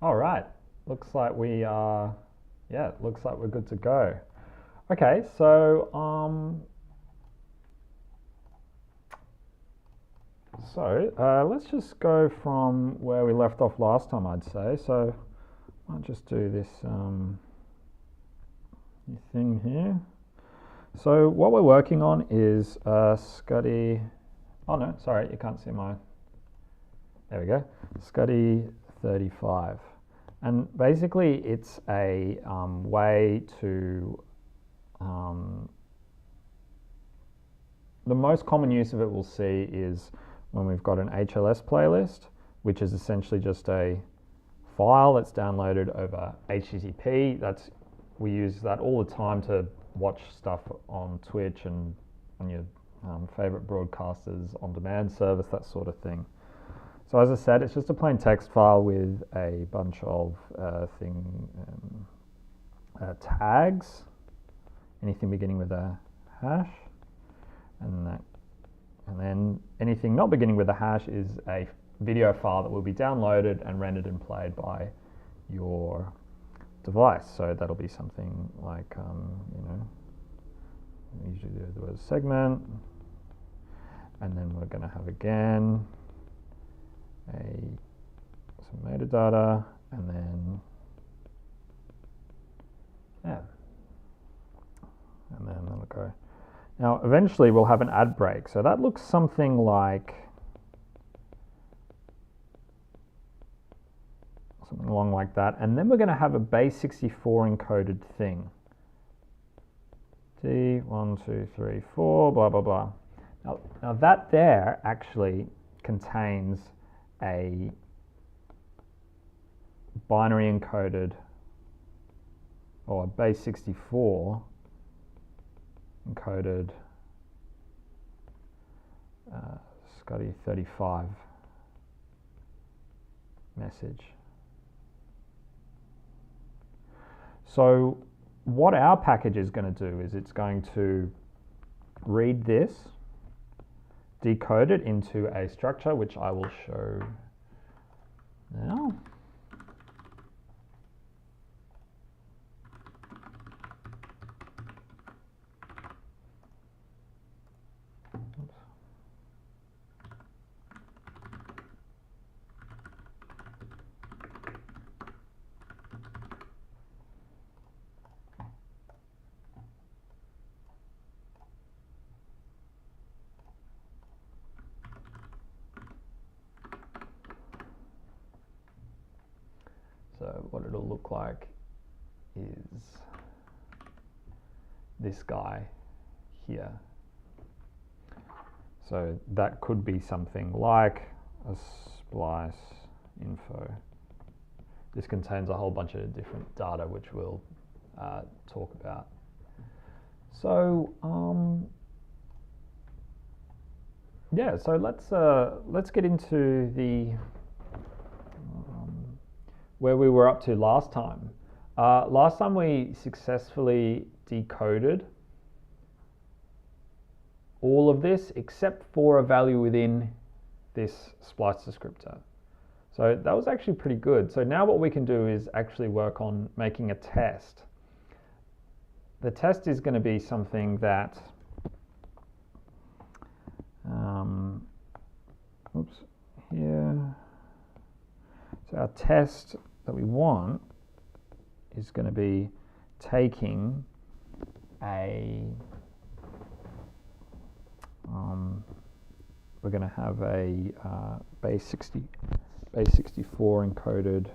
All right, looks like we are, yeah, it looks like we're good to go. Okay, so let's just go from where we left off last time, I'd say. So I'll just do this thing here. So what we're working on is SCTE. Oh no, sorry, you can't see my. There we go. SCTE 35. And basically it's a way to, the most common use of it we'll see is when we've got an HLS playlist, which is essentially just a file that's downloaded over HTTP. We use that all the time to watch stuff on Twitch and on your favorite broadcasters on demand service, that sort of thing. So as I said, it's just a plain text file with a bunch of tags, anything beginning with a hash, and then anything not beginning with a hash is a video file that will be downloaded and rendered and played by your device. So that'll be something like, usually the word segment, and then we're going to have again some metadata, and then that'll go. Now eventually we'll have an ad break, so that looks something like something along like that, and then we're going to have a base 64 encoded thing. D1 2 3 4 blah blah blah. Now that there actually contains a binary encoded, or a base 64 encoded SCTE 35 message. So what our package is going to do is it's going to read this, decode it into a structure, which I will show now. So what it'll look like is this guy here. So that could be something like a splice info. This contains a whole bunch of different data which we'll talk about. So yeah, so let's get into the where we were up to last time. Last time we successfully decoded all of this except for a value within this splice descriptor. So that was actually pretty good. So now what we can do is actually work on making a test. The test is going to be something that, here. So our test that we want is going to be taking we're going to have a base 64 encoded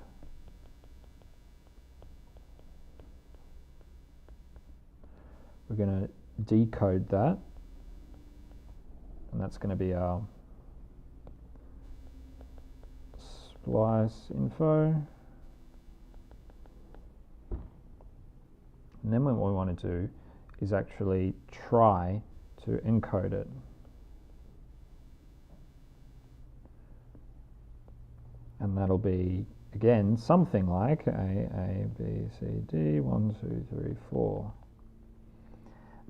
we're going to decode that, and that's going to be our splice info. And then what we want to do is actually try to encode it. And that'll be, again, something like A, B, C, D, 1, 2, 3, 4.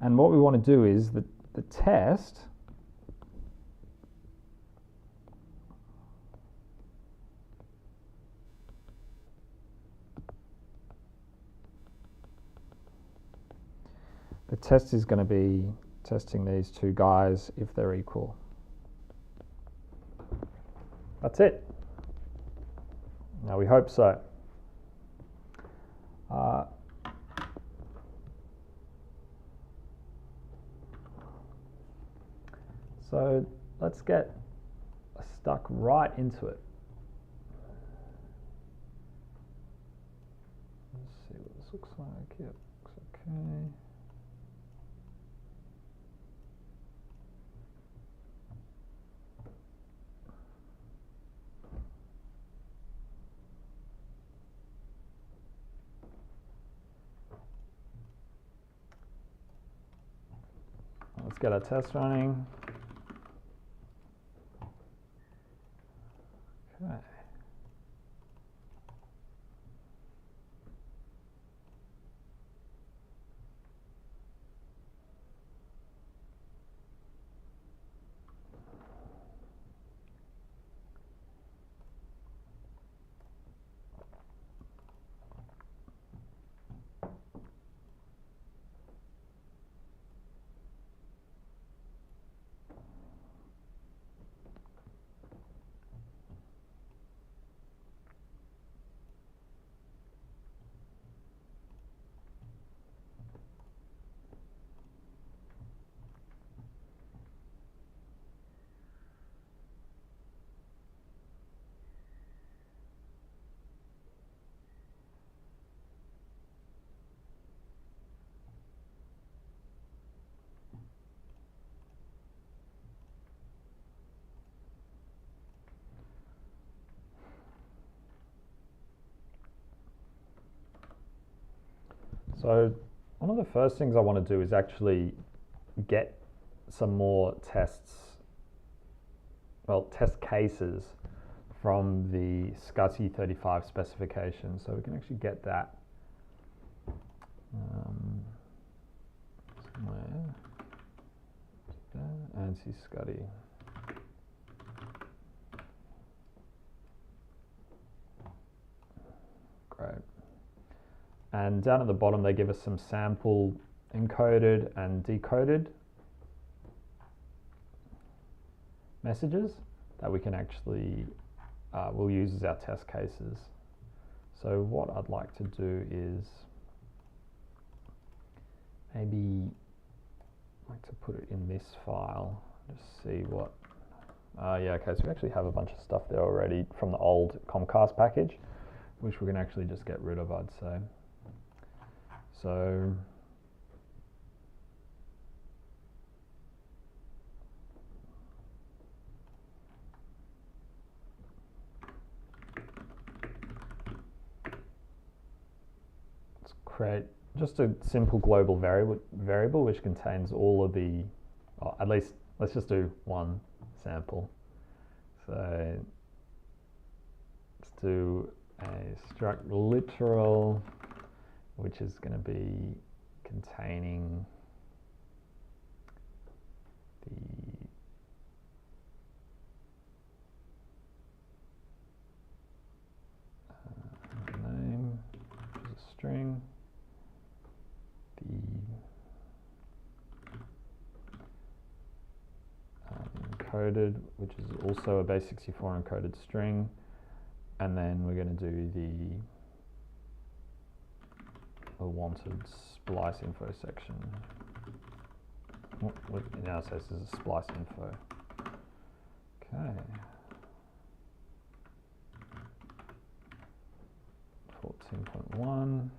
And what we want to do is the test test is going to be testing these two guys if they're equal. That's it. Now we hope so. So let's get stuck right into it. Let's see what this looks like. Yep, looks okay. Let's get our test running. Okay. So one of the first things I want to do is actually get some more tests, well, test cases from the SCTE 35 specification. So we can actually get that somewhere. ANSI SCTE. Great. And down at the bottom, they give us some sample encoded and decoded messages that we can actually, we'll use as our test cases. So what I'd like to do is maybe like to put it in this file, just see what, yeah, okay, so we actually have a bunch of stuff there already from the old Comcast package, which we can actually just get rid of, I'd say. So let's create just a simple global variable which contains all of the, at least let's just do one sample. So let's do a struct literal, which is going to be containing the name, which is a string, the encoded, which is also a base64 encoded string, and then we're going to do the wanted splice info section. It now says this is splice info. Okay. 14.1.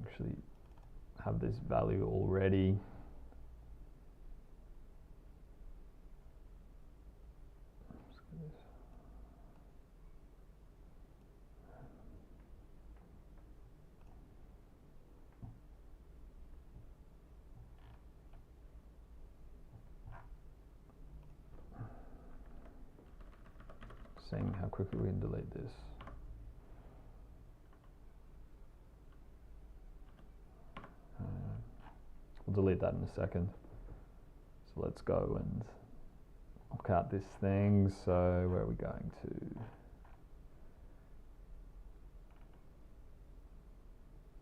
Actually have this value already. seeing how quickly we can delete this. We'll delete that in a second. So let's go and look out this thing. So where are we going to?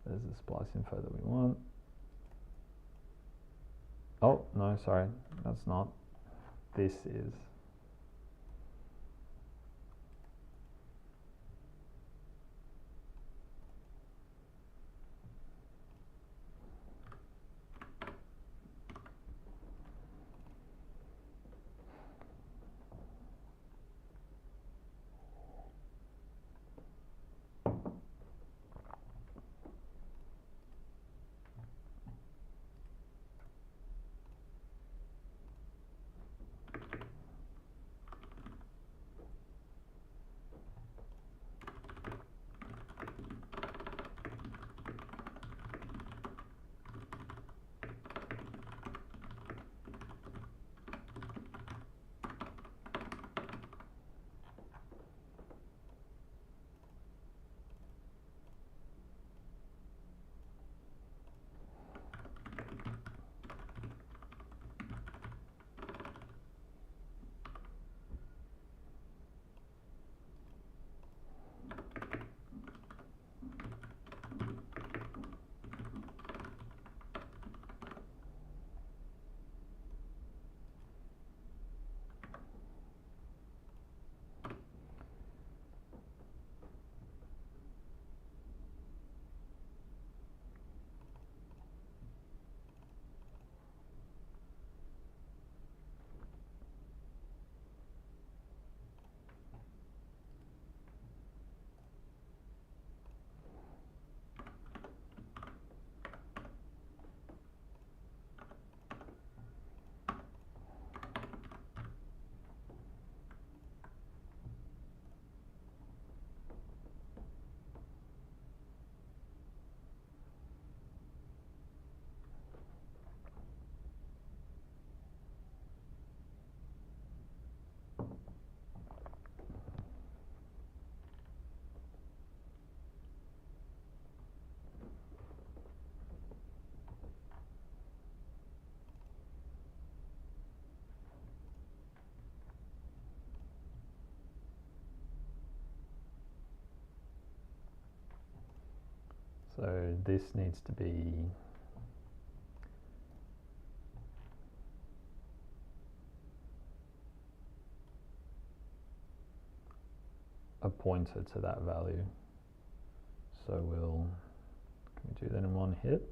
There's the splice info that we want. Oh, no, sorry, that's not. This is. So this needs to be a pointer to that value. So can we do that in one hit?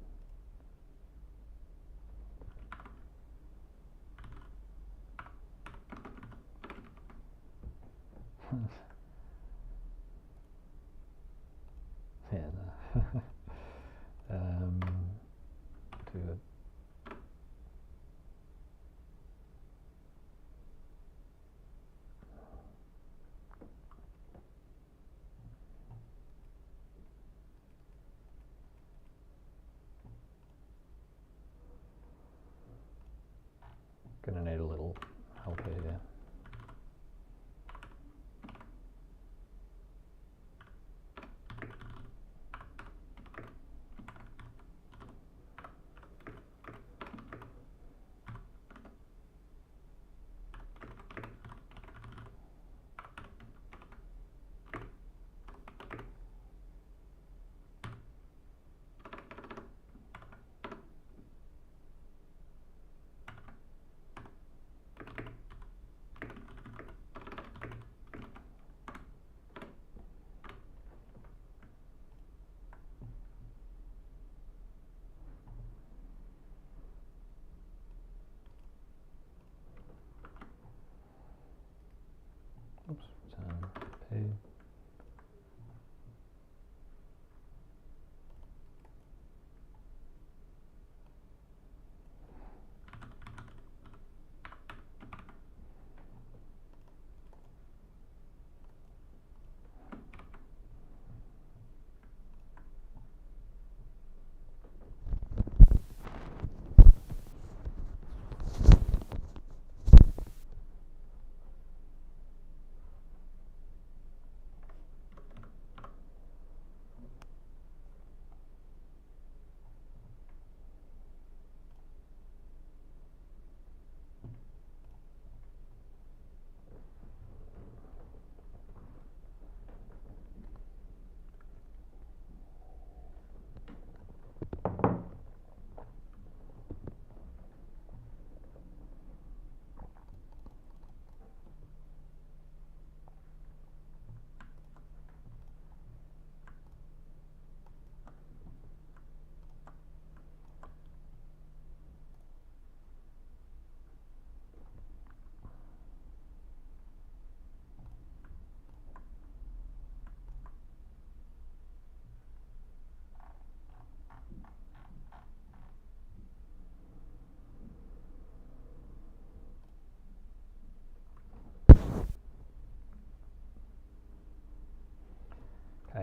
Yeah, no. Do it. Gonna need a little help here.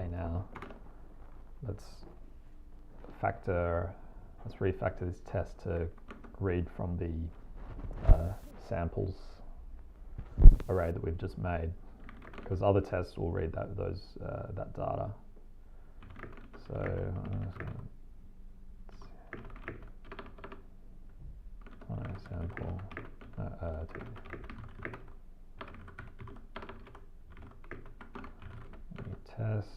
Okay, now let's refactor this test to read from the samples array that we've just made, because other tests will read that data. So sample test.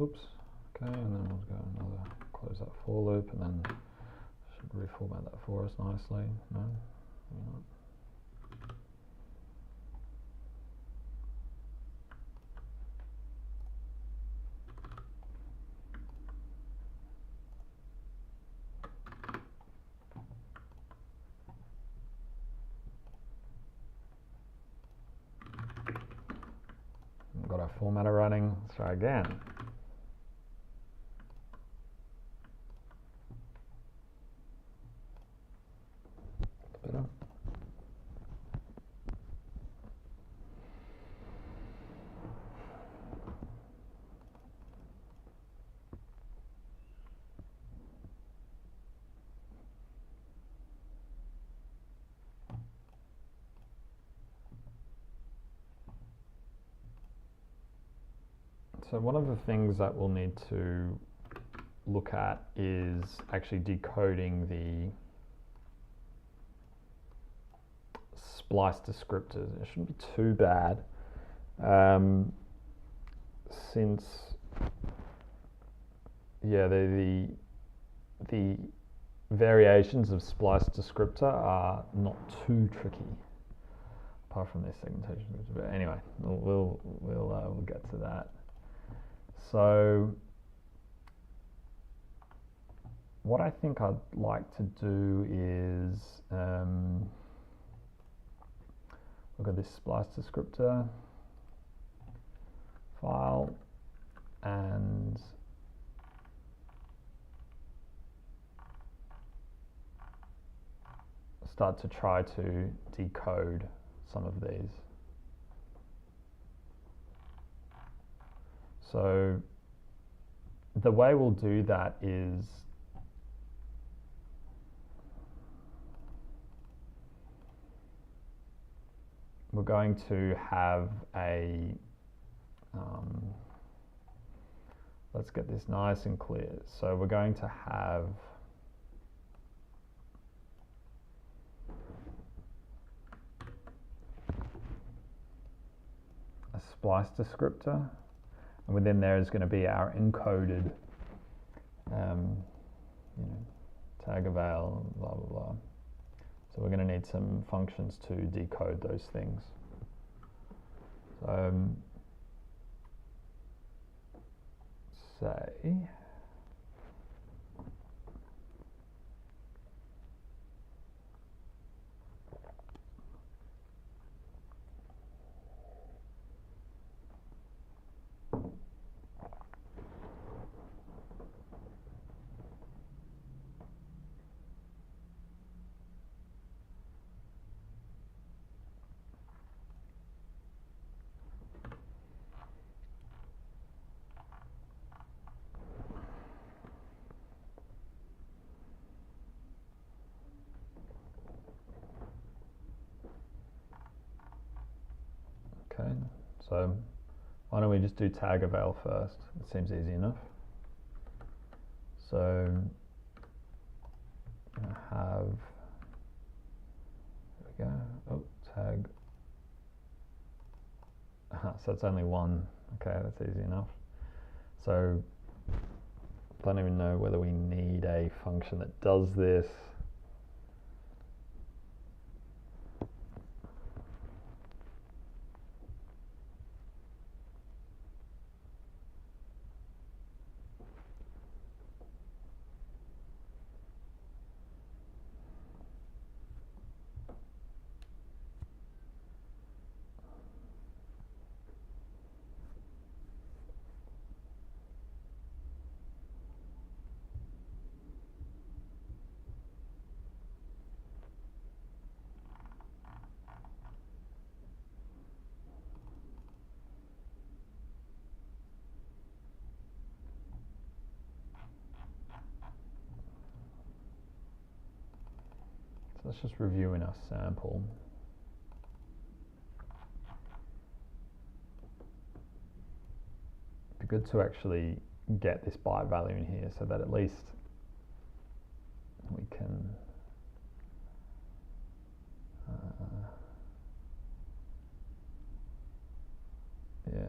Oops. Okay, and then we'll go another, close that for loop, and then should reformat that for us nicely. No, maybe not. We've got our formatter running. Let's try again. Better. So one of the things that we'll need to look at is actually decoding the splice descriptors. It shouldn't be too bad, since the variations of splice descriptor are not too tricky, apart from this segmentation. But anyway, we'll get to that. So what I think I'd like to do is look at this splice descriptor file and start to try to decode some of these. So the way we'll do that is we're going to have a, let's get this nice and clear. So we're going to have a splice descriptor, and within there is going to be our encoded tag avail, blah, blah, blah. So we're going to need some functions to decode those things. So say okay, so why don't we just do tag avail first? It seems easy enough. So I'm going to have, there we go, oh, tag, so it's only one, okay, that's easy enough. So I don't even know whether we need a function that does this. So let's just review in our sample. It'd be good to actually get this byte value in here so that at least we can yeah.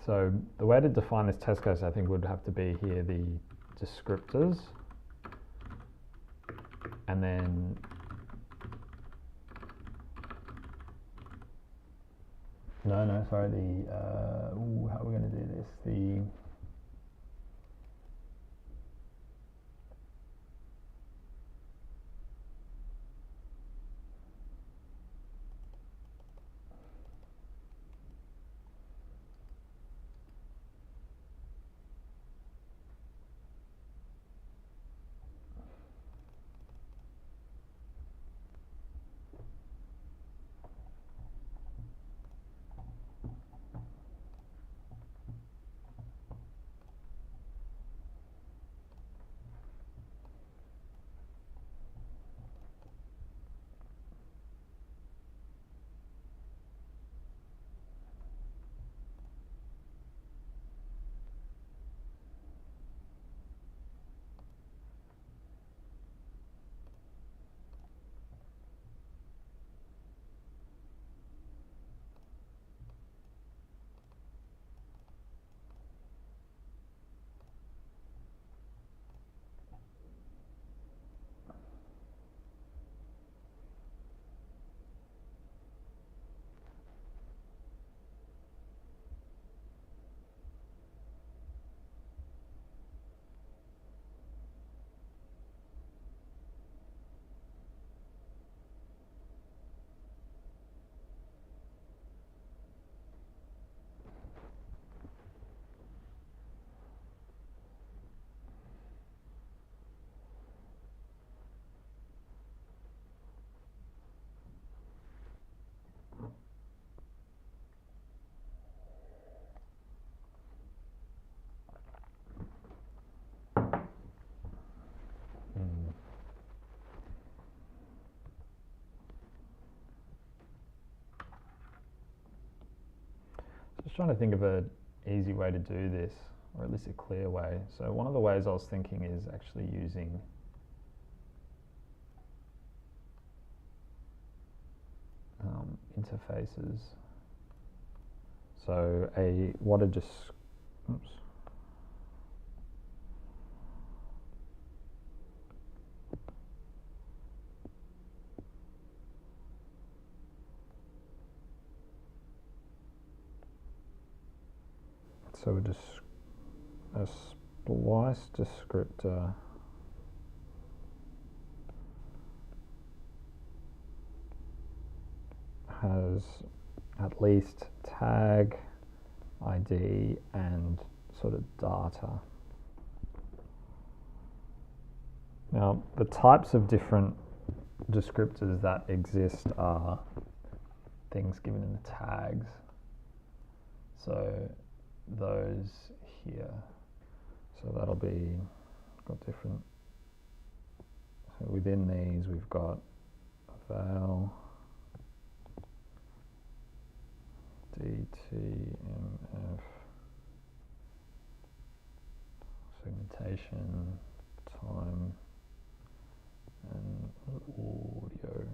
So the way to define this test case, I think, would have to be here the descriptors, and then No, sorry, how are we going to do this? Just trying to think of an easy way to do this, or at least a clear way. So one of the ways I was thinking is actually using interfaces. So oops. So a splice descriptor has at least tag, ID, and sort of data. Now, the types of different descriptors that exist are things given in the tags. So those here. So that'll be, got different, so within these we've got val, DTMF, segmentation, time, and audio.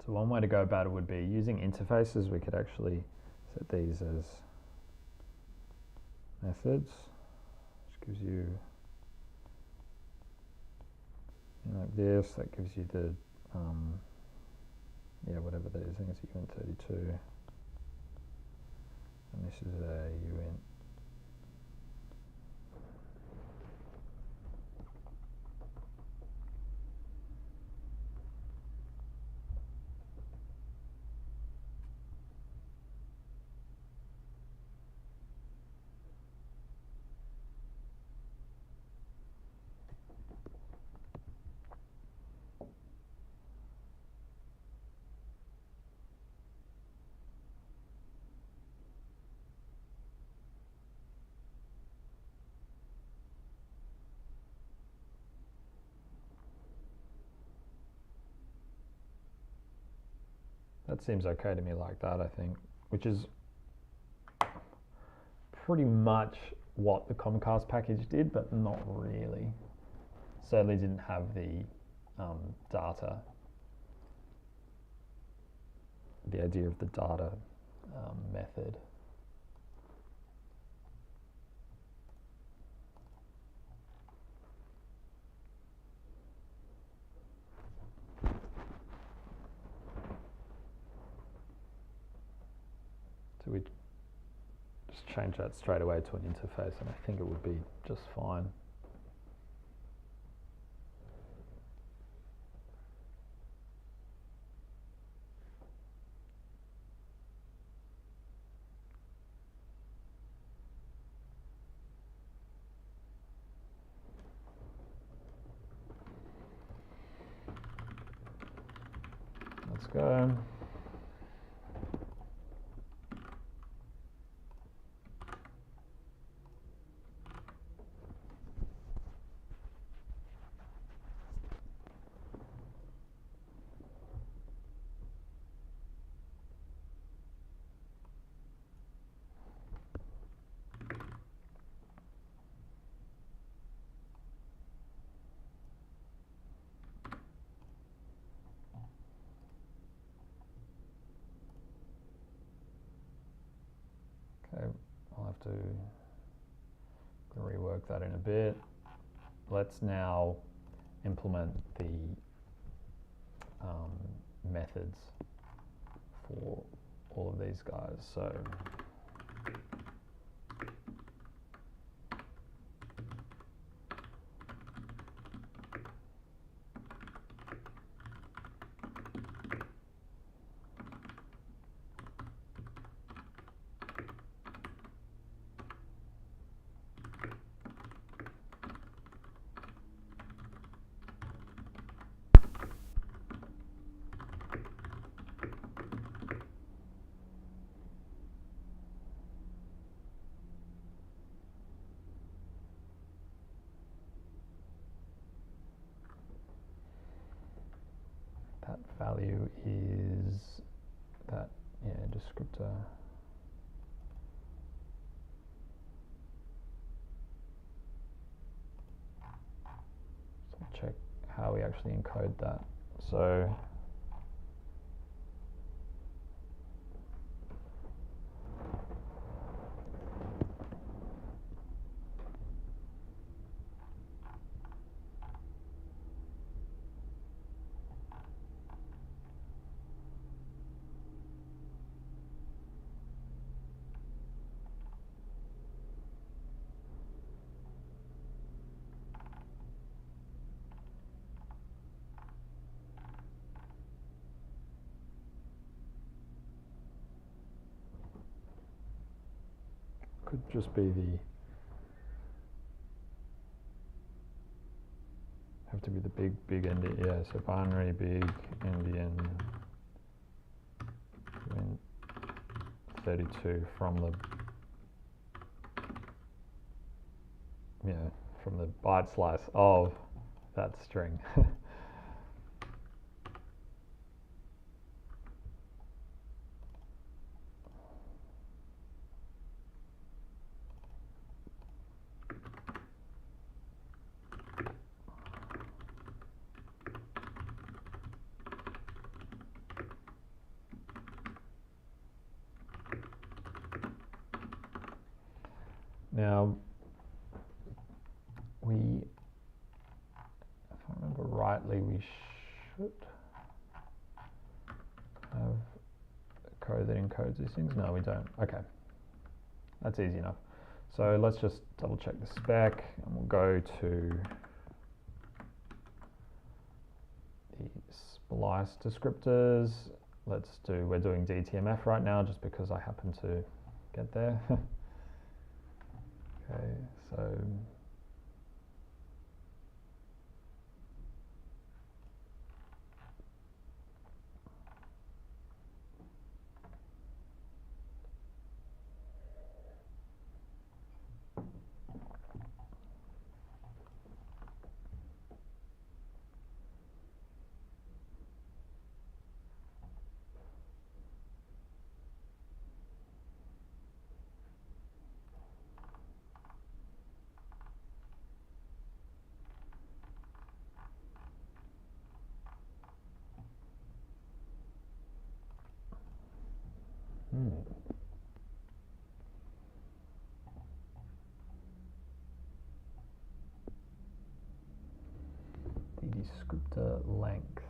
So one way to go about it would be using interfaces. We could actually set these as methods, which gives you like this, that gives you the whatever that is. I think it's a uint32, and this is a uint. That seems okay to me like that, I think, which is pretty much what the Comcast package did, but not really. Certainly didn't have the data, the idea of the data method. change that straight away to an interface, and I think it would be just fine. Let's go. Okay, I'll have to rework that in a bit. Let's now implement the methods for all of these guys. So that value is that, yeah, descriptor. So check how we actually encode that. So could just be have to be the big endian, yeah, so binary big endian 32 from the, yeah, from the byte slice of that string. Now, if I remember rightly, we should have code that encodes these things. No, we don't. Okay, that's easy enough. So let's just double check the spec, and we'll go to the splice descriptors. We're doing DTMF right now just because I happen to get there. Okay, so the descriptor length.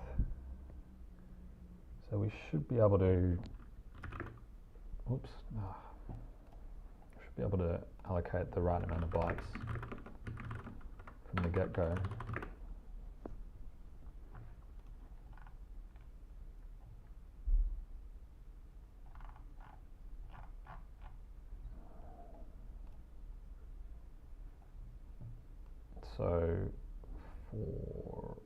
So we should be able to, be able to allocate the right amount of bytes from the get-go. So for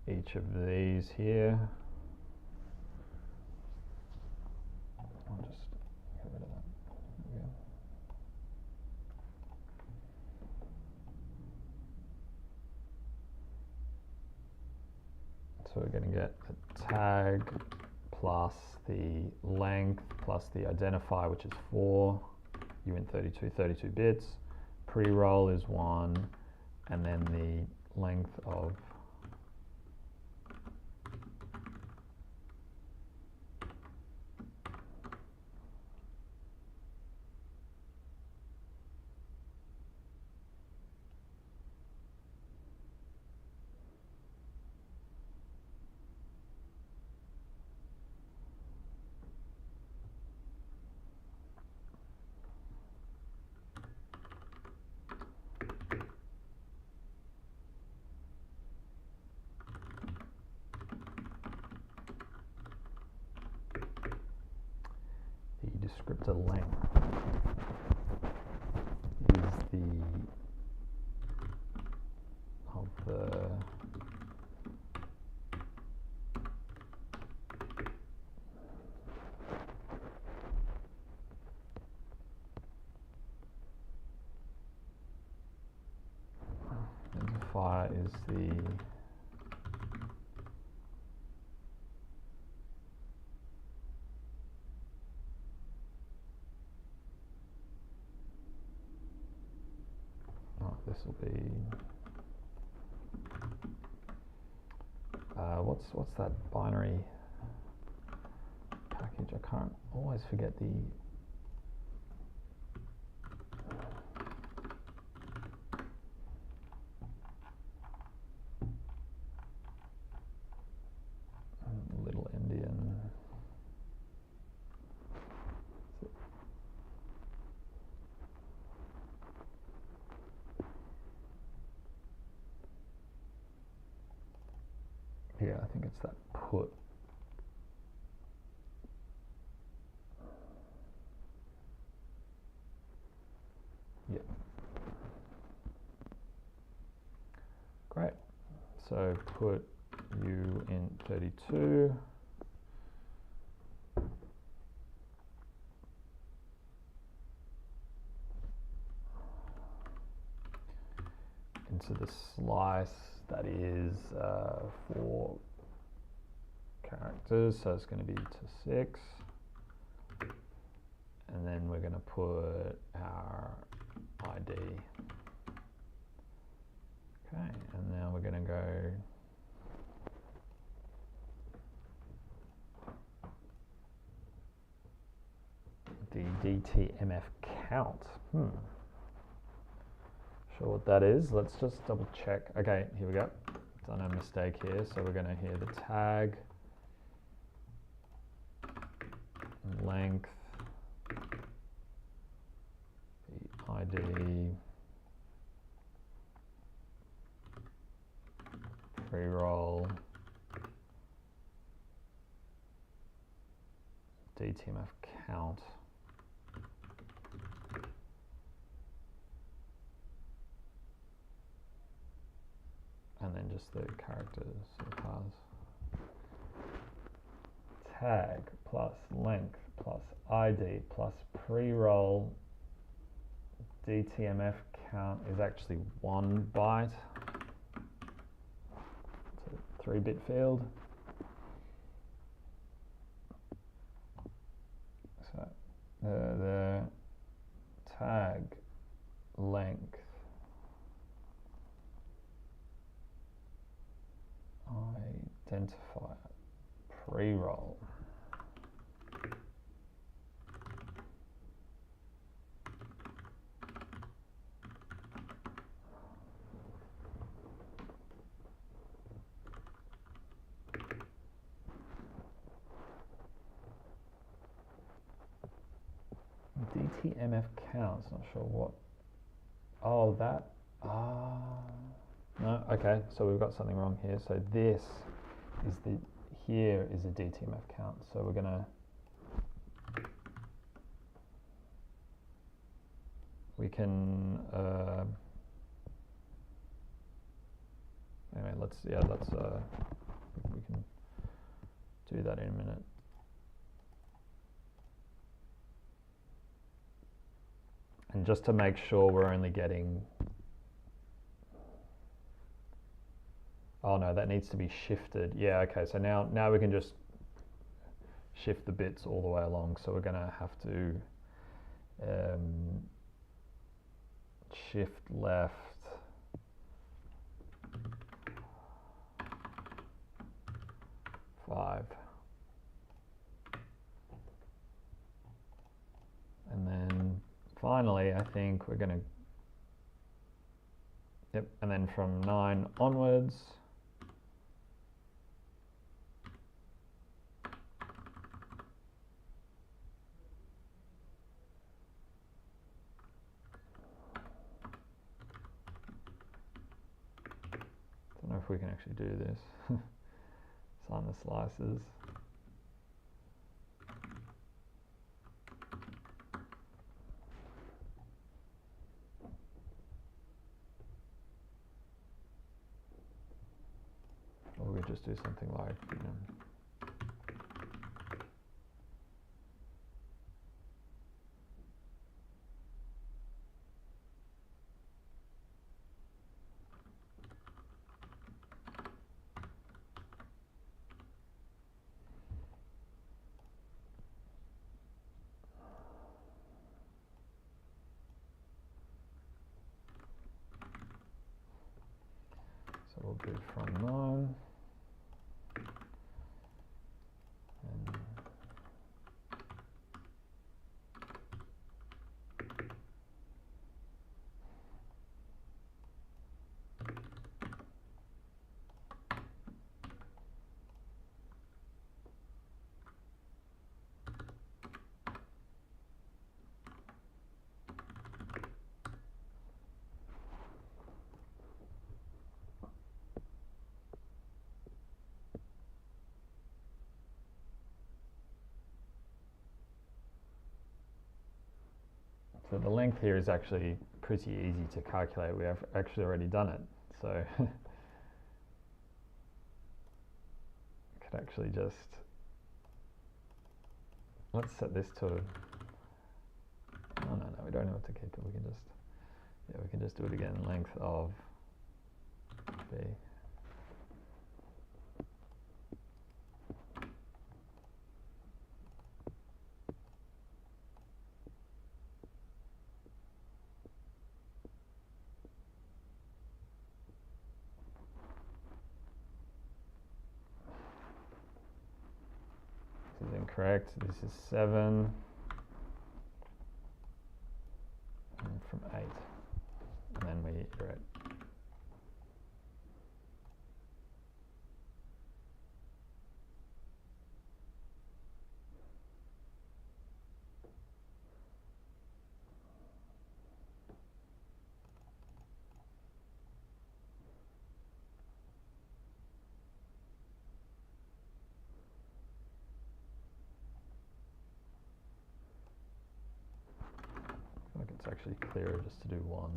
each of these here, I'll just get rid of that. There we go. So we're going to get a tag plus the length plus the identifier, which is 4, uint32, 32 bits. Pre-roll is 1, and then the length of descriptor length is the of the identifier is the this will be what's that binary package? I can't always forget the little Indian. Yeah, I think it's that put. Yeah. Great. So put u in 32. Into the slice that is 4 characters, so it's going to be to 6, and then we're going to put our ID. Okay, and now we're going to go the DTMF count. Sure what that is. Let's just double check. Okay, here we go. Done a mistake here. So we're going to hear the tag, length, the ID, pre-roll, DTMF count. And then just the characters of the class. Tag plus length plus ID plus pre-roll DTMF count is actually 1 byte. It's a 3-bit field. So the tag length identifier pre-roll DTMF counts, not sure what. Oh, that. No, okay, so we've got something wrong here. So this is here is a DTMF count. So we're gonna, we can, anyway, let's, we can do that in a minute. And just to make sure we're only getting, oh no, that needs to be shifted. Yeah, okay, so now we can just shift the bits all the way along. So we're gonna have to shift left, five. And then finally, I think we're gonna, yep, and then from 9 onwards, don't know if we can actually do this. Sign the slices. Or we could just do something like, so we'll do from 9. And so the length here is actually pretty easy to calculate. We have actually already done it. So could actually just, let's set this to, oh no, we don't have to keep it. We can just, yeah, we can just do it again. Length of B. This is incorrect. This is 7. And from 8. And then we iterate. I think it's actually clearer just to do 1.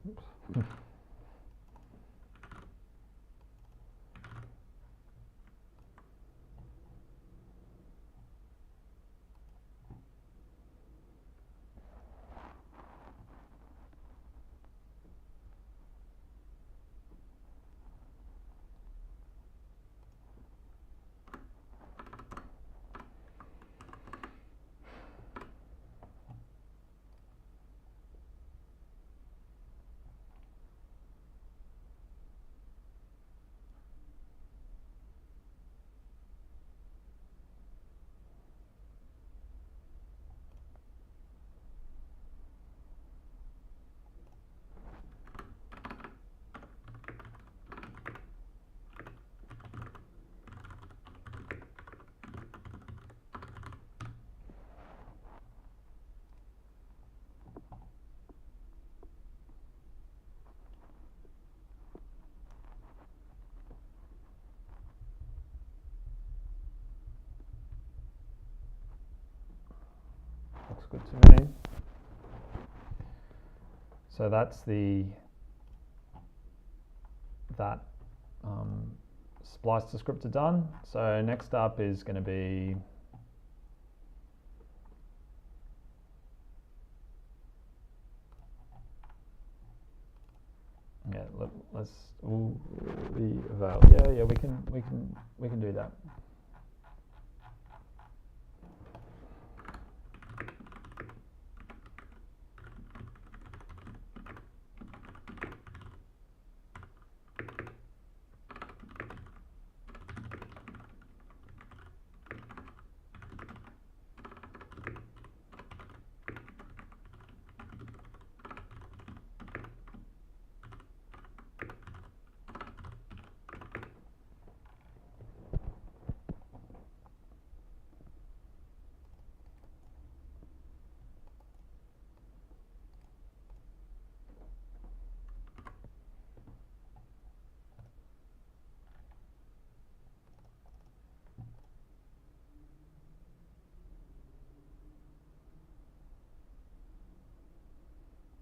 Oops. looks good to me. So that's that splice descriptor done. So next up is going to be let's the eval. Yeah, we can do that.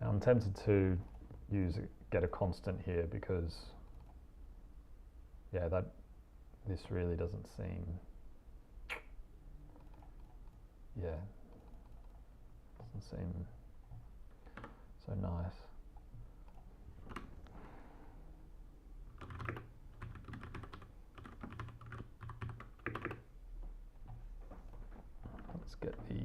I'm tempted to get a constant here because, yeah, this really doesn't seem, doesn't seem so nice. Let's get the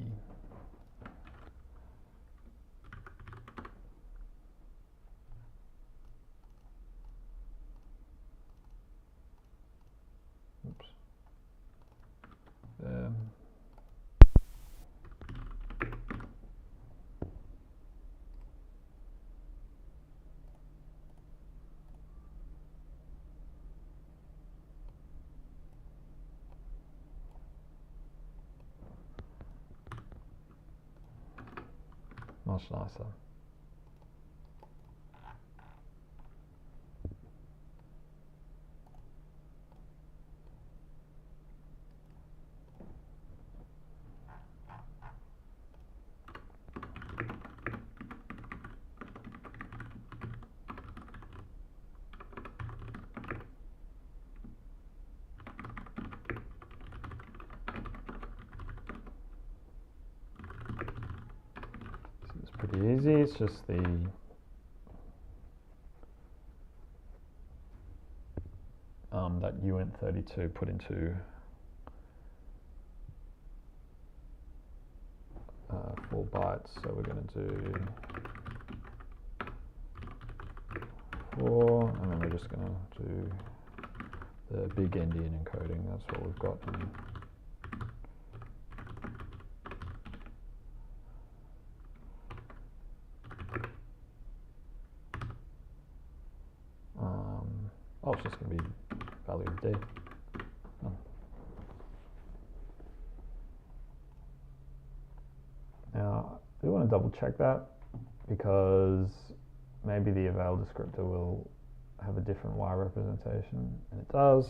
much nicer. Pretty easy. It's just the that uint32 put into 4 bytes. So we're going to do 4, and then we're just going to do the big endian encoding. That's what we've got. Oh, it's just going to be value of D. Oh. Now, I do want to double check that because maybe the eval descriptor will have a different Y representation, and it does.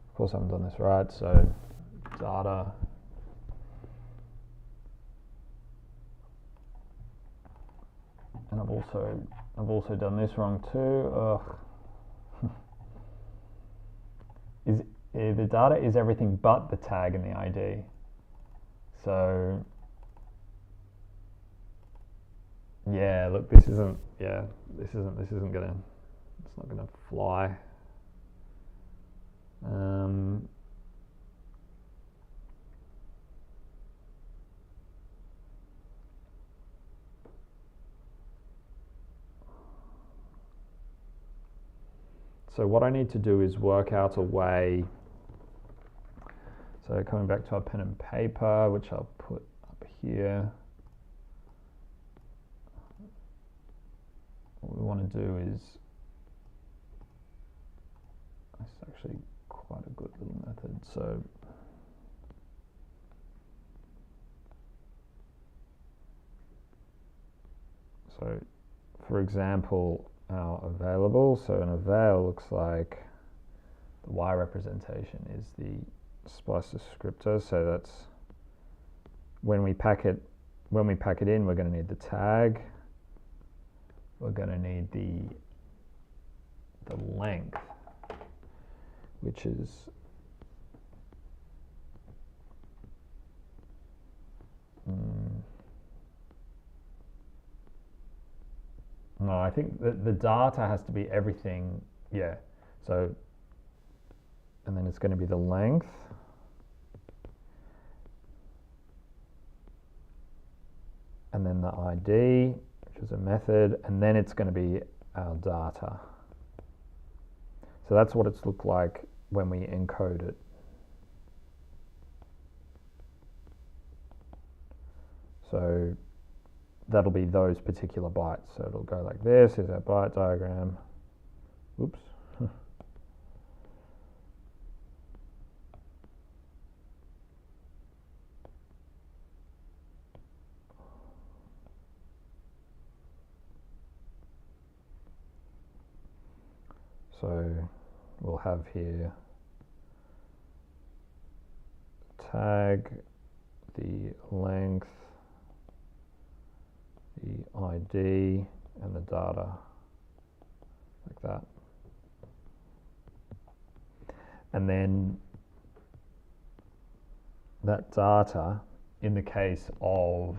Of course, I haven't done this right, so data. And I've also done this wrong too. Ugh. The data is everything but the tag and the ID. So yeah, look, this isn't gonna, it's not gonna fly. So what I need to do is work out a way. So coming back to our pen and paper, which I'll put up here. What we want to do is, it's actually quite a good little method. So for example, our available, so an eval looks like the Y representation is the splice descriptor, so that's when we pack it when we pack it in, we're going to need the tag. We're going to need the length, which is no, I think the data has to be everything. Yeah. So, and then it's going to be the length. And then the ID, which is a method, and then it's going to be our data. So that's what it's looked like when we encode it. So that'll be those particular bytes. So it'll go like this. Here's our byte diagram. Oops. So we'll have here tag, the length, the ID, and the data, like that. And then that data, in the case of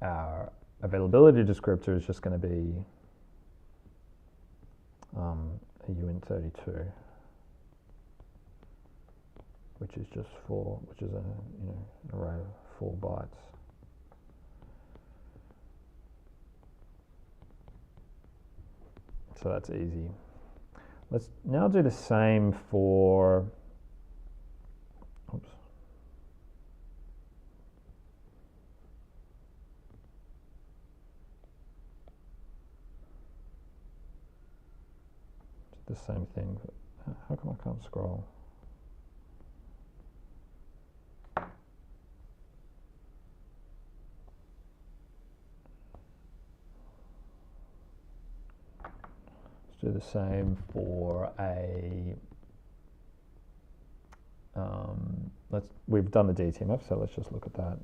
our availability descriptor, is just going to be a uint32, which is just which is an array of 4 bytes. So that's easy. Let's now do the same for, oops. The same thing, but how come I can't scroll? Let's do the same for a, we've done the DTMF, so let's just look at that.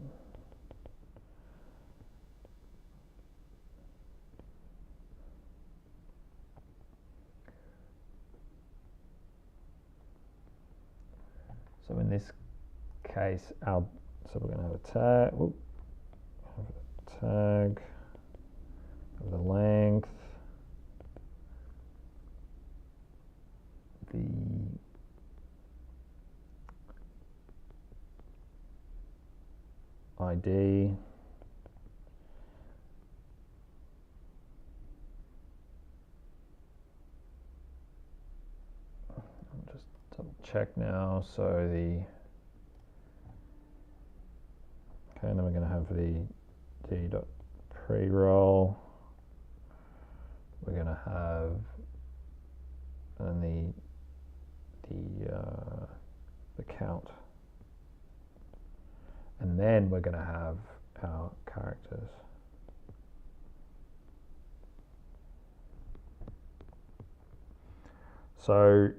So in this case, so we're going to have a tag, have the length, the ID, I'll just double check now. So okay, and then we're going to have the d.preroll. We're going to have, and then the count, and then we're going to have our characters. So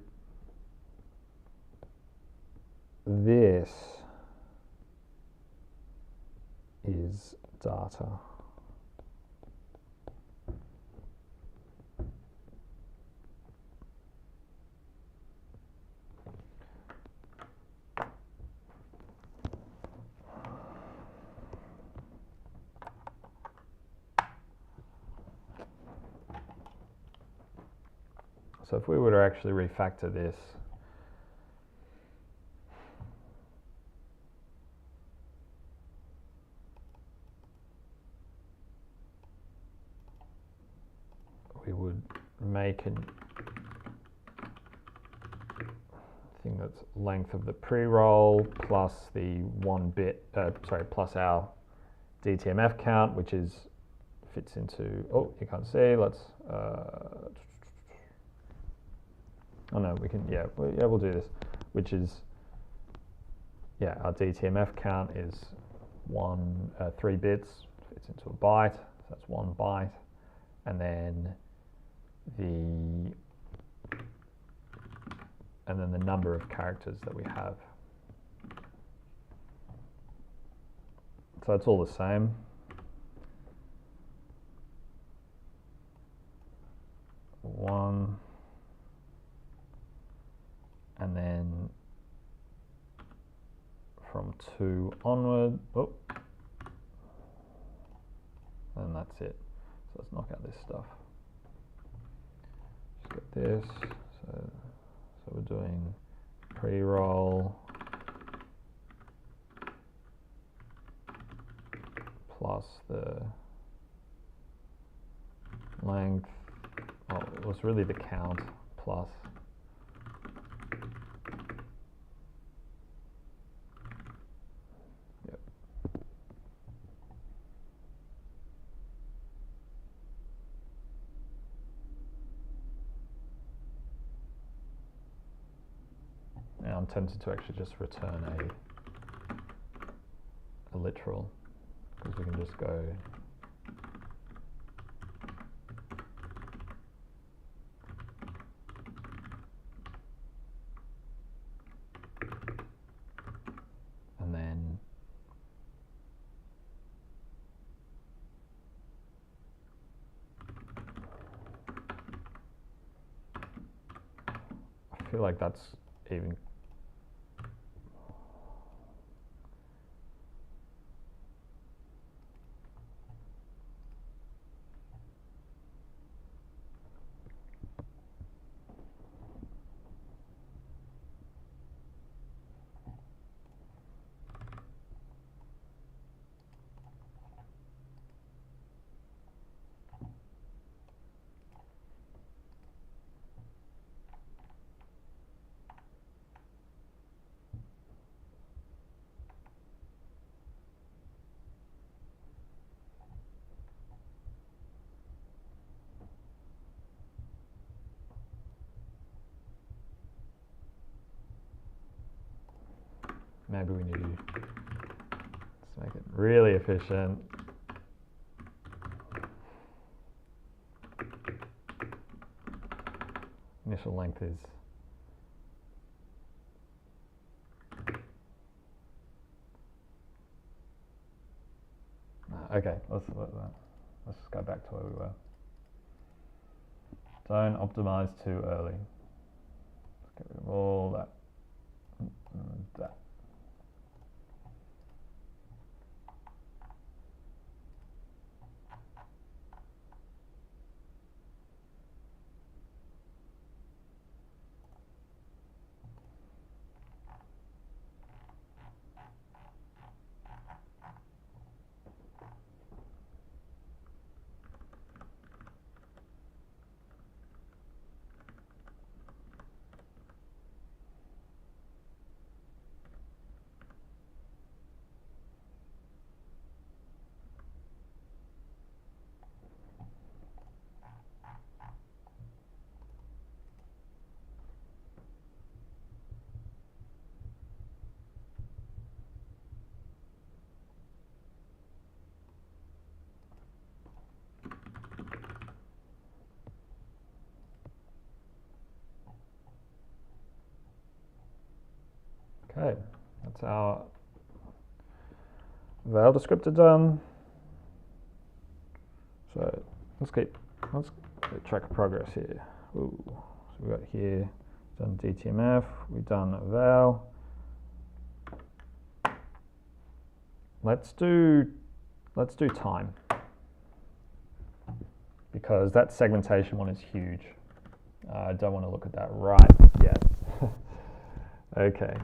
this is data. So if we were to actually refactor this, we would make a thing that's length of the pre-roll plus the 1 bit, plus our DTMF count, which is fits into, oh, you can't see, let's, oh no, we can, yeah, we'll do this, which is, yeah, our DTMF count is 3 bits, fits into a byte, so that's 1 byte, and then the number of characters that we have. So it's all the same. One, and then from 2 onward, and that's it. So let's knock out this stuff. Just get this. So we're doing pre-roll plus the length. Oh, it was really the count plus Now I'm tempted to actually just return a literal, because we can just go and then I feel like that's even maybe we need to let's make it really efficient. Initial length is okay. Let's just go back to where we were. Don't optimize too early. Let's get rid of all that and that. Okay, that's our val descriptor done. So let's keep track of progress here. Ooh, so we got here done DTMF, we've done val. Let's do time, because that segmentation one is huge. I don't want to look at that right yet. Okay.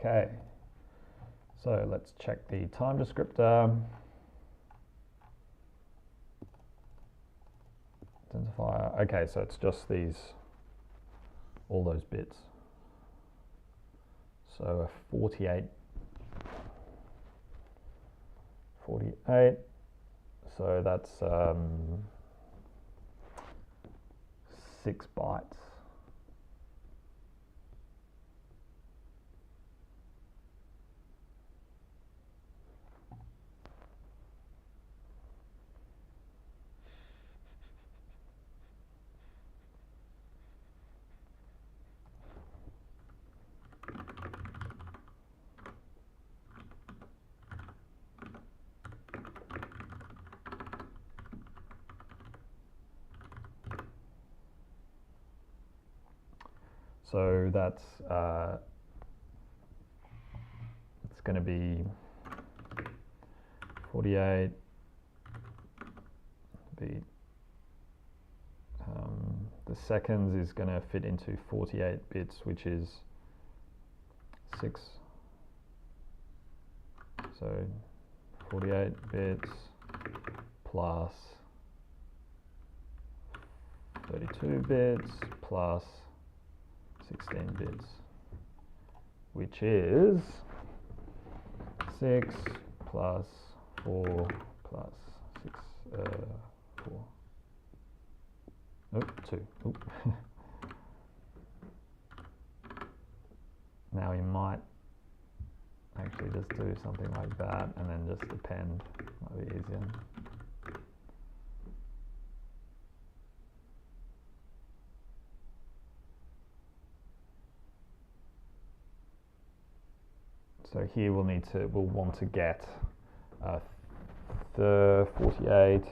Okay, so let's check the time descriptor. Identifier, okay, so it's just these, all those bits. So a 48, so that's 6 bytes. So that's it's going to be 48 beat. The seconds is going to fit into 48 bits, which is 6. So 48 bits plus 32 bits plus 16 bits, which is 6 plus 4 plus 6, 4. Nope, 2. Oop. Now we might actually just do something like that and then just append, might be easier. So here we'll want to get the 48.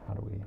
How do we?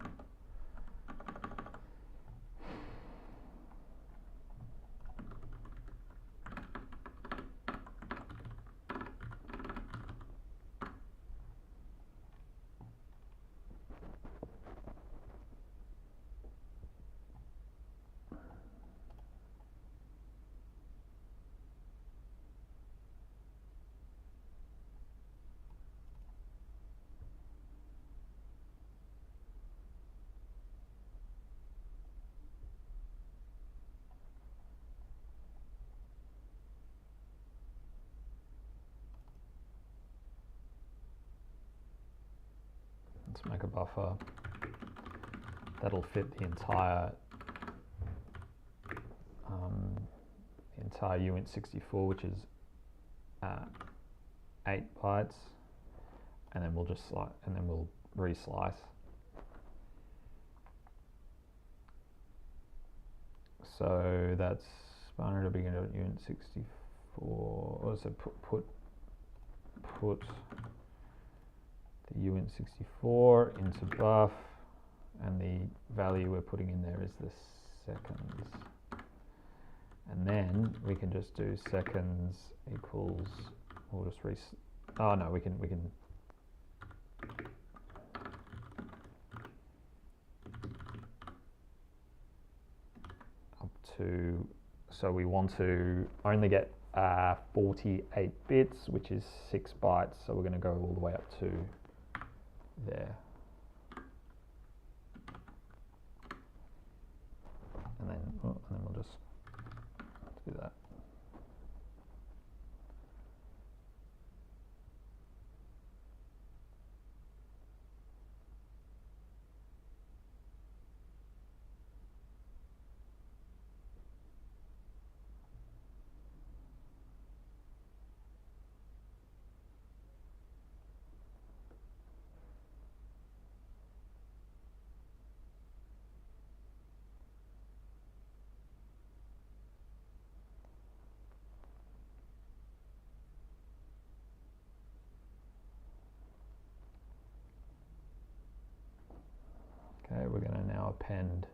Let's make a buffer that'll fit the entire uint64, which is 8 bytes, and then we'll just reslice. So that's binary to begin at uint64. Also put the uint64 into buff, and the value we're putting in there is the seconds. And then we can just do seconds equals, we'll just oh no, we can up to, so we want to only get 48 bits, which is 6 bytes, so we're going to go all the way up to there. And then we'll just do that. our append.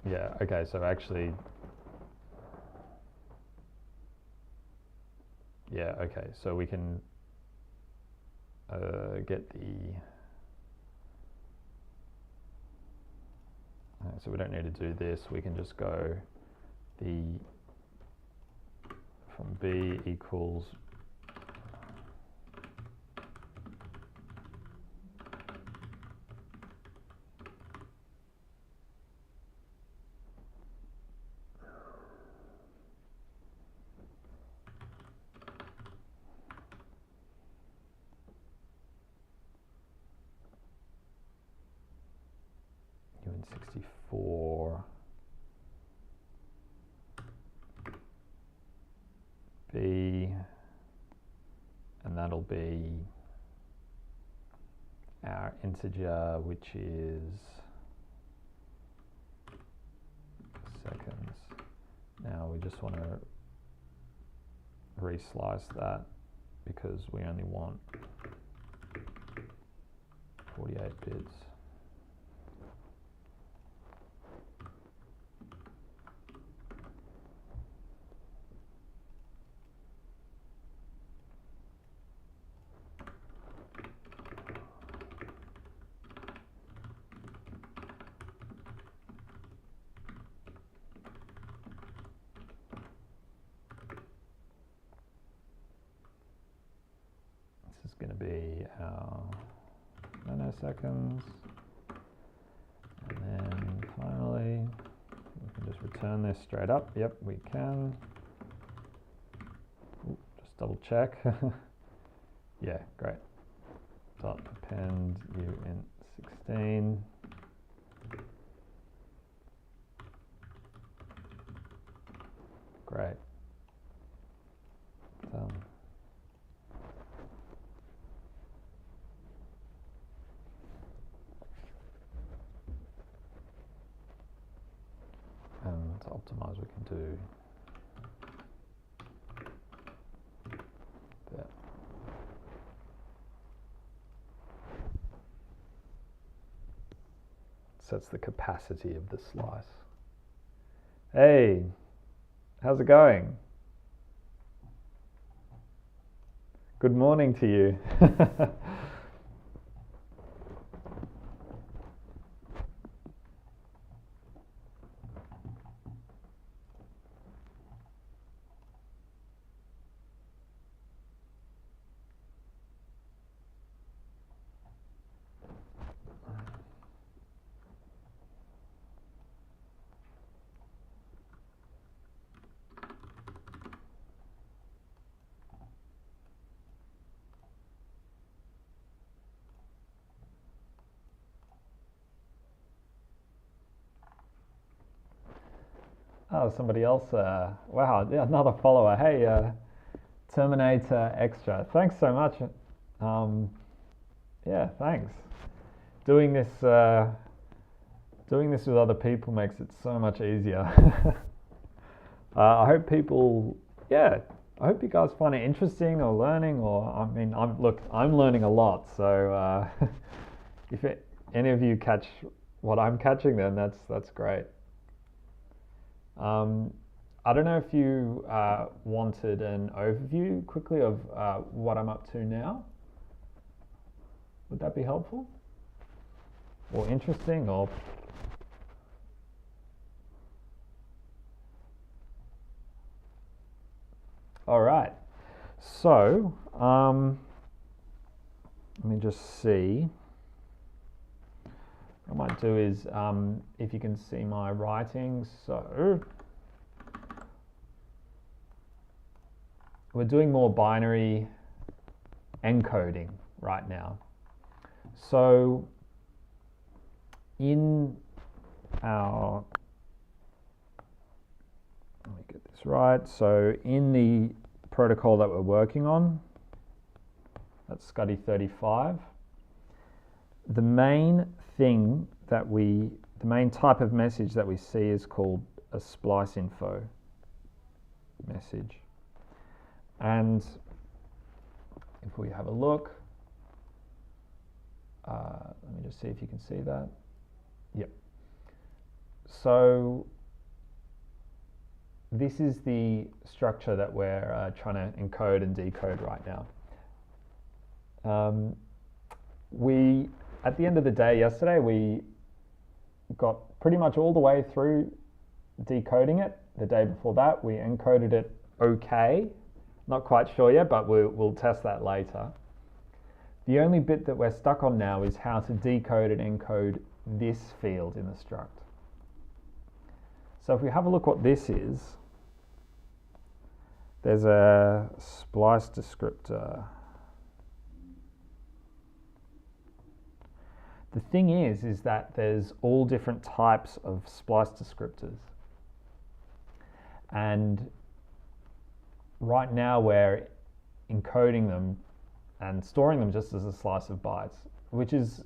Yeah, okay, so actually, yeah, okay, so we can get the, so we don't need to do this, we can just go from B equals UN64 B, and that'll be our integer, which is seconds. Now we just want to reslice that because we only want 48 bits. This is going to be our nanoseconds, and then finally we can just return this straight up. Yep, we can. Ooh, just double check. Yeah, great. Dot append uint16. Great. Done. And to optimize, we can do that. Sets the capacity of the slice. Hey, how's it going? Good morning to you. Oh, somebody else. Wow, yeah, another follower. Hey, Terminator Extra. Thanks so much. Yeah, thanks. Doing this with other people makes it so much easier. I hope people, yeah, I hope you guys find it interesting or learning. Or I mean, I'm learning a lot. So if any of you catch what I'm catching, then that's great. I don't know if you wanted an overview quickly of what I'm up to now. Would that be helpful? Or interesting? Or all right. So let me just see. What I might do is, if you can see my writing, so we're doing more binary encoding right now. So in our Let me get this right. So in the protocol that we're working on, that's SCTE 35, the main thing that the main type of message that we see is called a splice info message. And if we have a look, let me just see if you can see that. Yep. So this is the structure that we're trying to encode and decode right now. At the end of the day yesterday, we got pretty much all the way through decoding it. The day before that, we encoded it okay. Not quite sure yet, but we'll test that later. The only bit that we're stuck on now is how to decode and encode this field in the struct. So if we have a look what this is, there's a splice descriptor. The thing is that there's all different types of splice descriptors. And right now we're encoding them and storing them just as a slice of bytes, which is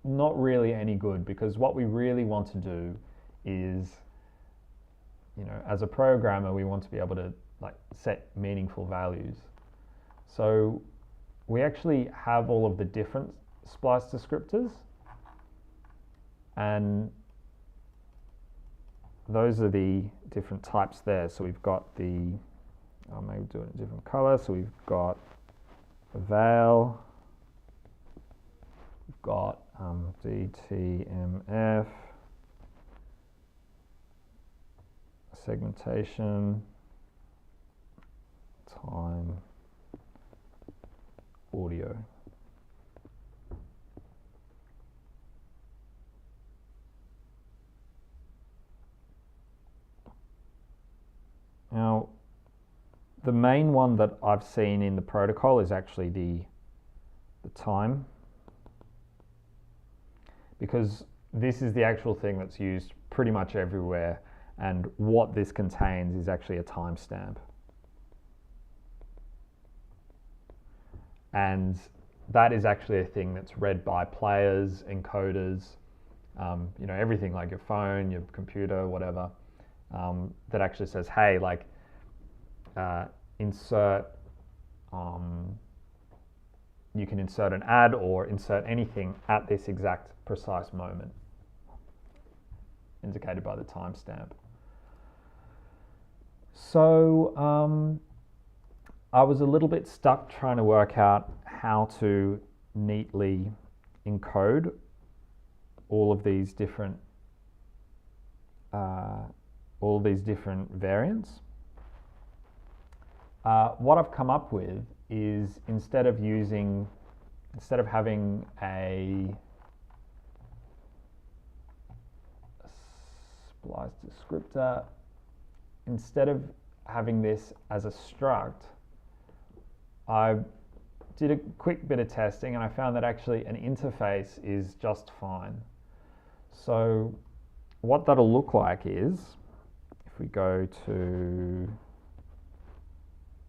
not really any good, because what we really want to do is, as a programmer, we want to be able to set meaningful values. So we actually have all of the different splice descriptors, and those are the different types there. So we've got I'll maybe do it in a different color. So we've got a val, we've got DTMF, segmentation, time, audio. Now, the main one that I've seen in the protocol is actually the time, because this is the actual thing that's used pretty much everywhere, and what this contains is actually a timestamp. And that is actually a thing that's read by players, encoders, everything like your phone, your computer, whatever, that actually says, hey, insert, you can insert an ad or insert anything at this exact precise moment, indicated by the timestamp. So I was a little bit stuck trying to work out how to neatly encode all of these different variants. What I've come up with is instead of having a splice descriptor, instead of having this as a struct, I did a quick bit of testing and I found that actually an interface is just fine. So what that'll look like is, if we go to,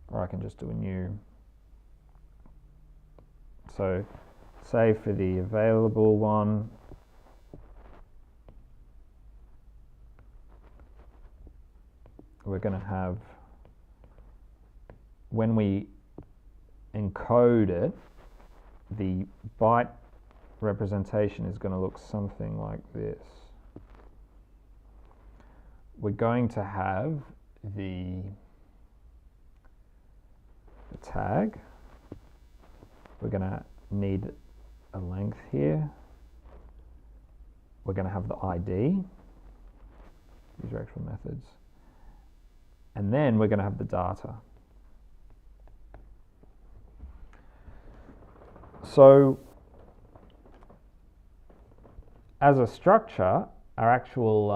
or I can just do a new, so say for the available one, we're going to have, when we encode it, the byte representation is going to look something like this. We're going to have the tag. We're going to need a length here. We're going to have the ID. These are actual methods. And then we're going to have the data. So as a structure, our actual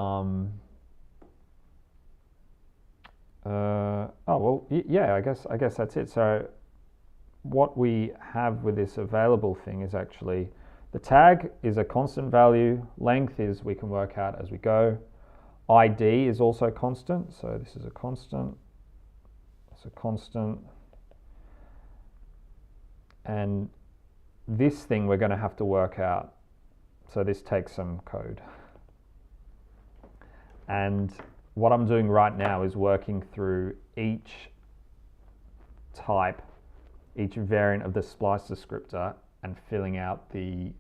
I guess that's it. So what we have with this available thing is actually the tag is a constant value, length is we can work out as we go, ID is also constant, so this is a constant, it's a constant, and this thing we're going to have to work out, so this takes some code. And what I'm doing right now is working through each type, each variant of the splice descriptor and filling out the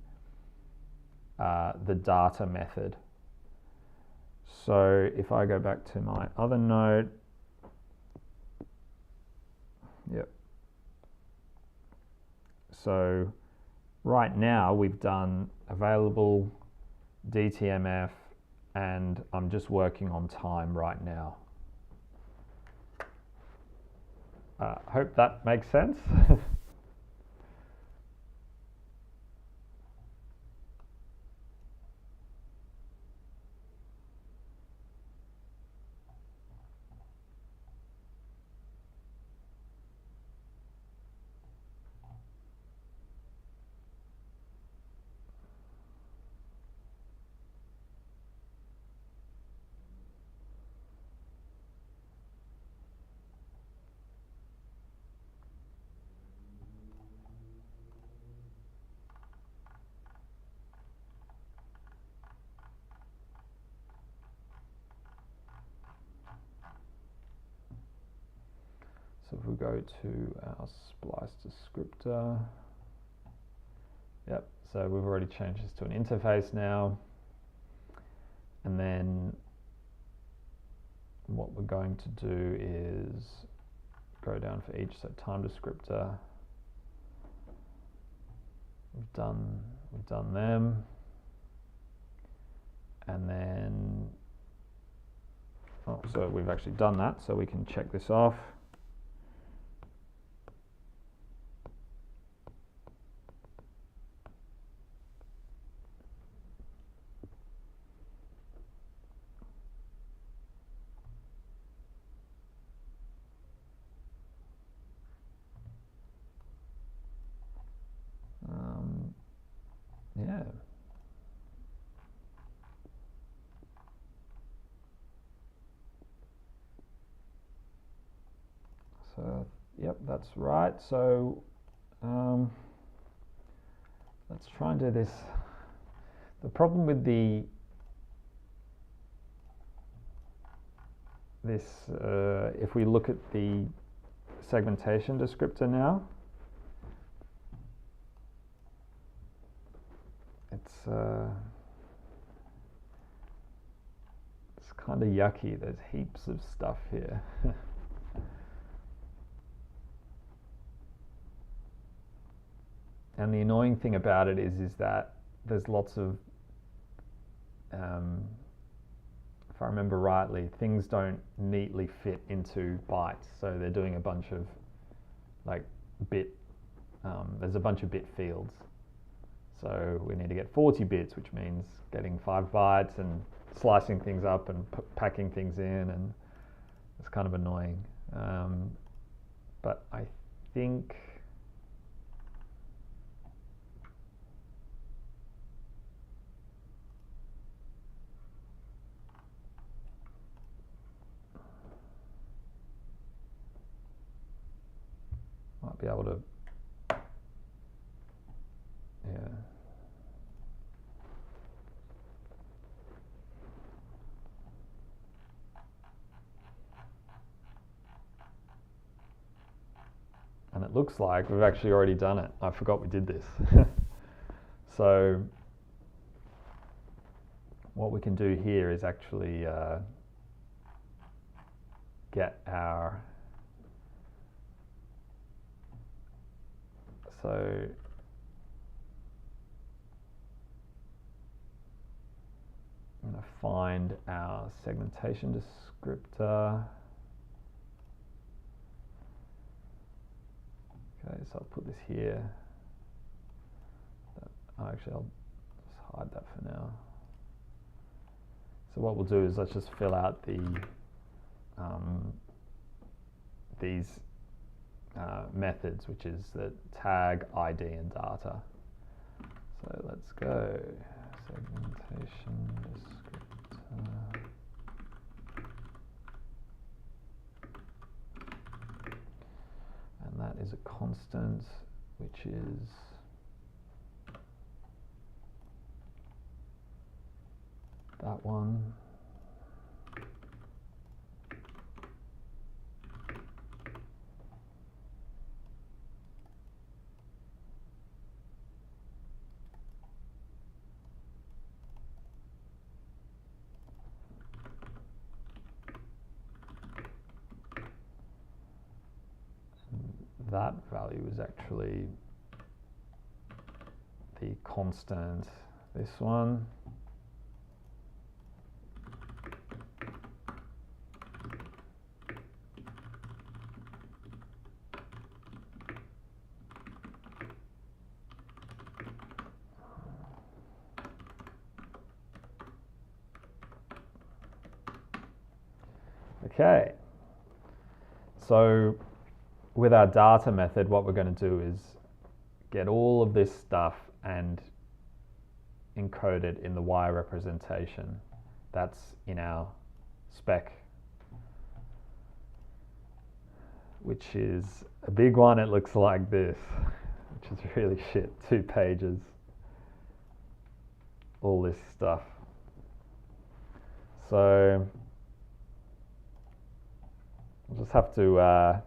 data method. So if I go back to my other node, yep. So right now we've done available, DTMF, and I'm just working on time right now. Hope that makes sense. So if we go to our splice descriptor, yep, so we've already changed this to an interface now. And then what we're going to do is go down for each, so time descriptor. We've done them. And then, oh, so we've actually done that, so we can check this off. Yeah. So, yep, that's right. So, let's try and do this. The problem with if we look at the segmentation descriptor now, it's kind of yucky. There's heaps of stuff here. And the annoying thing about it is that there's lots of, if I remember rightly, things don't neatly fit into bytes. So they're doing a bunch of like there's a bunch of bit fields. So we need to get 40 bits, which means getting 5 bytes and slicing things up and packing things in, and it's kind of annoying. But I think might be able to, yeah. And it looks like we've actually already done it. I forgot we did this. So what we can do here is actually get our, so I'm going to find our segmentation descriptor. Okay, so I'll put this here. Actually, I'll just hide that for now. So what we'll do is let's just fill out the these methods, which is the tag, ID, and data. So let's go segmentation descriptor. is a constant, which is that one. That value is actually the constant, this one. Okay, so with our data method, what we're going to do is get all of this stuff and encode it in the Y representation. That's in our spec, which is a big one. It looks like this, which is really shit. 2 pages, all this stuff. So we'll just have to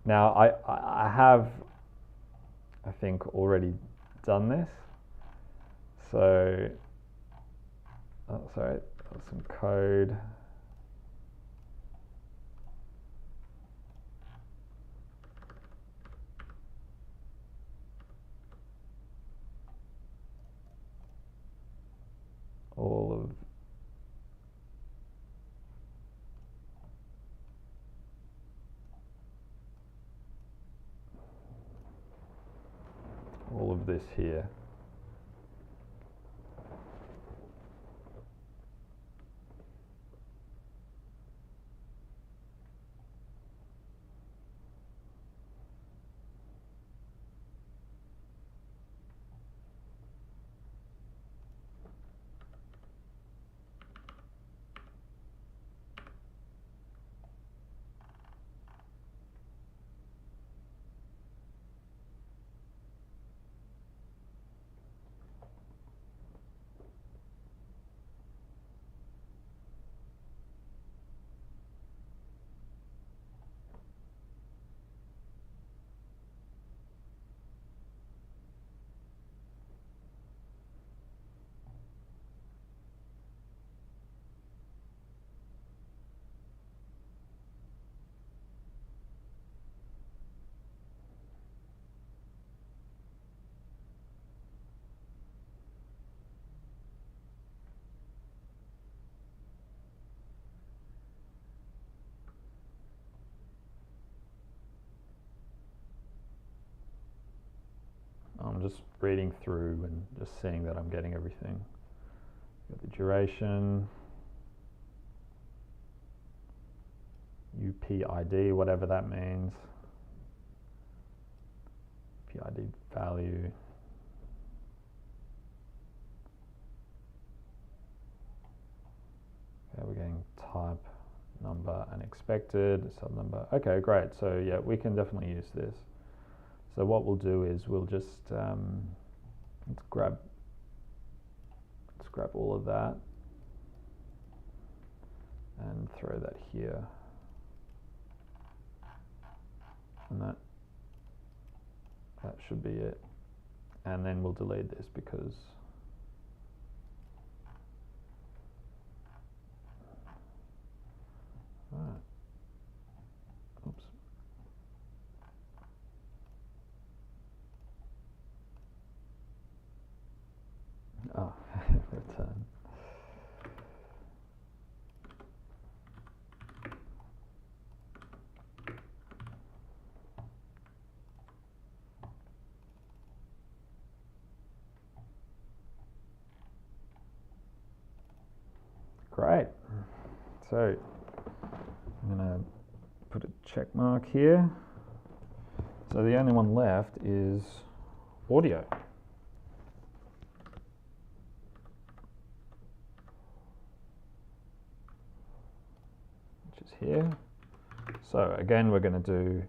now I have, I think, already done this. So, sorry, some code. All of this here. I'm just reading through and just seeing that I'm getting everything. Got the duration, UPID, whatever that means. PID value. Okay, we're getting type, number, and expected, sub number. Okay, great. So yeah, we can definitely use this. So what we'll do is we'll just let's grab all of that and throw that here, and that should be it. And then we'll delete this because oops. Oh, return. Great. So I'm going to put a check mark here. So the only one left is audio. here. So again, we're going to do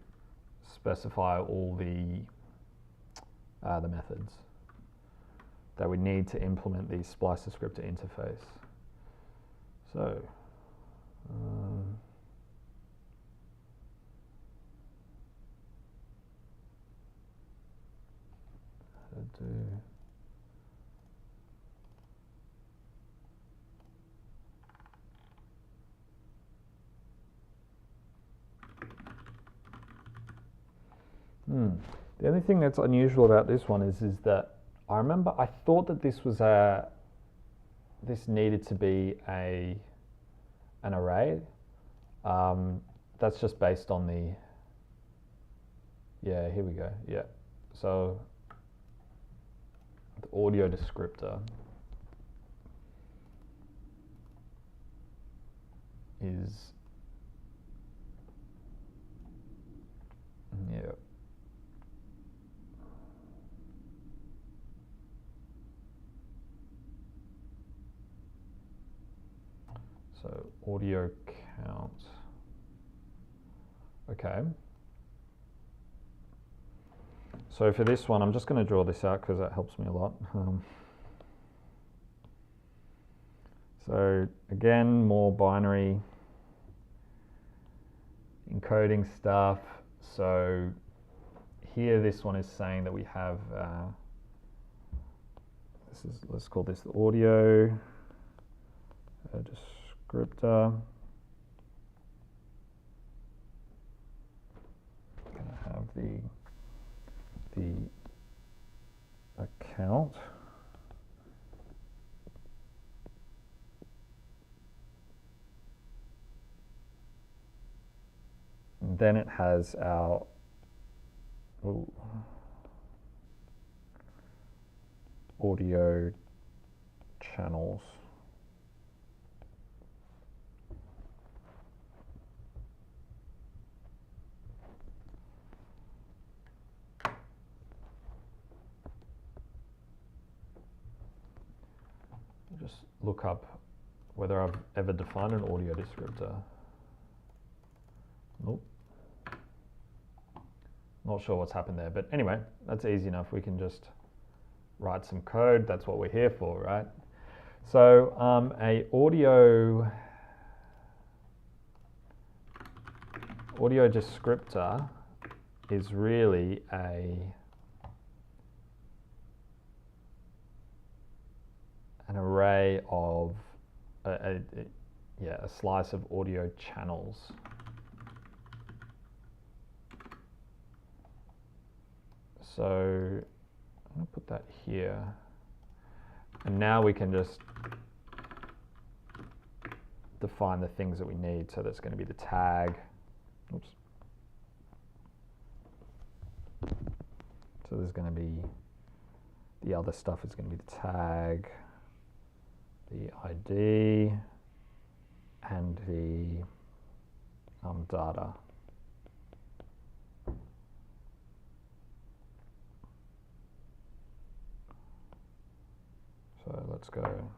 specify all the methods that we need to implement the splice descriptor interface. So how to do The only thing that's unusual about this one is that I remember I thought that this was this needed to be an array. That's just based on the, yeah, here we go, yeah. So the audio descriptor is, yeah. So audio count. Okay. So for this one, I'm just going to draw this out because that helps me a lot. So again, more binary encoding stuff. So here, this one is saying that we have, let's call this the audio descriptor. We're going to have the account. And then it has our audio channels. Just look up whether I've ever defined an audio descriptor. Nope. Not sure what's happened there, but anyway, that's easy enough. We can just write some code. That's what we're here for, right? So a audio descriptor is really an array of a slice of audio channels. So I'm going to put that here, and now we can just define the things that we need. So that's going to be the tag. Oops. So there's going to be the other stuff is going to be the tag, the ID, and the data. So let's go.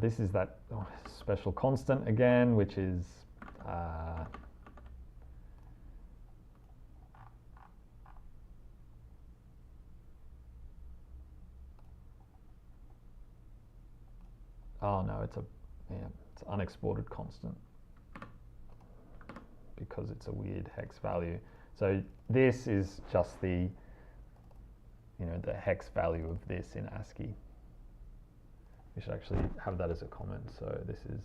This is that special constant again, which is oh no, it's unexported constant because it's a weird hex value. So this is just the the hex value of this in ASCII. We should actually have that as a comment. So this is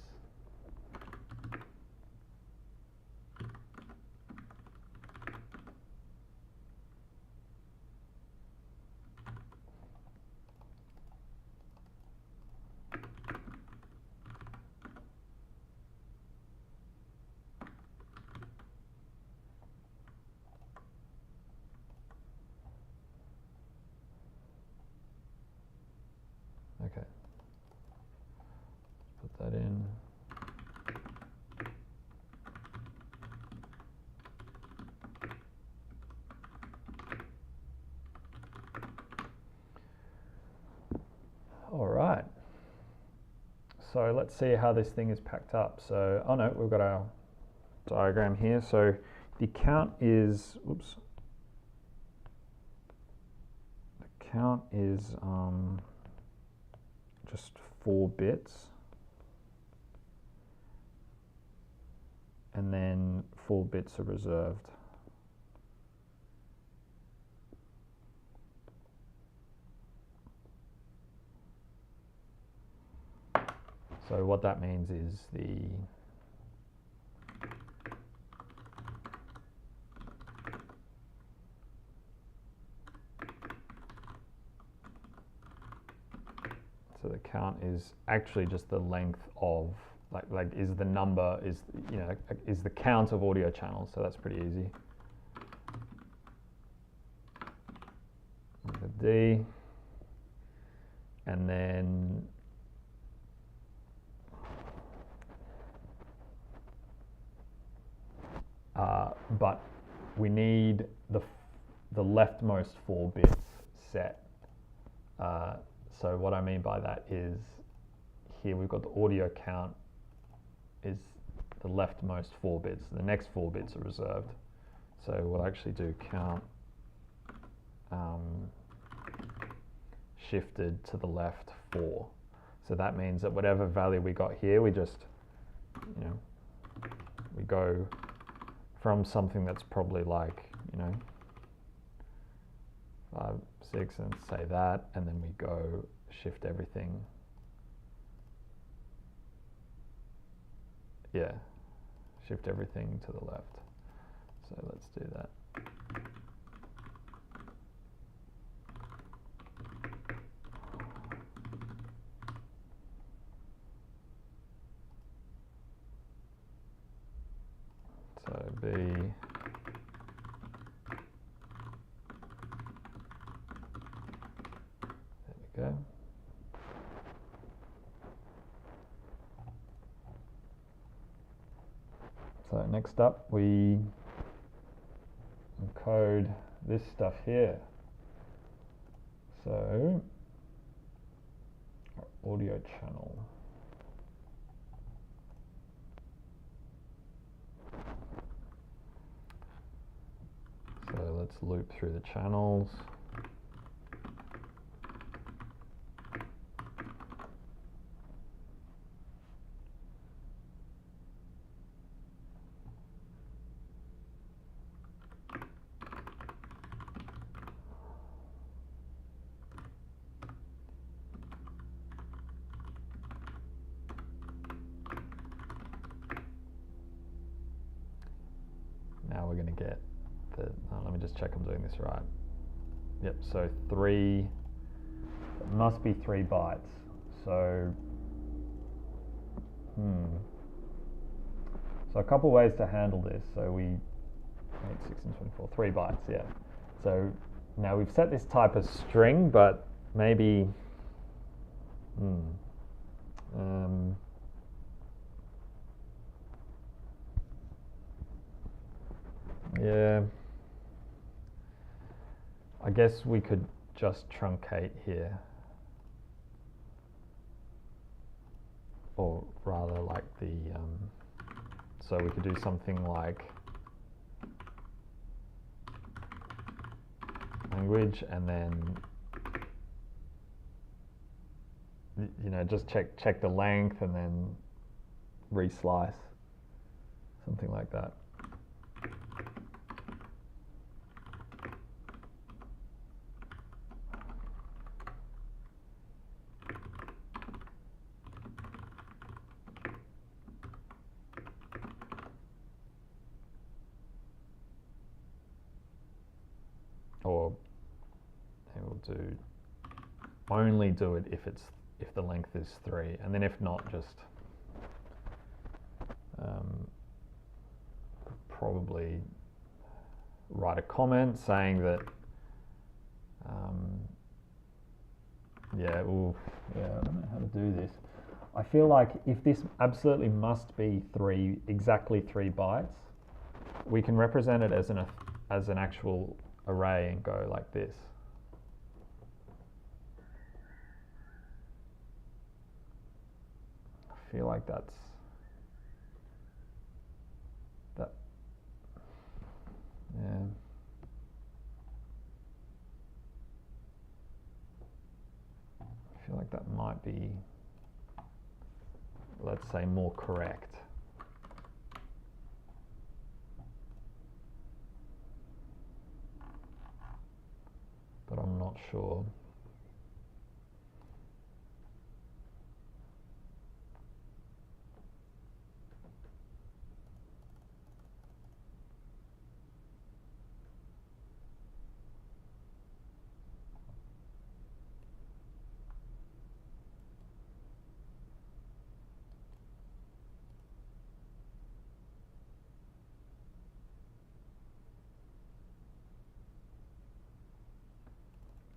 Okay. Put that in. All right. So let's see how this thing is packed up. So, oh no, we've got our diagram here. So the count is, oops. The count is just 4 bits. And then 4 bits are reserved. So what that means is so the count is actually just the length of like is the number is is the count of audio channels. So that's pretty easy. The D, and then but we need the leftmost 4 bits set. So what I mean by that is here we've got the audio count is the leftmost 4 bits. The next 4 bits are reserved. So we'll actually do count shifted to the left 4. So that means that whatever value we got here, we just, we go from something that's probably like, 5, 6, and say that, and then we go shift everything. Yeah, shift everything to the left. So let's do that. So B, there we go. So next up we encode this stuff here. So our audio channel. So let's loop through the channels. Now we're going to get let me just check I'm doing this right. Yep, so 3, it must be 3 bytes. So, so a couple ways to handle this. So we 8, 16, 24, 3 bytes, yeah. So now we've set this type as string, but maybe, yeah, I guess we could just truncate here, or rather like the, so we could do something like language and then, just check the length and then reslice, something like that. Or we'll only do it if the length is 3, and then if not, just probably write a comment saying that Yeah, ooh, yeah, I don't know how to do this. I feel like if this absolutely must be exactly 3 bytes, we can represent it as an actual array and go like this. I feel like that. Yeah. I feel like that might be, let's say, more correct. But I'm not sure.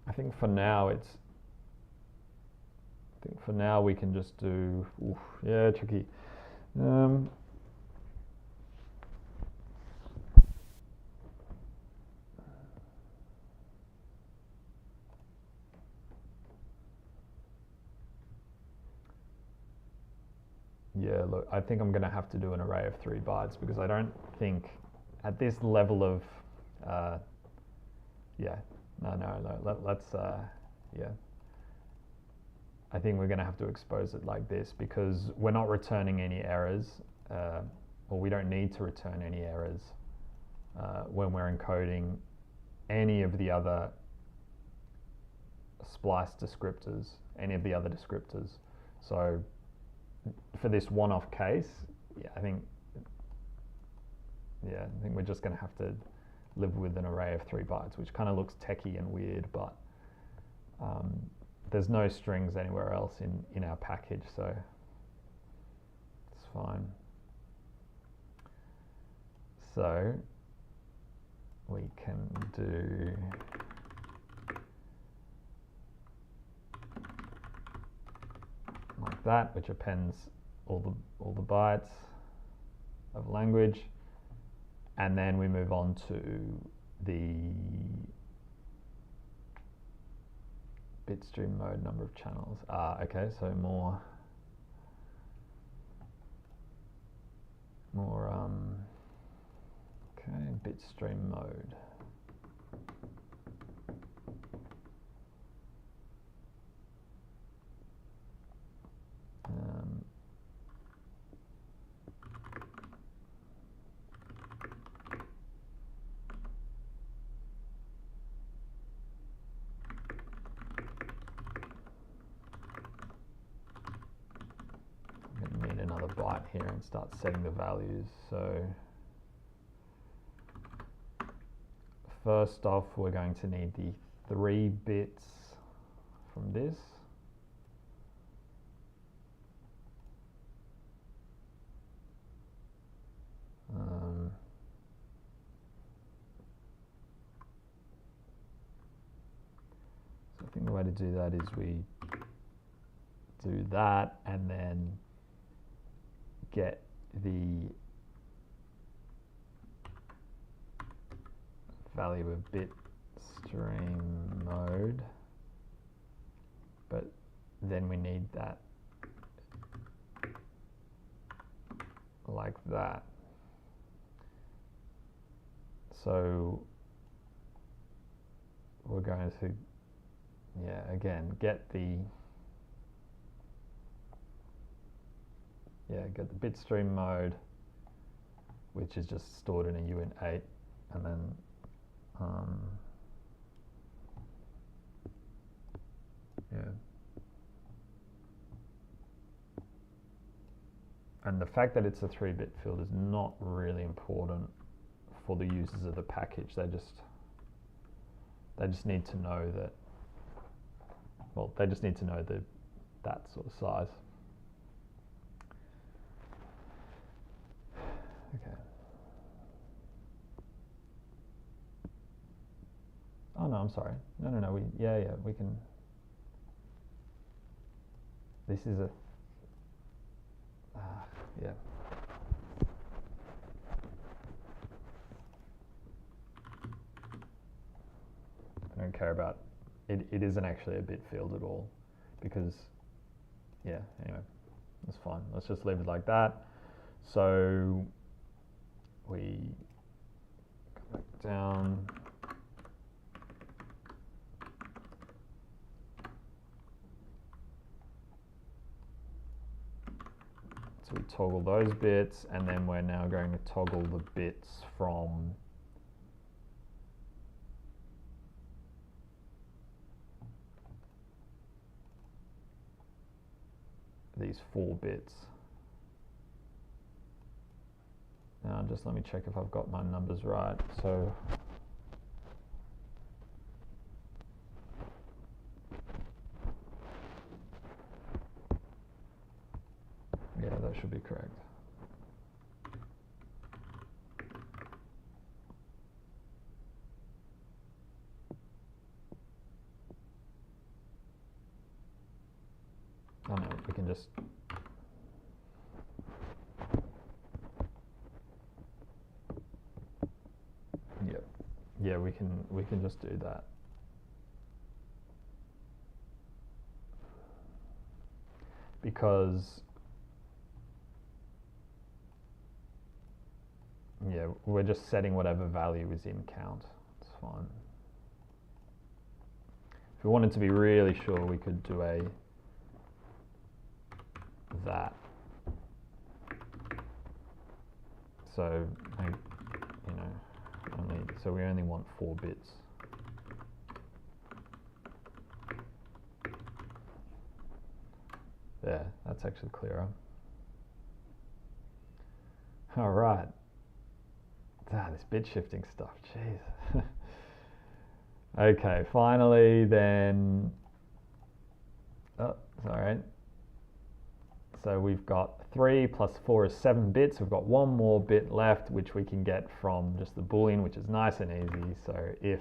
I think for now we can just do, yeah, tricky. Yeah, look, I think I'm going to have to do an array of 3 bytes because I don't think at this level of, yeah, no, let's, yeah. I think we're going to have to expose it like this because we're not returning any errors, or we don't need to return any errors when we're encoding any of the other splice descriptors, any of the other descriptors. So for this one-off case, yeah, I think we're just going to have to live with an array of 3 bytes, which kind of looks techie and weird, but there's no strings anywhere else in our package, so it's fine. So we can do like that, which appends all the bytes of language, and then we move on to the bitstream mode, number of channels. Okay, so more okay, bitstream mode. I'm going to need another byte here and start setting the values. So first off, we're going to need the 3 bits from this. So I think the way to do that is we do that and then get the value of bitstream mode, but then we need that like that. So we're going to, again, get the bitstream mode, which is just stored in a uint8, and then and the fact that it's a 3-bit field is not really important for the users of the package. They just need to know that, well, they just need to know that sort of size. Okay. Oh no, I'm sorry. No, we can. this is a, yeah. I don't care about, it isn't actually a bit field at all, because, yeah, anyway, that's fine. Let's just leave it like that. So we go back down. So we toggle those bits, and then we're now going to toggle the bits from these 4 bits. Now just let me check if I've got my numbers right. So yeah, that should be correct. Oh no, we can just, yeah, we can just do that. Because, yeah, we're just setting whatever value is in count. It's fine. If we wanted to be really sure, we could do a that. So, you know, so we only want 4 bits. Yeah, that's actually clearer. All right. This bit shifting stuff, jeez. Okay, finally then, oh, sorry. So we've got 3 plus 4 is 7 bits. We've got 1 more bit left, which we can get from just the Boolean, which is nice and easy. So if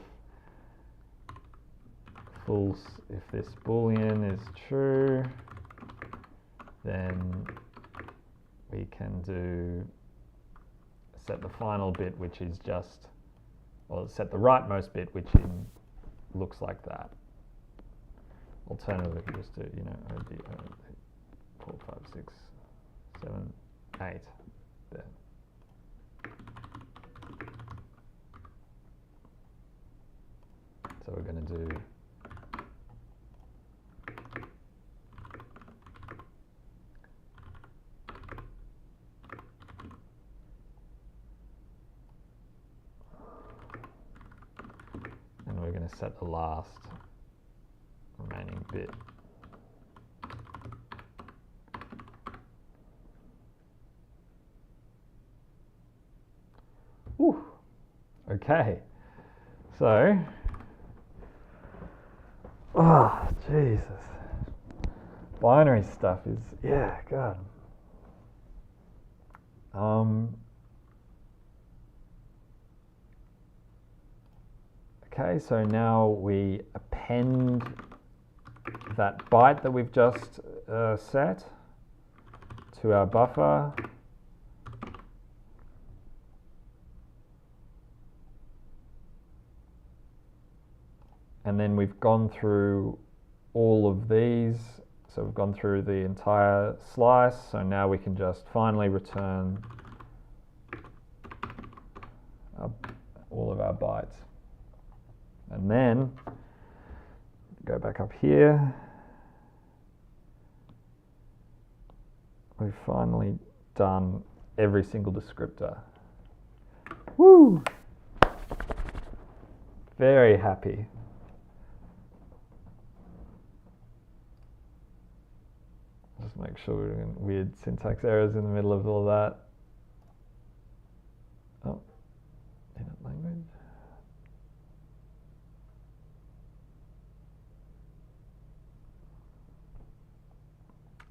this Boolean is true, then we can do set the final bit, which is just, well, set the rightmost bit, which looks like that. Alternatively, we can just do, you know, 4, 5, 6, 7, 8. There. So we're going to do and we're going to set the last remaining bit. Whew. Okay, so, oh, Jesus. Binary stuff is, yeah, God. Okay, so now we append that byte that we've just set to our buffer. And then we've gone through all of these. So we've gone through the entire slice. So now we can just finally return all of our bytes. And then go back up here. We've finally done every single descriptor. Woo! Very happy. Just make sure we're doing weird syntax errors in the middle of all that. Oh, init language.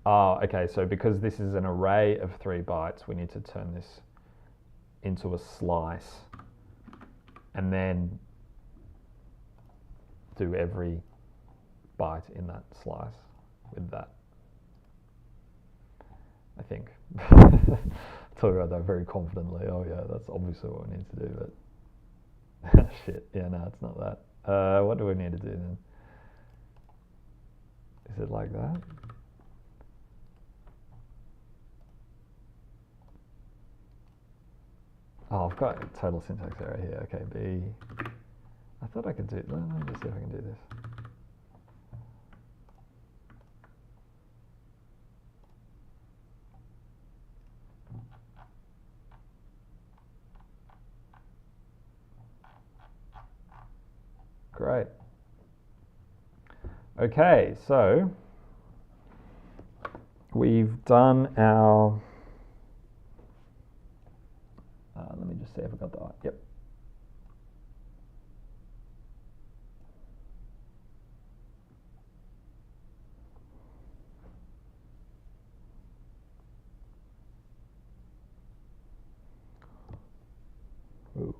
Oh, okay, so because this is an array of 3 bytes, we need to turn this into a slice and then do every byte in that slice with that. think. Talk about that very confidently. Oh yeah, that's obviously what we need to do, but shit, yeah, no, it's not that. What do we need to do then? Is it like that? Oh, I've got a total syntax error here. Okay, B. I thought I could do it. Let me just see if I can do this. Great. Okay, so we've done our, let me just see if I got that. Yep. Ooh.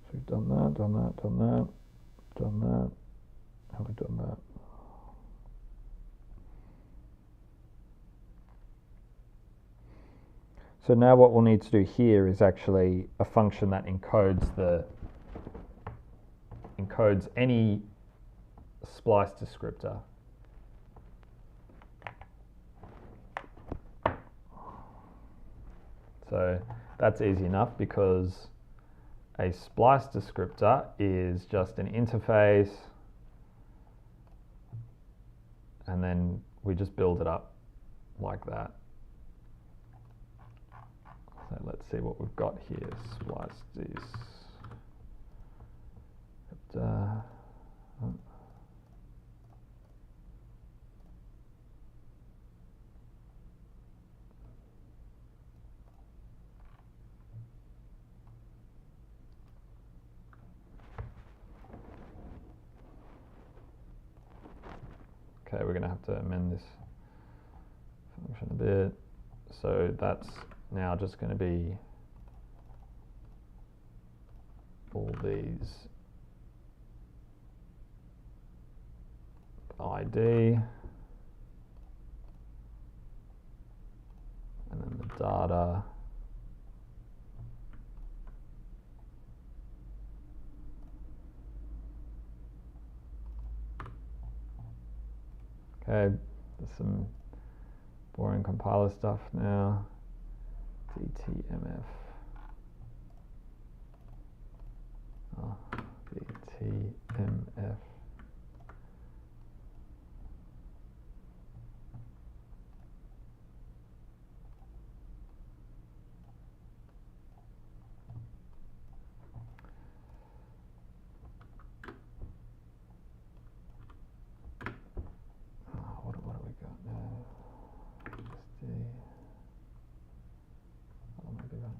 So we've done that, done that, done that, done that. Have we done that? So now what we'll need to do here is actually a function that encodes any splice descriptor. So that's easy enough because a splice descriptor is just an interface, and then we just build it up like that. So let's see what we've got here. Splice this. Okay, we're going to have to amend this function a bit. So that's now just going to be all these ID and then the data. Okay, there's some boring compiler stuff now. DTMF. Oh, DTMF. What have we got now? Oh my god.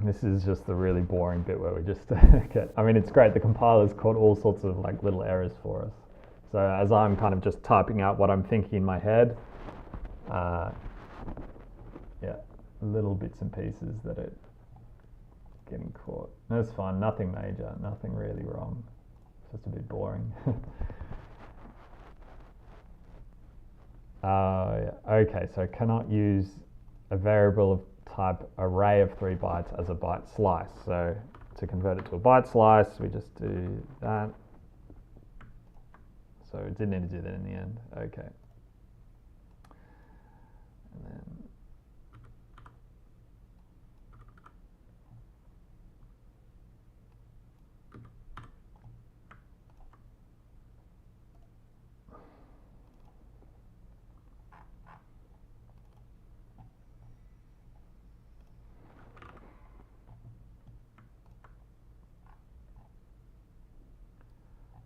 This is just the really boring bit where we just get, I mean, it's great. The compiler's caught all sorts of like little errors for us. So as I'm kind of just typing out what I'm thinking in my head, yeah, little bits and pieces that are getting caught. That's fine, nothing major, nothing really wrong. It's just a bit boring. Yeah. Okay, so cannot use a variable of type array of 3 bytes as a byte slice. So to convert it to a byte slice, we just do that. So it didn't need to do that in the end. Okay. And then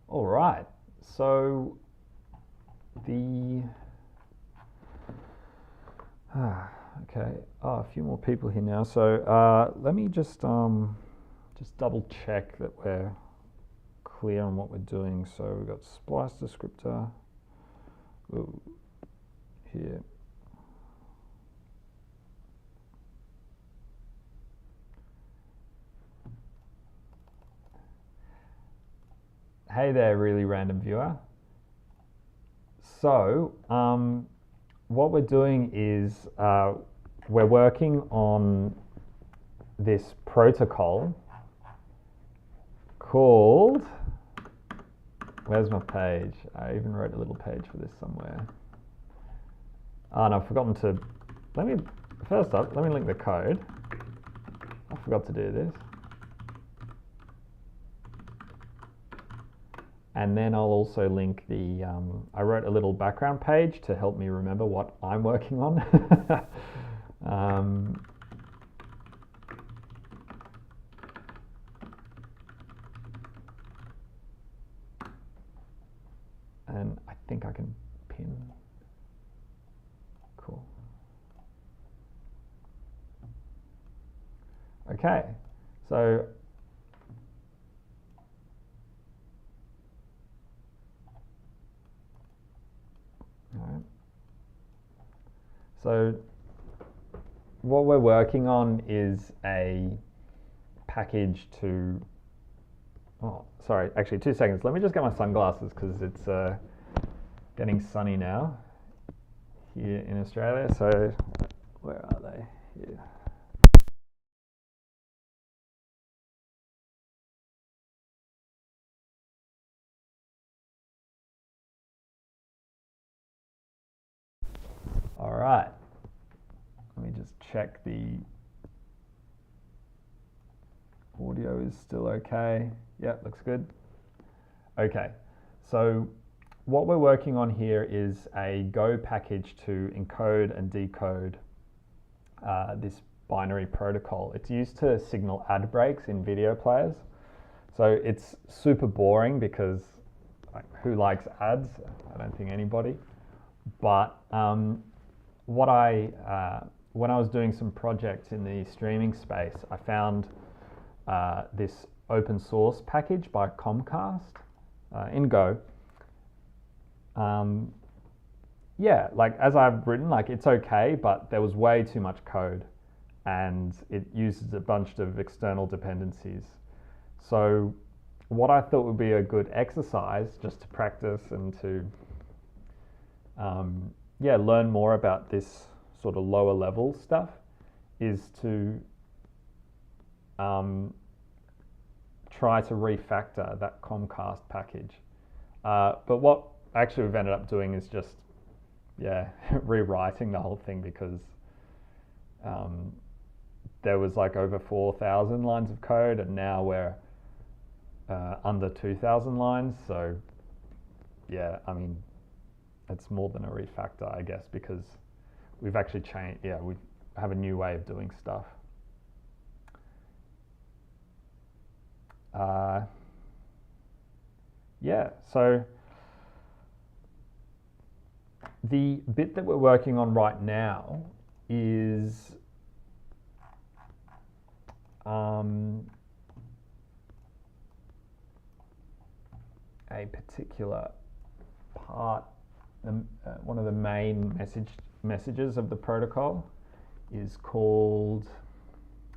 all right, so the okay, a few more people here now. So let me just double check that we're clear on what we're doing. So we've got splice descriptor here. Hey there, really random viewer. So what we're doing is we're working on this protocol called, where's my page? I even wrote a little page for this somewhere. Oh, and I've forgotten to, first up, let me link the code. I forgot to do this. And then I'll also link the, I wrote a little background page to help me remember what I'm working on. And I think I can pin. Cool. Okay, so So what we're working on is a package to, oh, sorry, actually 2 seconds. Let me just get my sunglasses because it's getting sunny now here in Australia. So where are they? Here. All right. Let me just check the audio is still okay. Yeah, looks good. Okay, so what we're working on here is a Go package to encode and decode this binary protocol. It's used to signal ad breaks in video players. So it's super boring because who likes ads? I don't think anybody. But when I was doing some projects in the streaming space, I found this open source package by Comcast in Go. Yeah, like as I've written, like it's okay, but there was way too much code and it uses a bunch of external dependencies. So what I thought would be a good exercise just to practice and to learn more about this sort of lower level stuff is to try to refactor that Comcast package. But what actually we've ended up doing is just rewriting the whole thing because there was like over 4,000 lines of code and now we're under 2,000 lines. So yeah, I mean, it's more than a refactor, I guess, because we've actually changed, we have a new way of doing stuff. So the bit that we're working on right now is a particular part, one of the main messages of the protocol is called,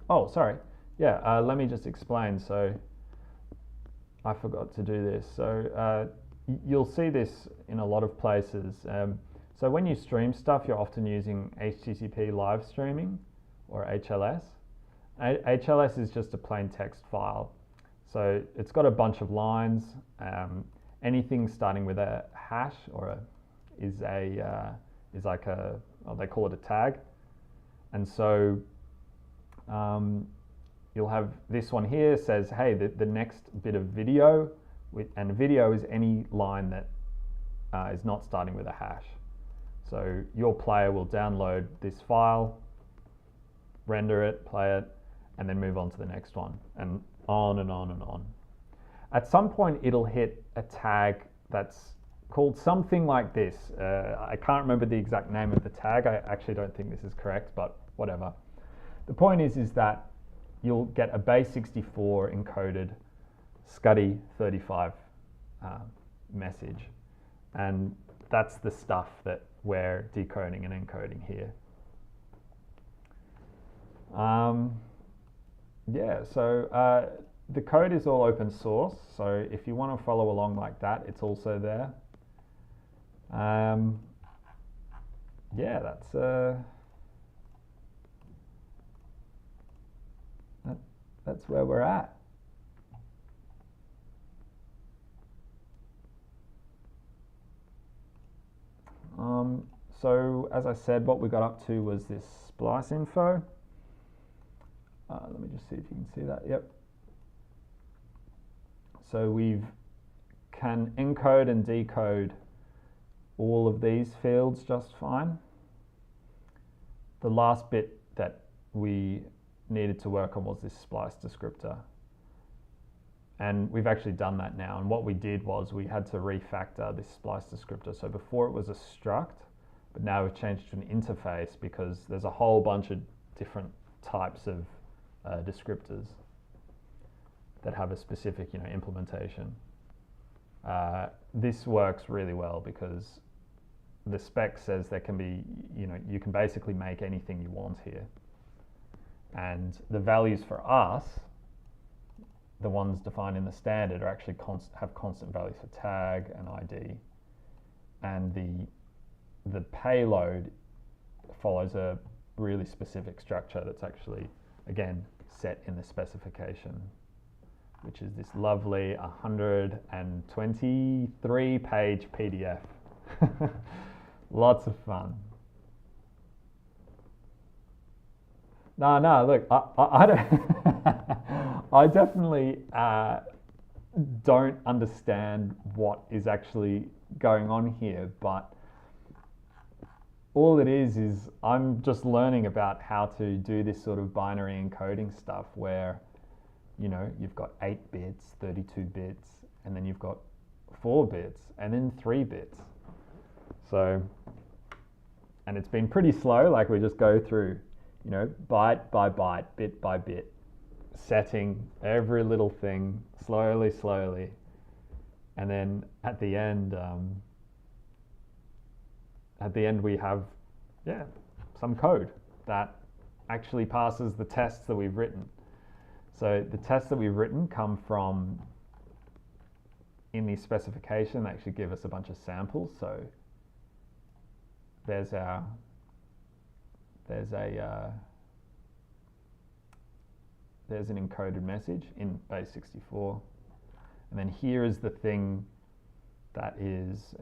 oh, sorry. Yeah, let me just explain. So I forgot to do this. So you'll see this in a lot of places. So when you stream stuff, you're often using HTTP live streaming or HLS. HLS is just a plain text file. So it's got a bunch of lines. Anything starting with a hash or is like a, oh, they call it a tag. And so you'll have this one here says, hey, the next bit of video, and video is any line that is not starting with a hash. So your player will download this file, render it, play it, and then move on to the next one, and on and on and on. At some point, it'll hit a tag that's called something like this. I can't remember the exact name of the tag. I actually don't think this is correct, but whatever. The point is that you'll get a base 64 encoded SCTE 35 message. And that's the stuff that we're decoding and encoding here. Yeah, so the code is all open source. So if you want to follow along like that, it's also there. Yeah, that's where we're at. So as I said, what we got up to was this splice info. Let me just see if you can see that. Yep. So we can encode and decode all of these fields just fine. The last bit that we needed to work on was this splice descriptor. And we've actually done that now. And what we did was we had to refactor this splice descriptor. So before it was a struct, but now we've changed to an interface because there's a whole bunch of different types of descriptors that have a specific, implementation. This works really well because the spec says there can be, you can basically make anything you want here. And the values for us, the ones defined in the standard, are actually have constant values for tag and ID. And the payload follows a really specific structure that's actually, again, set in the specification, which is this lovely 123-page PDF. Lots of fun. No, look, I don't, I definitely don't understand what is actually going on here, but all it is I'm just learning about how to do this sort of binary encoding stuff where, you've got 8 bits, 32 bits, and then you've got 4 bits, and then 3 bits. So, and it's been pretty slow, like we just go through, byte by byte, bit by bit, setting every little thing slowly. And then at the end we have, some code that actually passes the tests that we've written. So the tests that we've written come from, in the specification, they actually give us a bunch of samples. So there's an encoded message in base 64. And then here is the thing that is,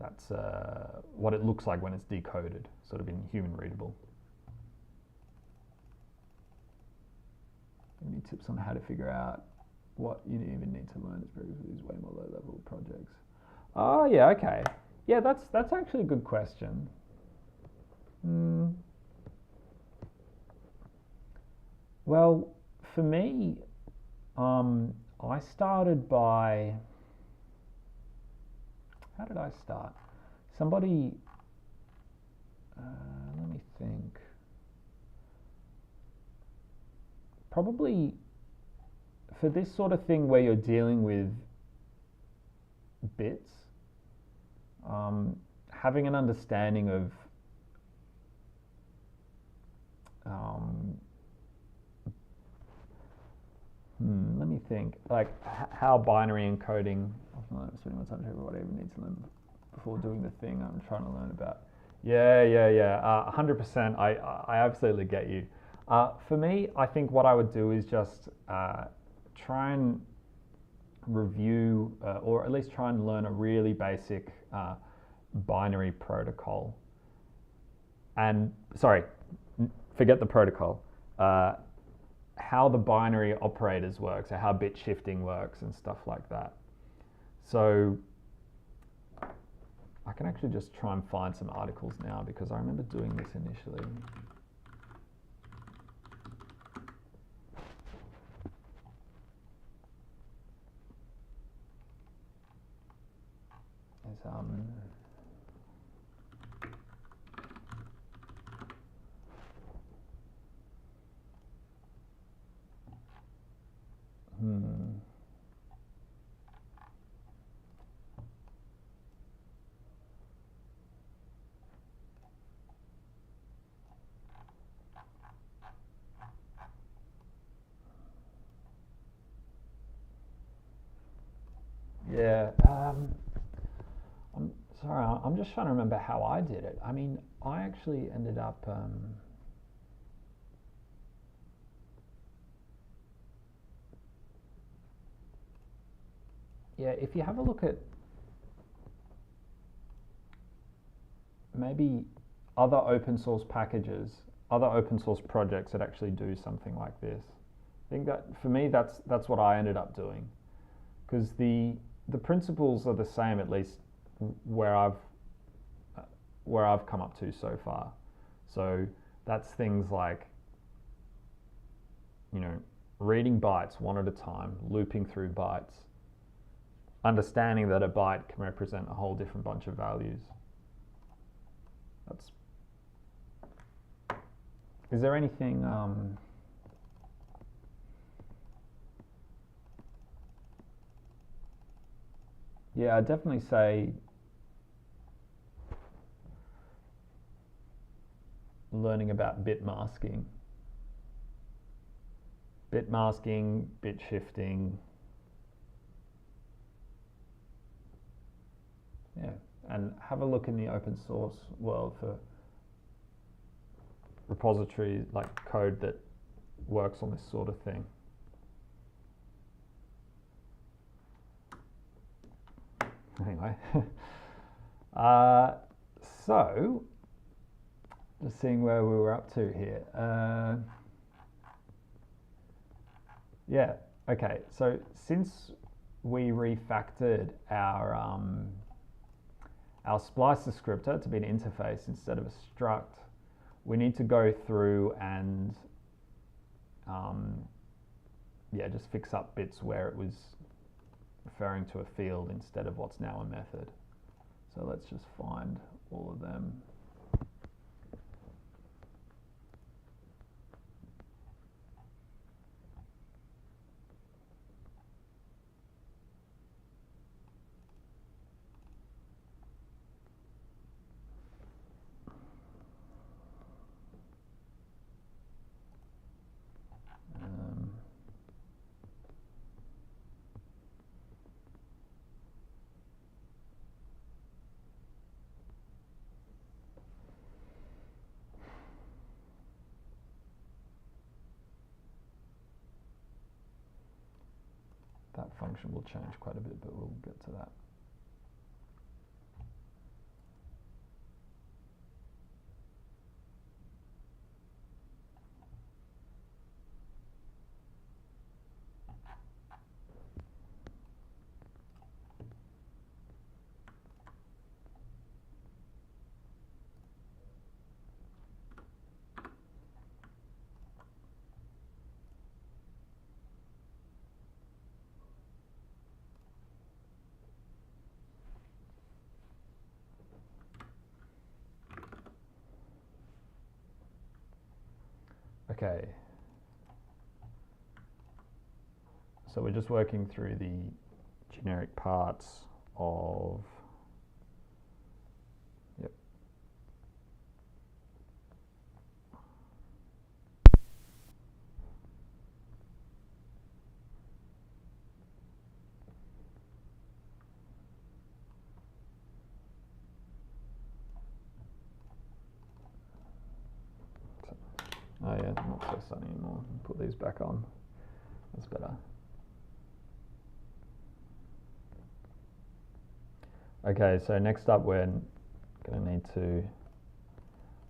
that's what it looks like when it's decoded, sort of in human readable. Any tips on how to figure out what you even need to learn? It's previously way more low-level projects. Oh yeah, okay. Yeah, that's actually a good question. Well, for me, I started by, how did I start? Somebody, let me think. probably for this sort of thing where you're dealing with bits, having an understanding of let me think, like how binary encoding, I'm spending my time to what I even need to learn before doing the thing I'm trying to learn about. 100%, I absolutely get you. For me, I think what I would do is just try and review, or at least try and learn a really basic binary protocol. And sorry, forget the protocol. How the binary operators work, so how bit shifting works and stuff like that. So I can actually just try and find some articles now because I remember doing this initially. Yeah, I'm sorry, I'm just trying to remember how I did it. I mean, I actually ended up, yeah, if you have a look at maybe other open source packages, other open source projects that actually do something like this, I think that for me, that's what I ended up doing, because the principles are the same, at least where I've come up to so far. So that's things like, you know, reading bytes one at a time, looping through bytes, understanding that a byte can represent a whole different bunch of values. That's. Is there anything? Yeah, I'd definitely say learning about bit masking, bit shifting. Yeah, and have a look in the open source world for repositories like code that works on this sort of thing. Anyway, so just seeing where we were up to here. Yeah, okay, so since we refactored our splice descriptor to be an interface instead of a struct, we need to go through and yeah, just fix up bits where it was referring to a field instead of what's now a method. So let's just find all of them. That function will change quite a bit, but we'll get to that. Okay. So we're just working through the generic parts of, yep. Oh yeah, not so sunny anymore. Put these back on. That's better. Okay, so next up we're going to need to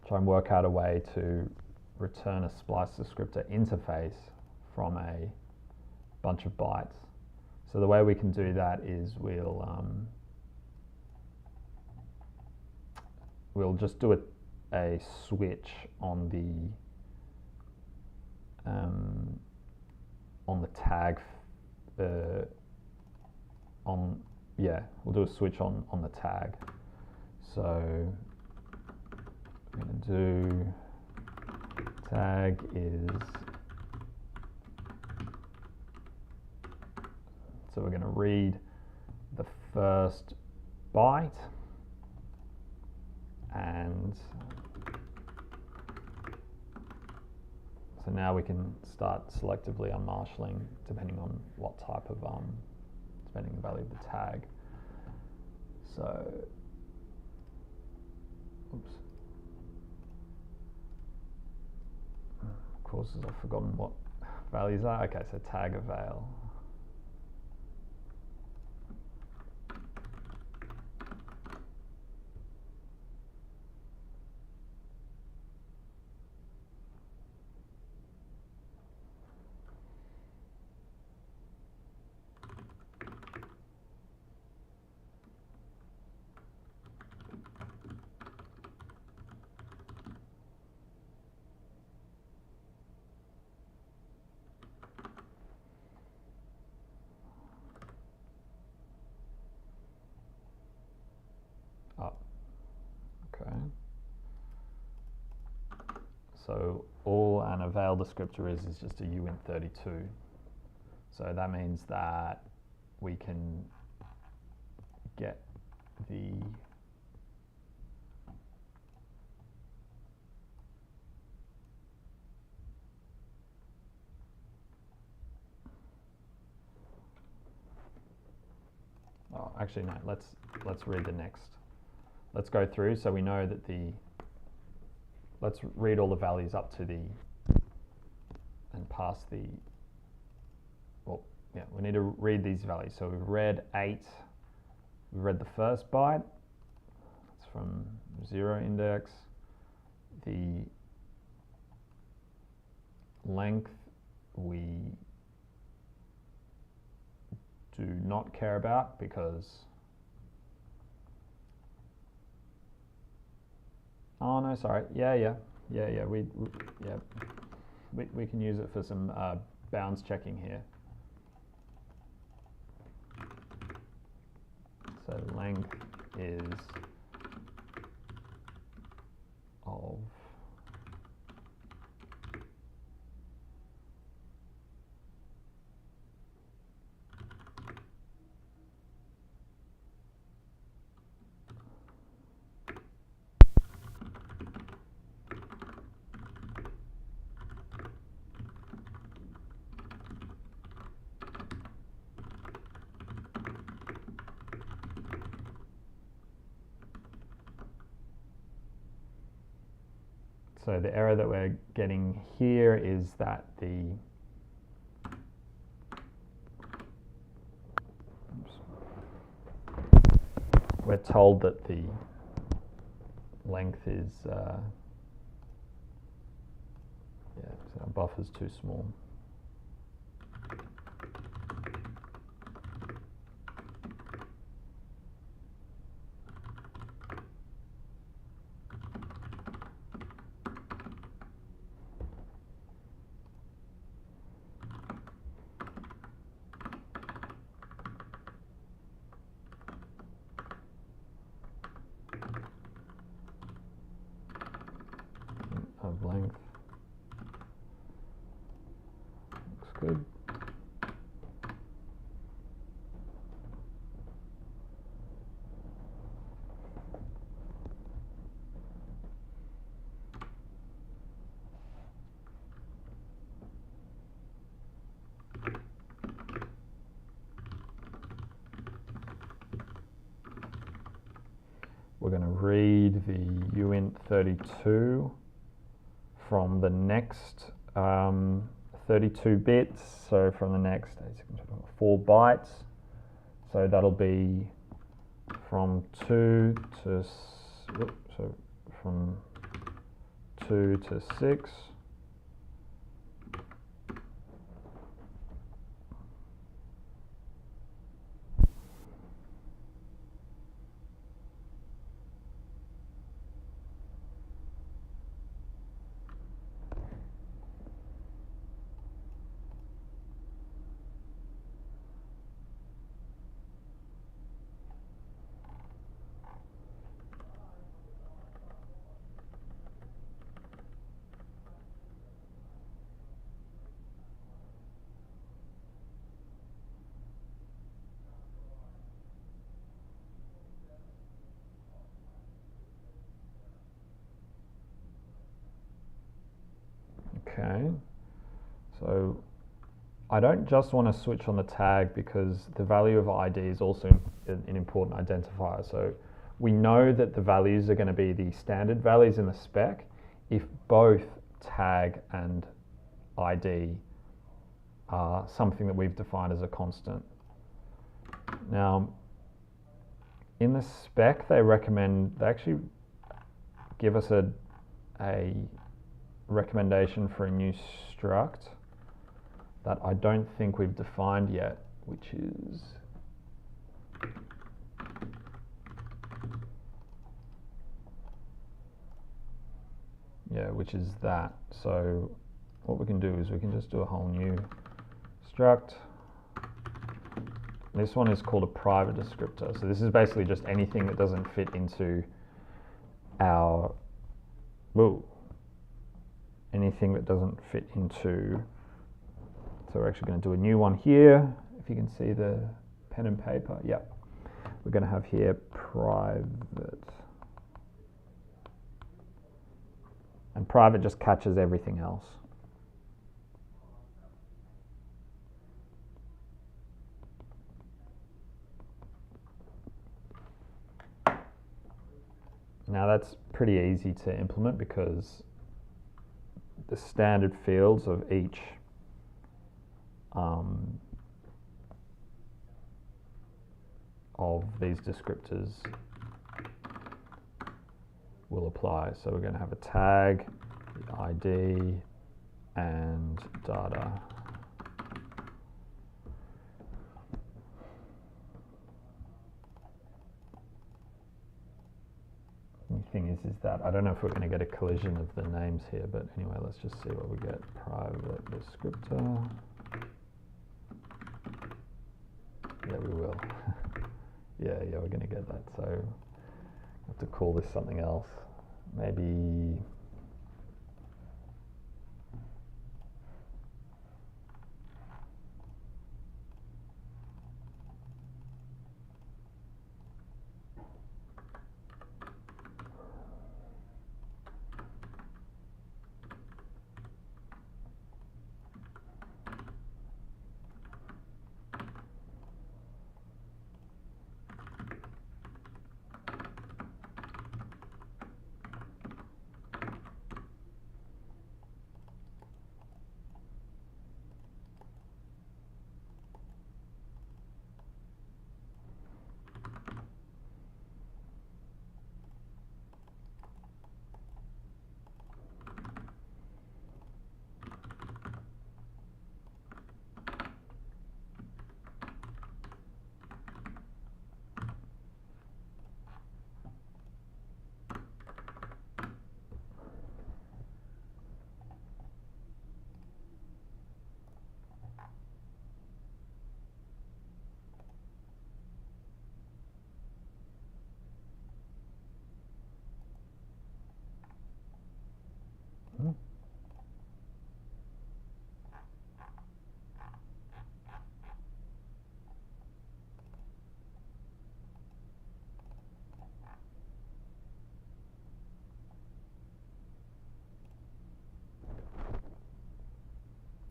try and work out a way to return a splice descriptor interface from a bunch of bytes. So the way we can do that is we'll just do a switch on the tag we'll do a switch on the tag. So we're going to do tag is, so we're going to read the first byte, and so now we can start selectively unmarshalling depending on what type of depending on the value of the tag. So, oops. Of course, I've forgotten what values are. Okay, so tag avail. Okay. So all an avail descriptor is just a uint32. So that means that we can get the actually no, let's read the next. Let's go through so we know that let's read all the values up to and pass the, well, yeah, we need to read these values. So we've read 8, we've read the first byte, it's from 0 index. The length we do not care about because, oh no, sorry, we can use it for some bounds checking here. So length is of so the error that we're getting here is that we're told that the length is so our buffer's too small. Of length looks good. we're going to read the uint32 from the next 32 bits, so from the next 4 bytes. So that'll be from 2 to, so from 2 to 6. Okay, so I don't just want to switch on the tag because the value of ID is also an important identifier. So we know that the values are going to be the standard values in the spec if both tag and ID are something that we've defined as a constant. Now, in the spec, they actually give us a recommendation for a new struct that I don't think we've defined yet, which is that. So what we can do is we can just do a whole new struct. This one is called a private descriptor. So this is basically just anything that doesn't fit into our anything that doesn't fit into, so we're actually going to do a new one here. If you can see the pen and paper, yep. We're going to have here private. And private just catches everything else. Now that's pretty easy to implement because the standard fields of each of these descriptors will apply. So we're going to have a tag, the ID, and data. The thing is that I don't know if we're going to get a collision of the names here, but anyway, let's just see what we get. Private descriptor. Yeah, we will. yeah, we're going to get that. So I have to call this something else. Maybe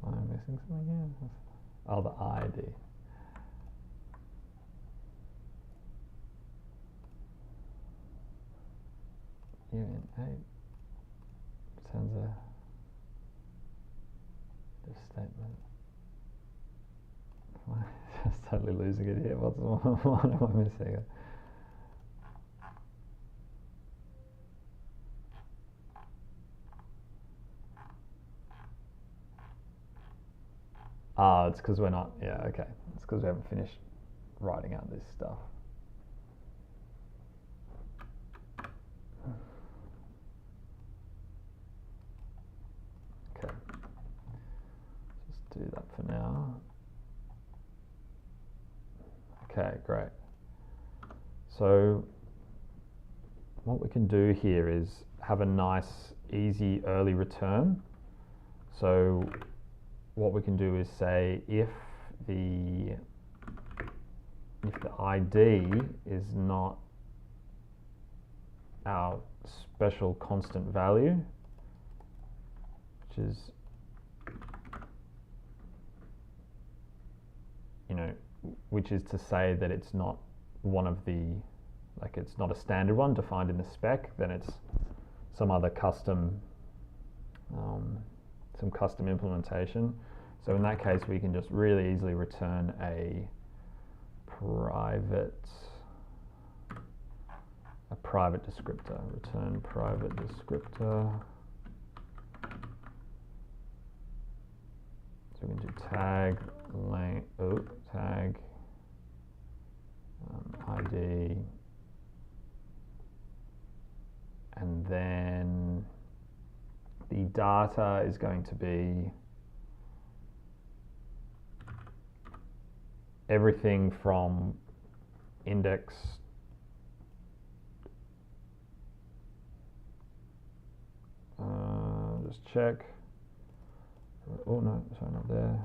am I missing something here? Oh, the ID. uint8 returns a if statement. Just totally losing it here. What am I missing? It's because we're not, yeah, okay. It's because we haven't finished writing out this stuff. Okay, just do that for now. Okay, great. So what we can do here is have a nice, easy early return. So what we can do is say if the ID is not our special constant value, which is, which is to say that it's not one of the, like it's not a standard one defined in the spec, then it's some other custom, some custom implementation. So in that case, we can just really easily return a private descriptor. Return private descriptor. So we can do tag ID, and then the data is going to be everything from index just check. Oh no, sorry, not there.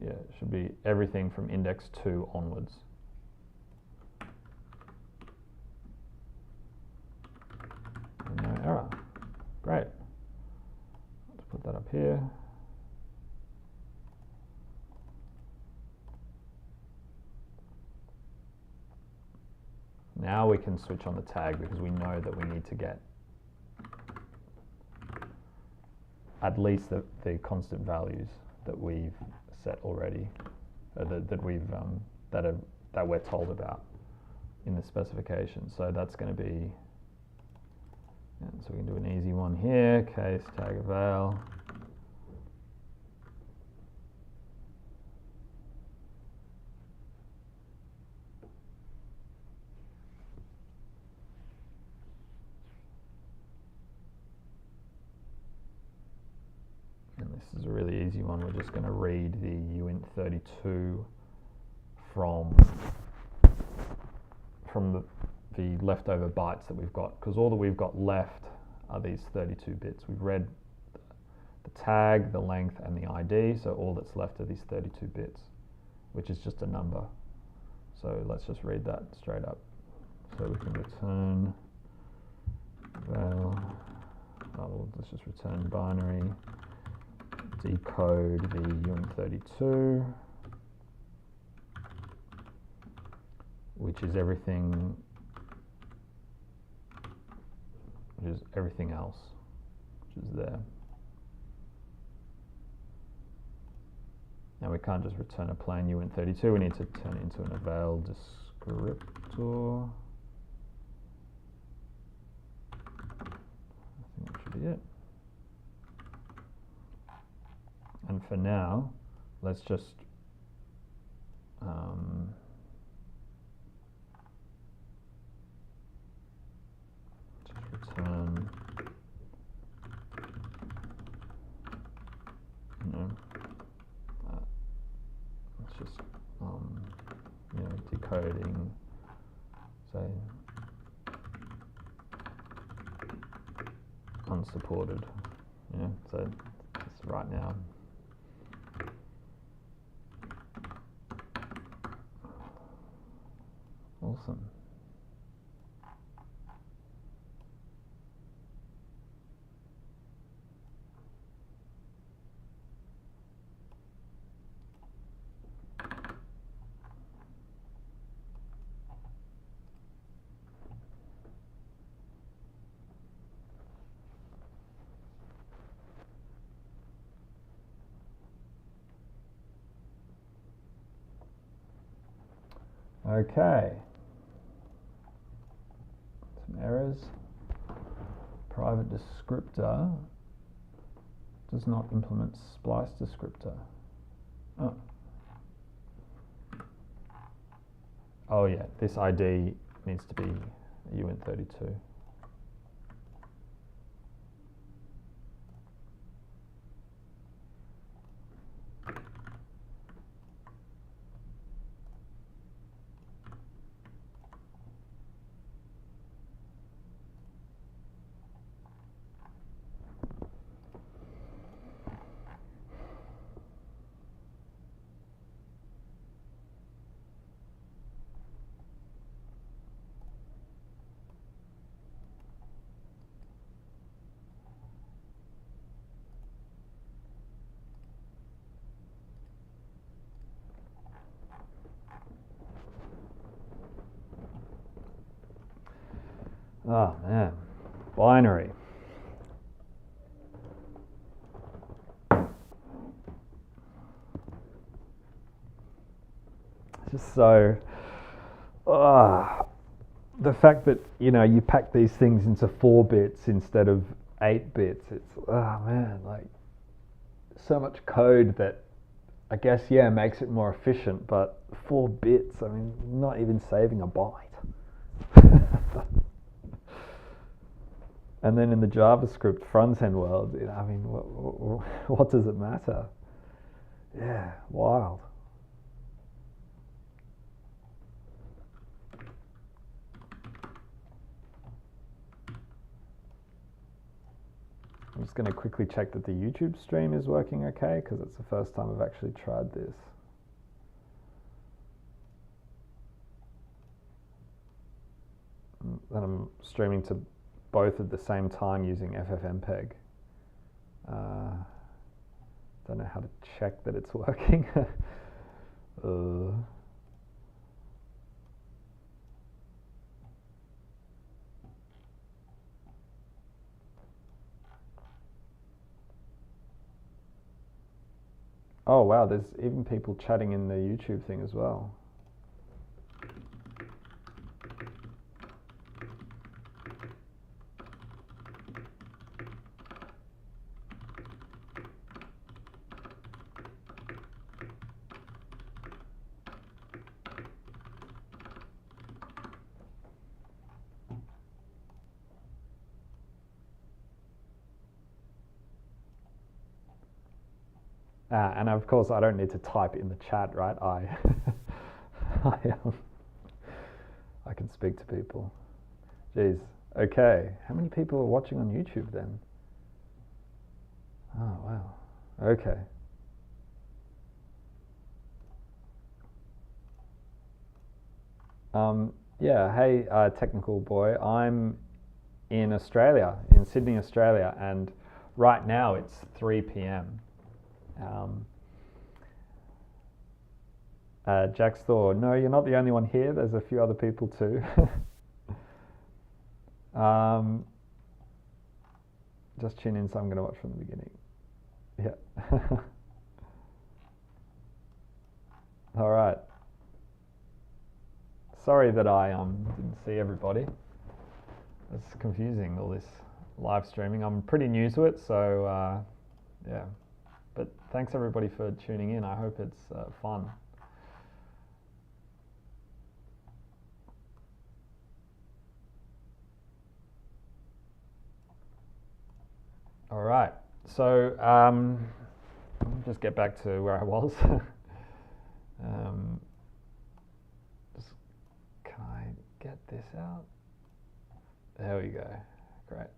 Yeah, it should be everything from index 2 onwards. No error. Great. Let's put that up here. Now we can switch on the tag because we know that we need to get at least the constant values that we've set already, that we're told about in the specification. So that's going to be, and so we can do an easy one here. Case tag avail. And this is a really easy one. We're just going to read the uint32 from the leftover bytes that we've got, because all that we've got left are these 32 bits. We've read the tag, the length, and the ID, so all that's left are these 32 bits, which is just a number. So let's just read that straight up. So we can return, well, let's just return binary, decode the uint32, which is everything else, which is there. Now we can't just return a plain uint32, we need to turn it into an avail descriptor. I think that should be it. And for now, let's just return, let's just decoding, say unsupported, so it's right now. Awesome. Okay. Some errors. Private descriptor does not implement splice descriptor. Oh. Oh yeah, this ID needs to be uint32. Oh man, binary. Just so, the fact that, you know, you pack these things into 4 bits instead of 8 bits, it's, oh man, like so much code that I guess, yeah, makes it more efficient, but 4 bits, I mean, not even saving a byte. And then in the JavaScript front-end world, you know, I mean, what does it matter? Yeah, wild. I'm just going to quickly check that the YouTube stream is working okay, because it's the first time I've actually tried this. And I'm streaming to both at the same time using FFmpeg. Don't know how to check that it's working. Oh wow, there's even people chatting in the YouTube thing as well. And of course, I don't need to type in the chat, right? I can speak to people. Jeez. Okay. How many people are watching on YouTube then? Oh, wow. Okay. Yeah, hey, technical boy. I'm in Australia, in Sydney, Australia, and right now it's 3 p.m. Jack's Thor, no, you're not the only one here. There's a few other people too. Just tune in, so I'm going to watch from the beginning. Yeah. All right. Sorry that I didn't see everybody. It's confusing, all this live streaming. I'm pretty new to it, so yeah. But thanks everybody for tuning in. I hope it's fun. All right. So I'll just get back to where I was. Can I get this out? There we go. Great.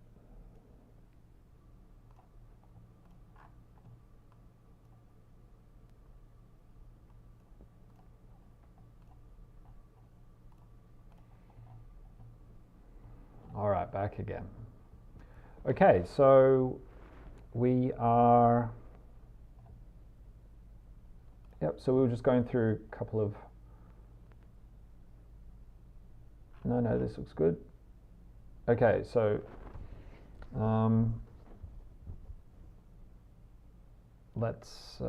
All right, back again. Okay, so we are, so we were just going through a couple of, no, this looks good. Okay, so let's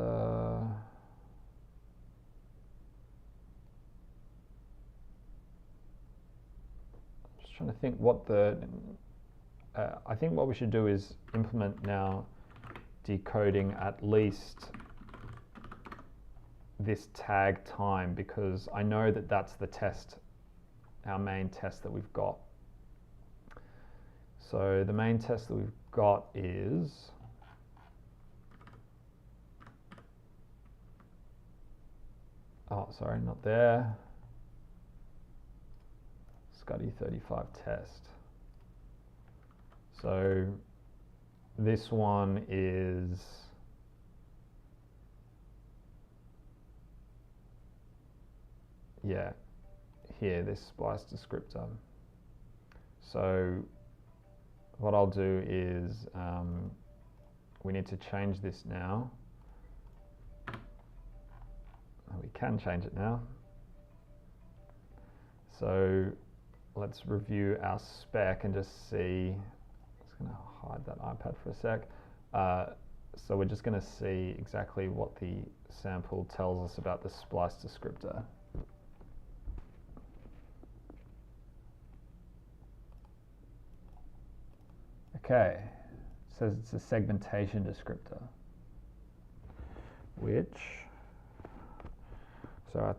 trying to think what the, I think what we should do is implement now decoding at least this tag time, because I know that that's the test, our main test that we've got. So the main test that we've got is sorry, not there. SCTE35 test. So this one is here, this splice descriptor. So what I'll do is we need to change this now. We can change it now. So let's review our spec and just see. I'm just going to hide that iPad for a sec. So we're just going to see exactly what the sample tells us about the splice descriptor. Okay, it says it's a segmentation descriptor, which, so our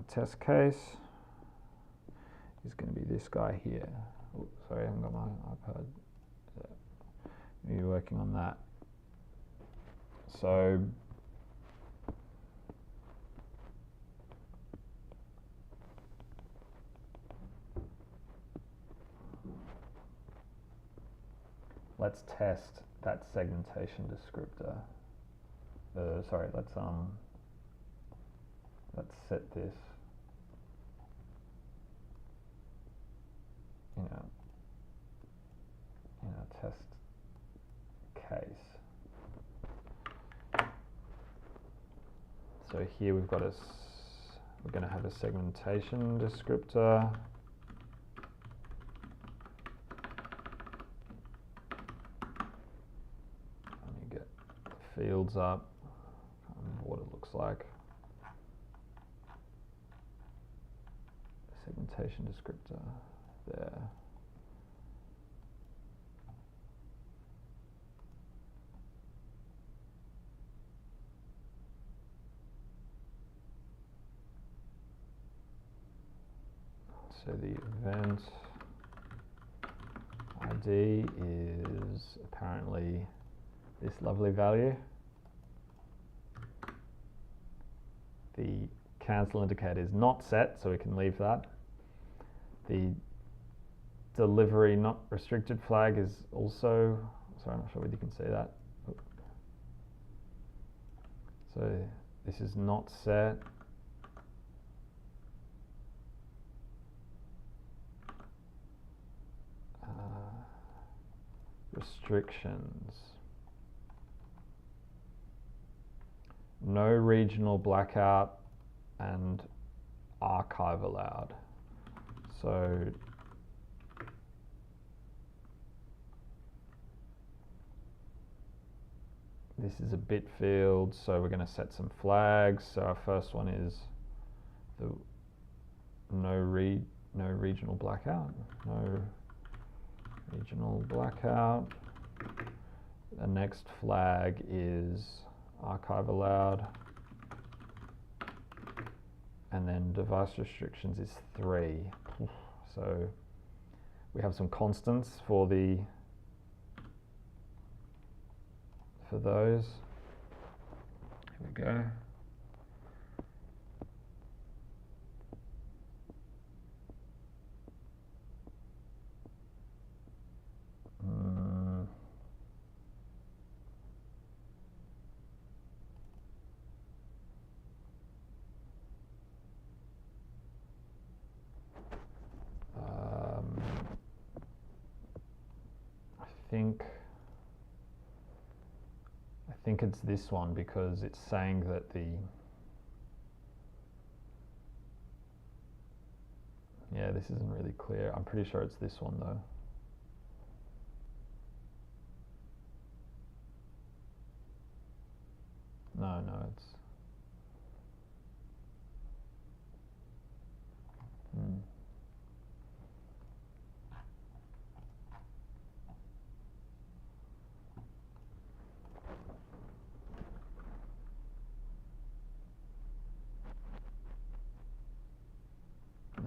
test case is going to be this guy here. Oh, sorry, I haven't got my iPad. You're working on that. So let's test that segmentation descriptor. Sorry, let's set this in our test case. So here we've got we're going to have a segmentation descriptor. Let me get the fields up. I can't remember what it looks like. Segmentation descriptor there. So the event ID is apparently this lovely value. The cancel indicator is not set, so we can leave that. The delivery not restricted flag is also, sorry, I'm not sure whether you can see that. So this is not set. Restrictions. No regional blackout and archive allowed. So this is a bit field, so we're going to set some flags. So our first one is the no regional blackout. No regional blackout. The next flag is archive allowed. And then device restrictions is 3. So we have some constants for those. Here we go. I think it's this one, because it's saying that this isn't really clear. I'm pretty sure it's this one though. No, it's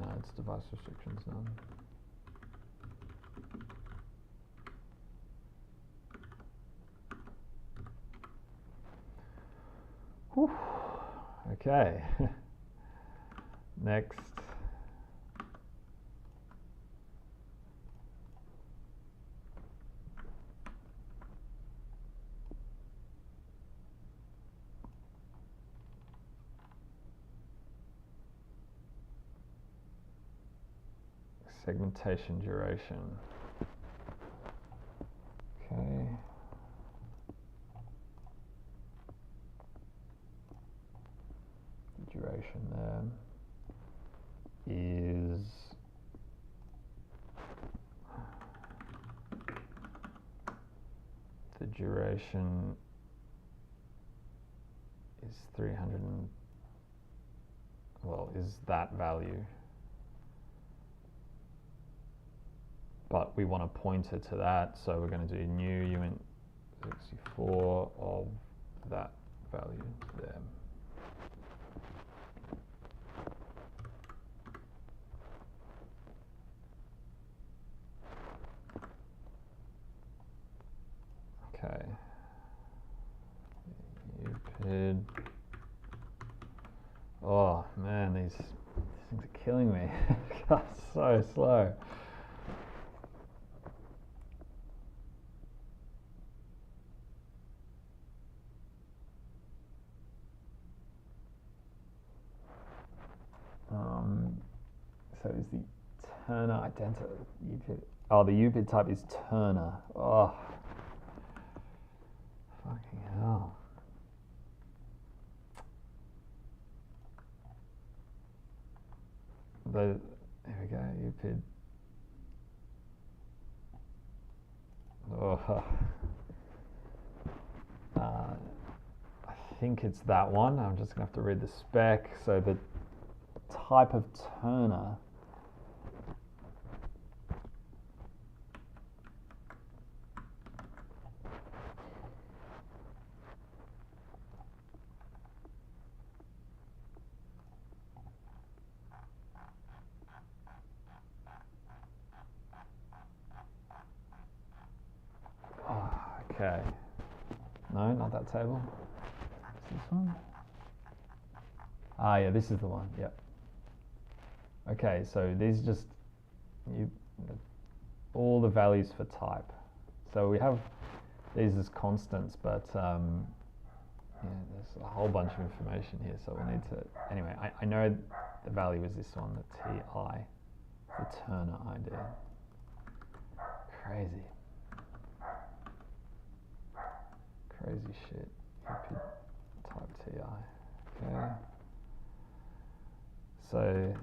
No, it's device restrictions none. Whew. Okay. Next. Segmentation duration. Okay. The duration there is the duration is 300 and, well, is that value. But we want to point it to that, so we're going to do new uint64 of that value there. Okay. Upid. Oh man, these things are killing me. God, so slow. So is the Turner identity UPID? Oh, the UPID type is Turner. Oh, fucking hell. There we go, UPID. Oh. I think it's that one. I'm just gonna have to read the spec. So the type of Turner okay. No, not that table. Is this one? Ah, yeah, this is the one. Yep. Okay, so these just all the values for type. So we have these as constants, but yeah, there's a whole bunch of information here. So we'll need to. Anyway, I know the value is this one, the TI, the Turner ID. Crazy. Crazy shit. Type TI. Okay. So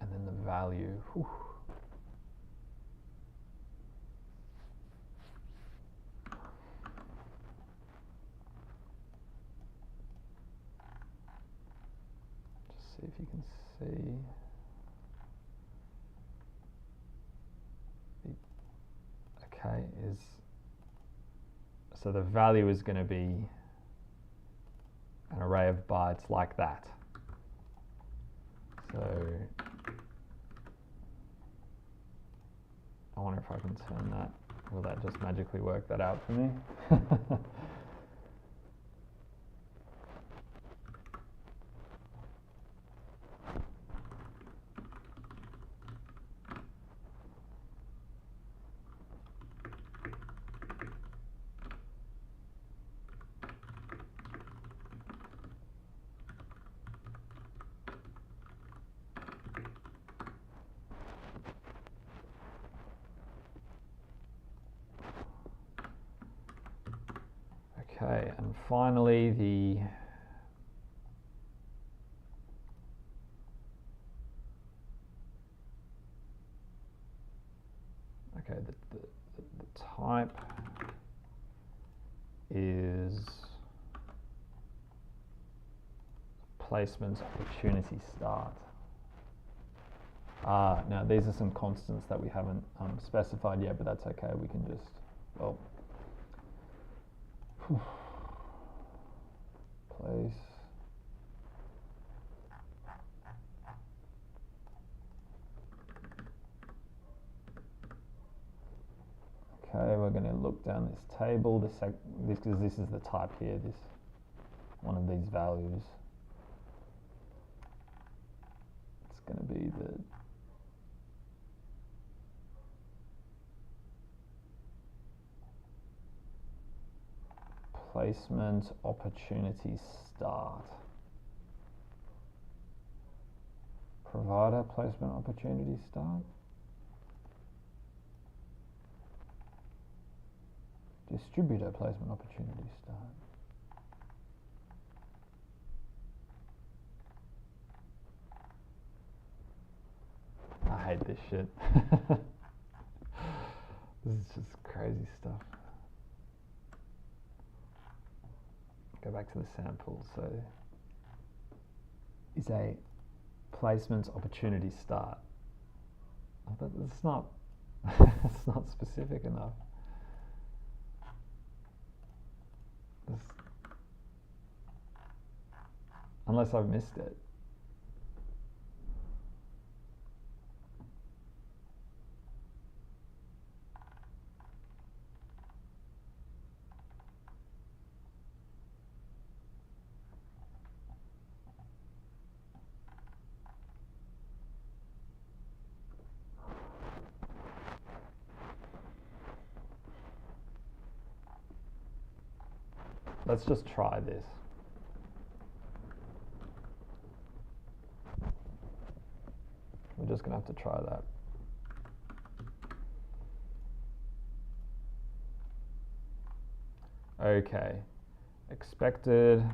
and then the value. Whew. Just see if you can see. Okay, so the value is going to be an array of bytes like that. So I wonder if I can turn that. Will that just magically work that out for me? Okay, and finally the type is placement opportunity start. Now these are some constants that we haven't specified yet, but that's okay. We can just, well, look down this table, this is the type here, this one of these values. It's going to be the placement opportunity start. Provider placement opportunity start. Distributor placement opportunity start. I hate this shit. This is just crazy stuff. Go back to the sample. So, is a placement opportunity start. It's not. It's not specific enough. Unless I've missed it. Let's just try this. We're just going to have to try that. Okay. Expected.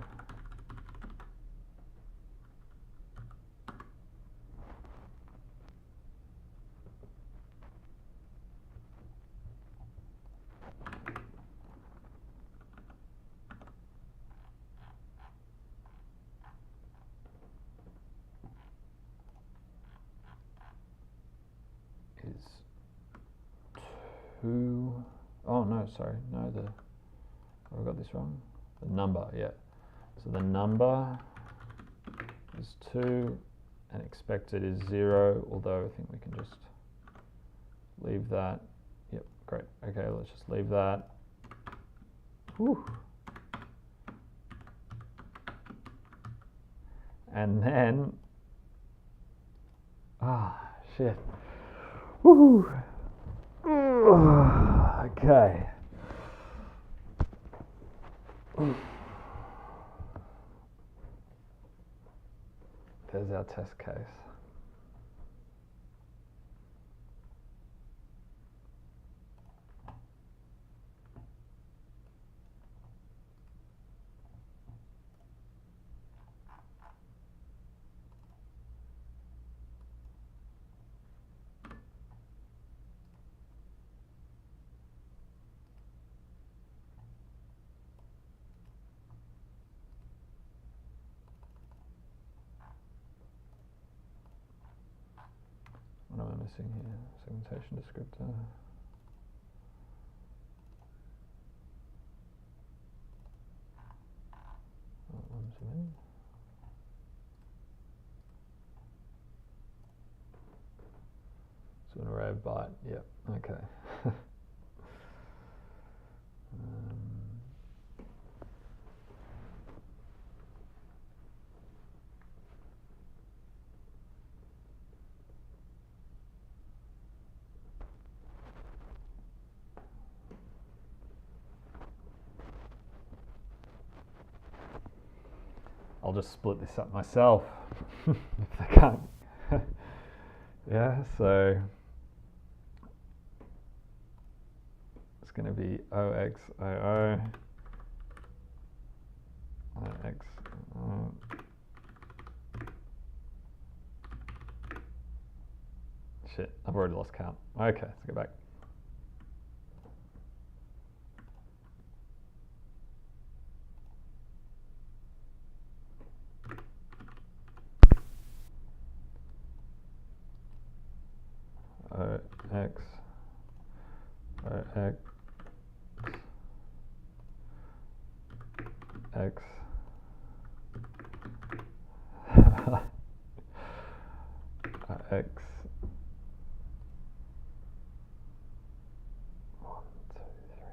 Is 2, oh no, sorry, no, have I got this wrong? The number, yeah. So the number is 2 and expected is 0, although I think we can just leave that. Yep, great. Okay, let's just leave that. Whew. And then, shit. Woohoo! Okay. There's our test case. What am I missing here? Segmentation descriptor. One too many. So an array of byte. Yep. Okay. I'll just split this up myself if they can't. Yeah, so it's going to be OXOO, OXO. Shit, I've already lost count. Okay, let's go back. OX, OX, X, X, 1, 2, 3,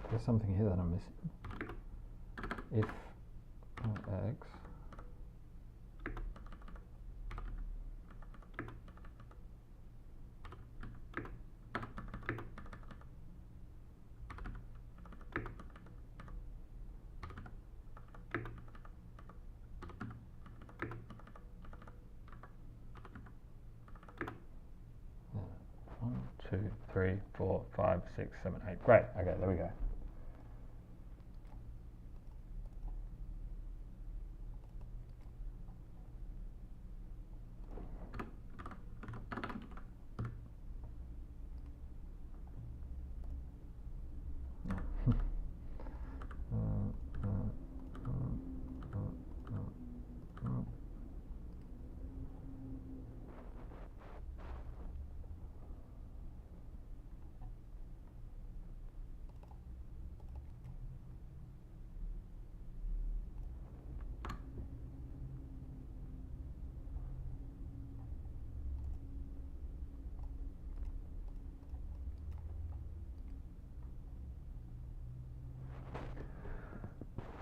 There's something here that I'm missing. If x One, two, three, 4, 5, 6, 7, 8. Great. Okay, there we go.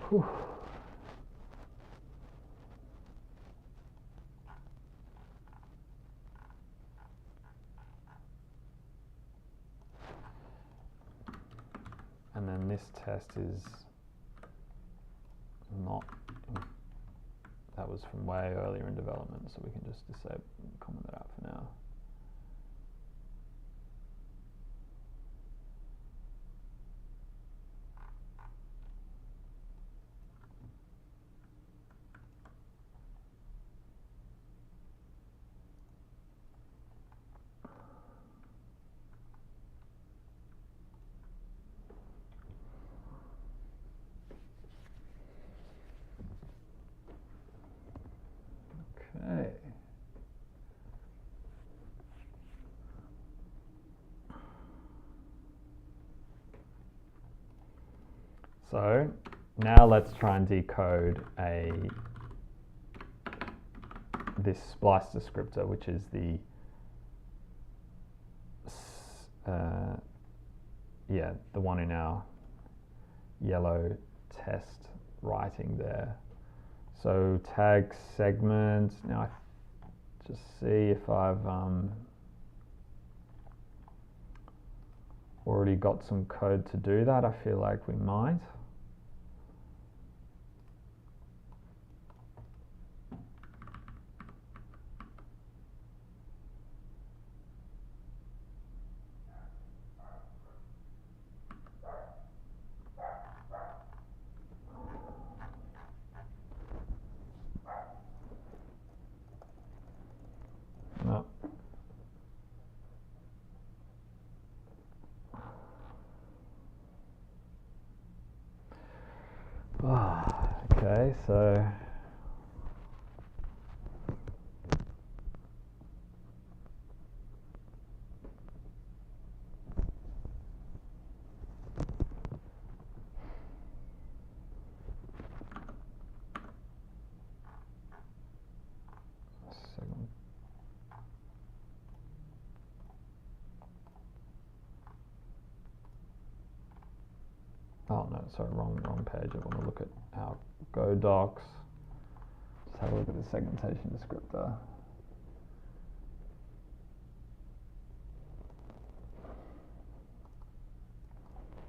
Whew. And then this test is not, that was from way earlier in development, so we can just comment that out for now. Okay. So now let's try and decode this splice descriptor, which is the the one in our yellow test writing there. So tag segment. Now I just see if I've already got some code to do that. I feel like we might. No. Okay, so oh no, sorry, wrong page. I want to look at our Go docs. Just have a look at the segmentation descriptor.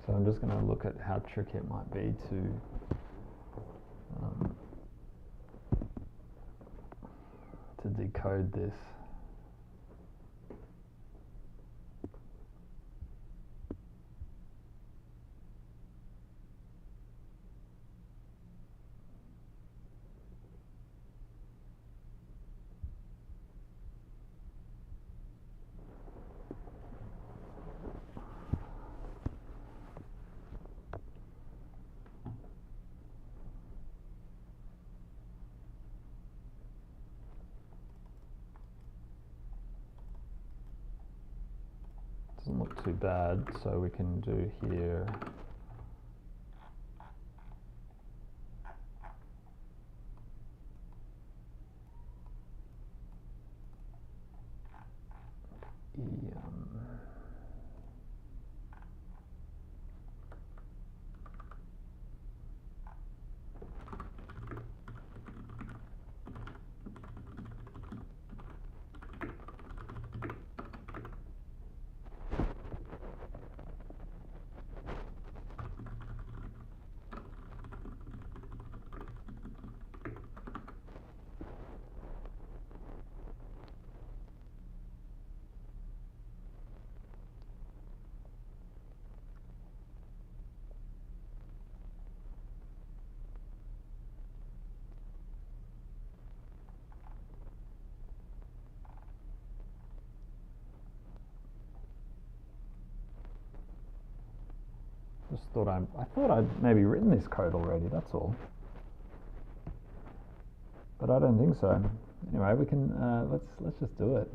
So I'm just going to look at how tricky it might be to decode this. Doesn't look too bad, so we can do here Just thought I thought I'd maybe written this code already, that's all. But I don't think so. Anyway, we can let's just do it.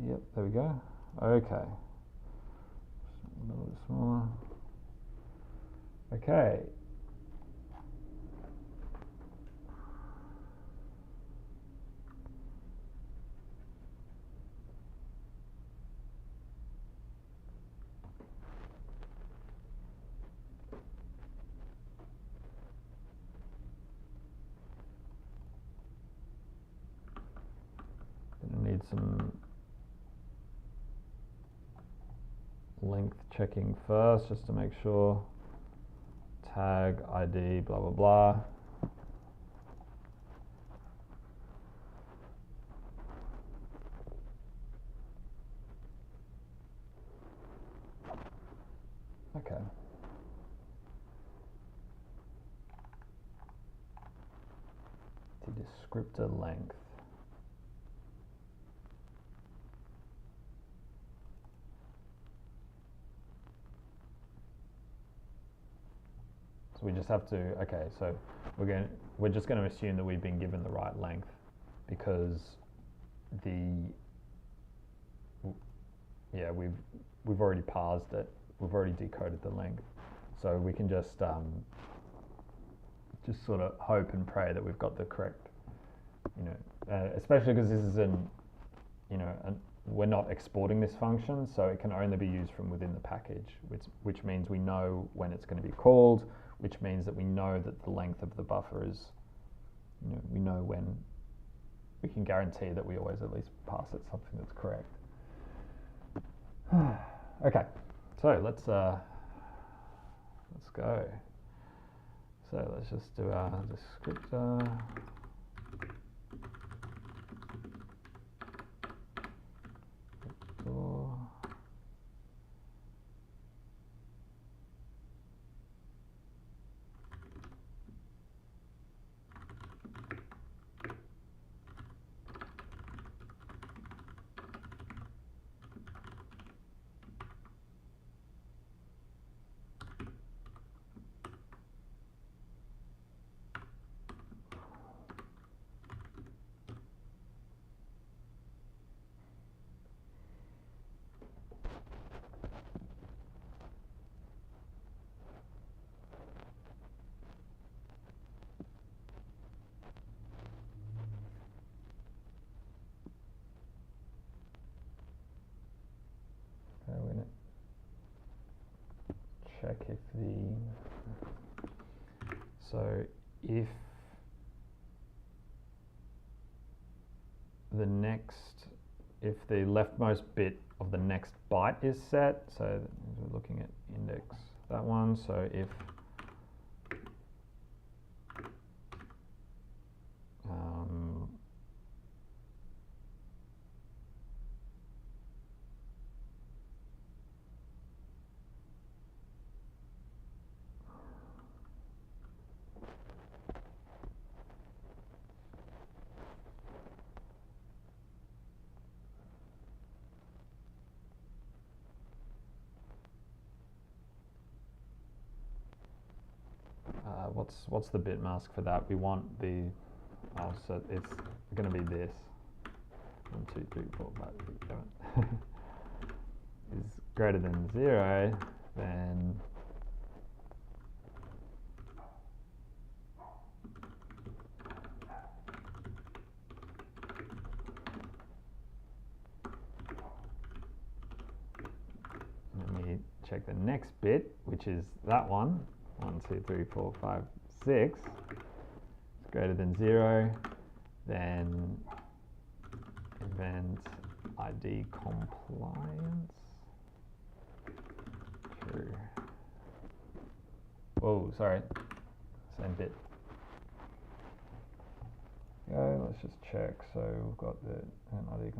Yep, there we go. Okay. A little bit smaller. Okay. Gonna need some length checking first, just to make sure. Tag, ID, blah, blah, blah. Okay. The descriptor length. So we just have to, okay, so we're just going to assume that we've been given the right length, because we've already parsed it, we've already decoded the length, so we can just sort of hope and pray that we've got the correct, especially because this is we're not exporting this function, so it can only be used from within the package, which means we know when it's going to be called, which means that we know that the length of the buffer is, we know when, we can guarantee that we always at least pass it something that's correct. Okay, so let's go. So let's just do our descriptor. We're going to check if if the leftmost bit of the next byte is set, so we're looking at index, that one, so if what's the bit mask for that? We want the, so it's going to be this. 1, 2, 3, 4, 5, 6, 7 is greater than 0, then let me check the next bit, which is that one. 1, 2, 3, 4, 5, 6 is greater than 0, then event ID compliance. True. Oh, sorry. same bit. Okay, let's just check. So we've got the event ID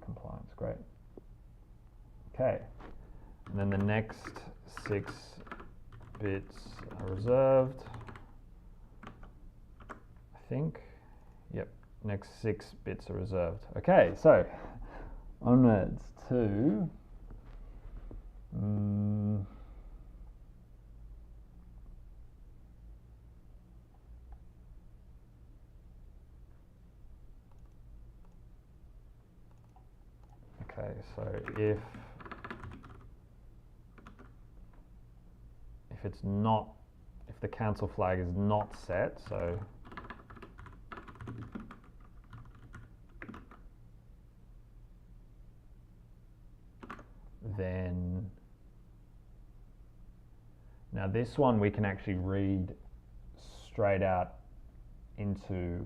compliance, great. Okay, and then the next 6 bits are reserved, I think. Yep, next 6 bits are reserved. Okay, so onwards to okay, so if it's not, if the cancel flag is not set, so then now this one we can actually read straight out into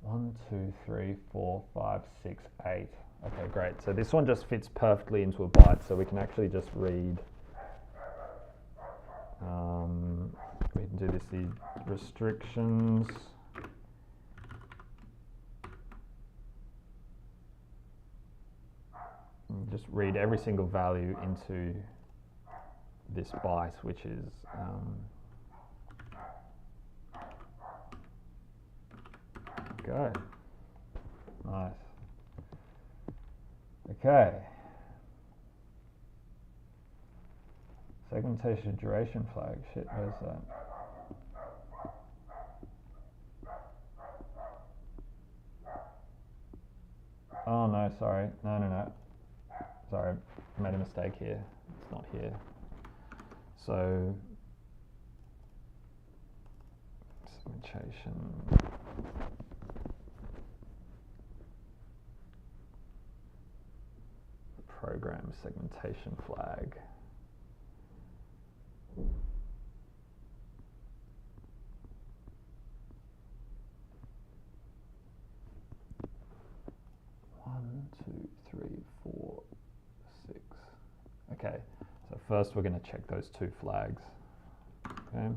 1, 2, 3, 4, 5, 6, 8. Okay, great. So this one just fits perfectly into a byte, so we can actually just read. We can do this, the restrictions. And just read every single value into this byte, which is go. Nice. Okay. Segmentation duration flag. Shit, where's that? Oh no, sorry. No. Sorry, I made a mistake here. It's not here. So segmentation. Program segmentation flag. One, 2, 3, 4, 6. Okay, so first we're going to check those 2 flags. Okay.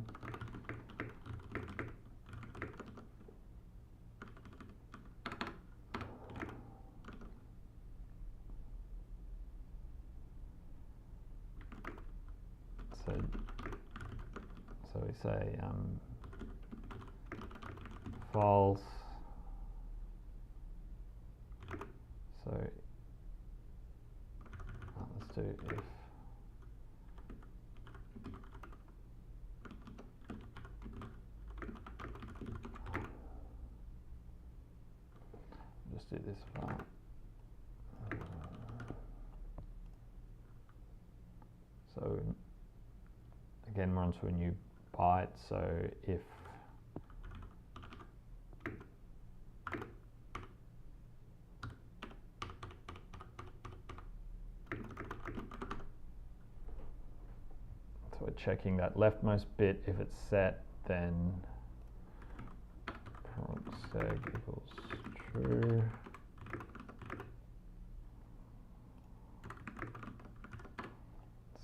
So we say false. So let's do if. Just do this file. So again, we're onto a new byte. So if so we're checking that leftmost bit. If it's set, then seg equals true.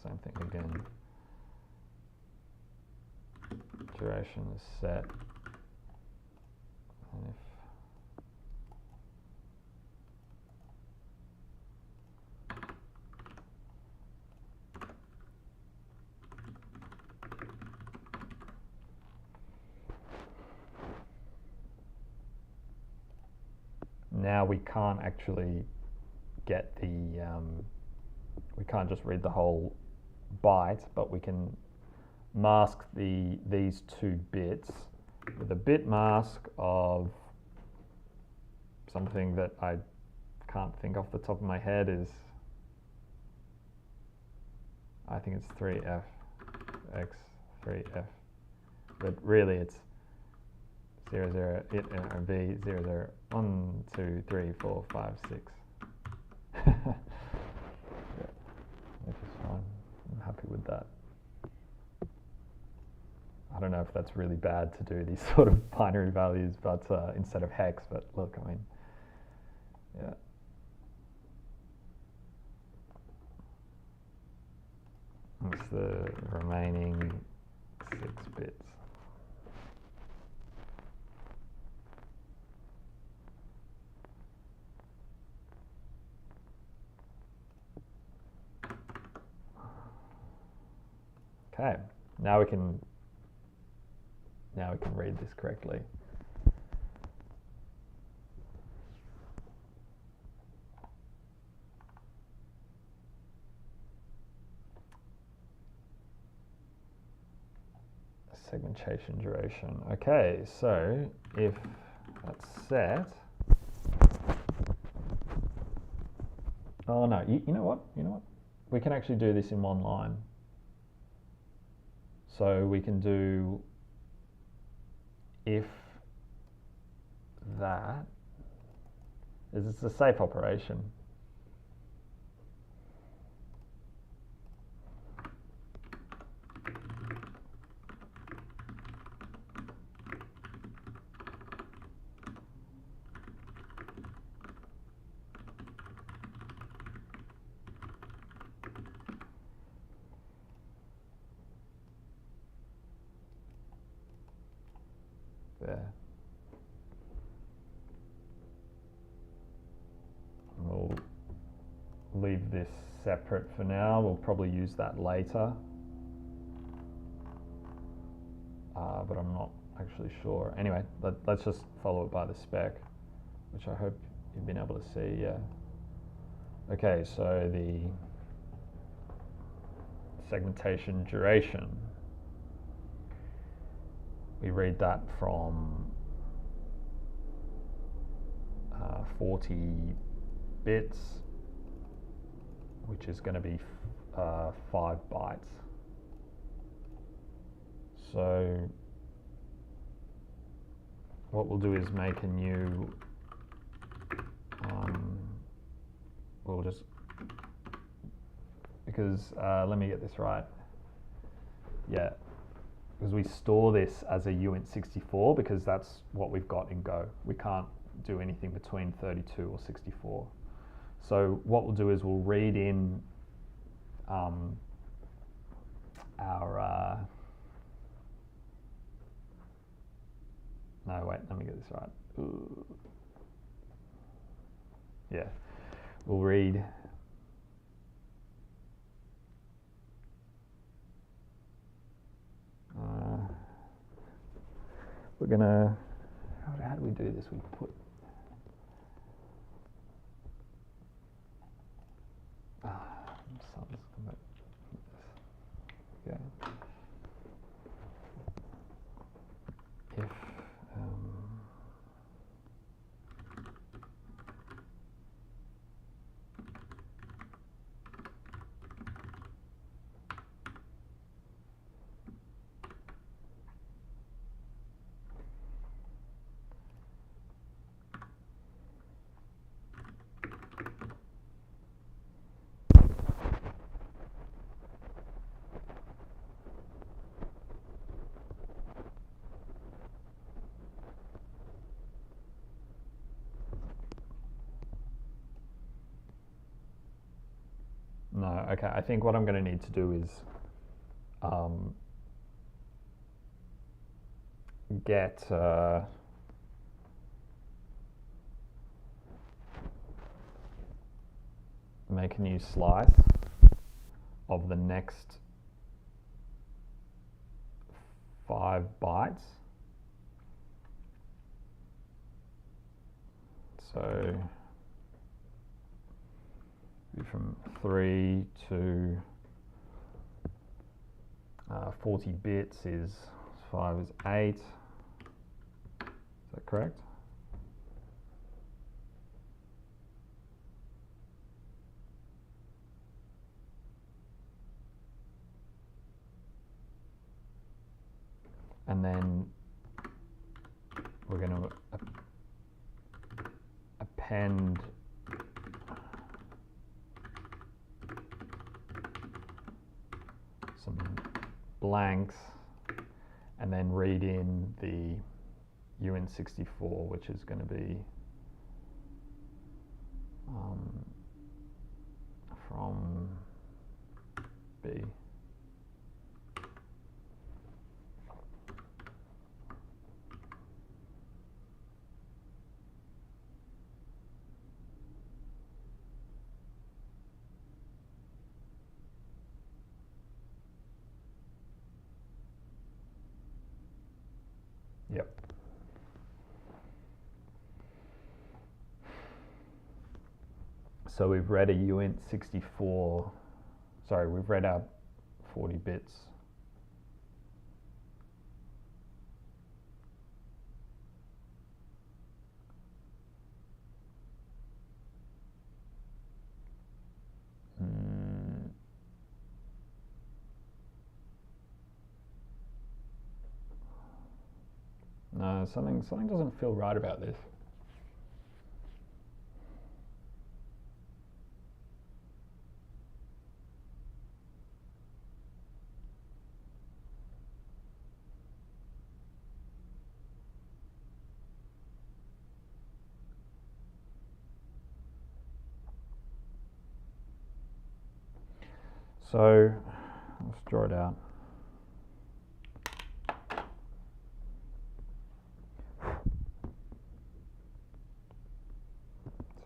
Same thing again. Duration is set. And if now we can't actually get the we can't just read the whole byte, but we can mask these 2 bits with a bit mask of something that I can't think off the top of my head. Is I think it's 3f x 3f, but really it's 0 0 it and b 0 0 1 2 3 4 5 6. Yeah, which is fine. I'm happy with that. I don't know if that's really bad to do these sort of binary values, but instead of hex. But look, I mean, yeah. What's the remaining 6 bits. Okay, now we can read this correctly. Segmentation duration. Okay, so if that's set. Oh no, you know what? We can actually do this in one line. So we can do if that, it's a safe operation. There. We'll leave this separate for now. We'll probably use that later. But I'm not actually sure. Anyway, let's just follow it by the spec, which I hope you've been able to see, yeah. Okay, so the segmentation duration, we read that from 40 bits, which is going to be 5 bytes. So what we'll do is make a new, we'll just, because let me get this right. Yeah, because we store this as a uint64 because that's what we've got in Go. We can't do anything between 32 or 64. So what we'll do is we'll read in no, wait, let me get this right. Ooh. Yeah, we'll read we're gonna, how do we do this? We put okay. If no, okay, I think what I'm going to need to do is get make a new slice of the next 5 bytes. So from 3 to 40 bits is 5 is 8. Is that correct? And then we're going to append some blanks and then read in the uint64, which is going to be from B. Yep. So we've read a uint 64, sorry, we've read our 40 bits. No, something doesn't feel right about this. So let's draw it out.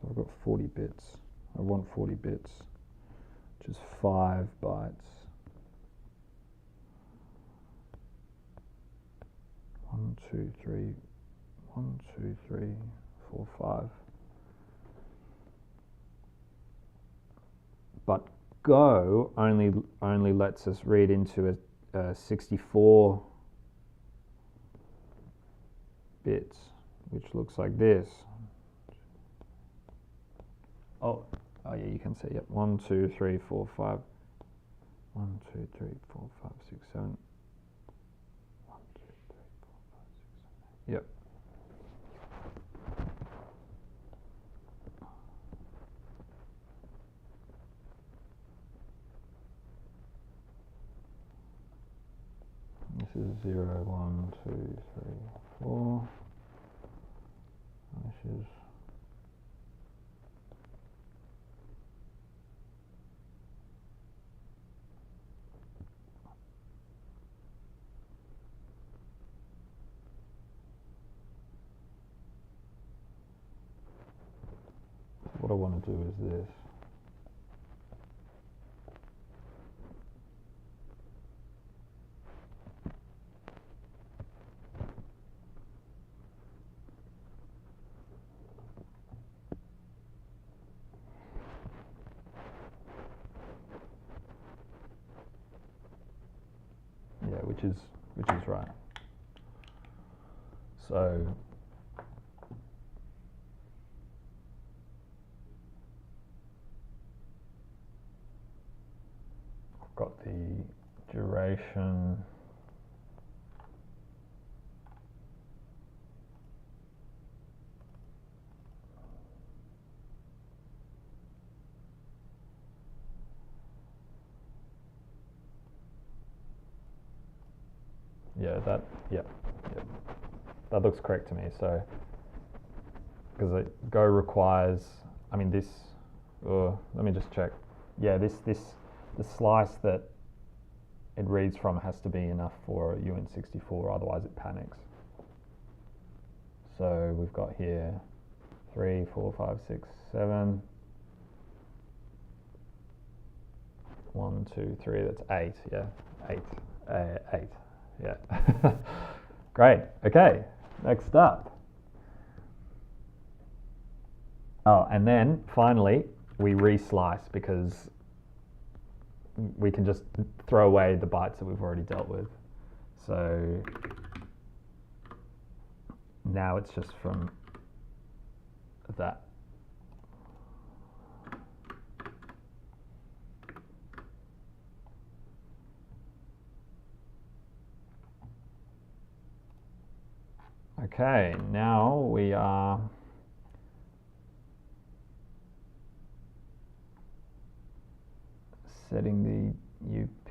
So I've got 40 bits. I want 40 bits, which is 5 bytes. 1, 2, 3, 1, 2, 3, 4, 5. But Go only lets us read into a 64 bits, which looks like this. Oh yeah, you can see, yep. 1, 2, 3, 4, 5. 1, 2, 3, 4, 5, 6, 7. 1, 2, 3, 4, 5, 6, 7. Yep. This is 0, 1, 2, 3, 4. And this is what I want to do is this. Yeah, which is right. So I've got the duration. Yeah, that looks correct to me. So, because Go requires, I mean this, let me just check. Yeah, the slice that it reads from has to be enough for uint64, otherwise it panics. So we've got here 3, 4, 5, 6, 7. 1, 2, 3, that's 8, yeah, 8, yeah. Great, okay, next up. Oh, and then finally we reslice, because we can just throw away the bytes that we've already dealt with. So now it's just from that. Okay, now we are setting the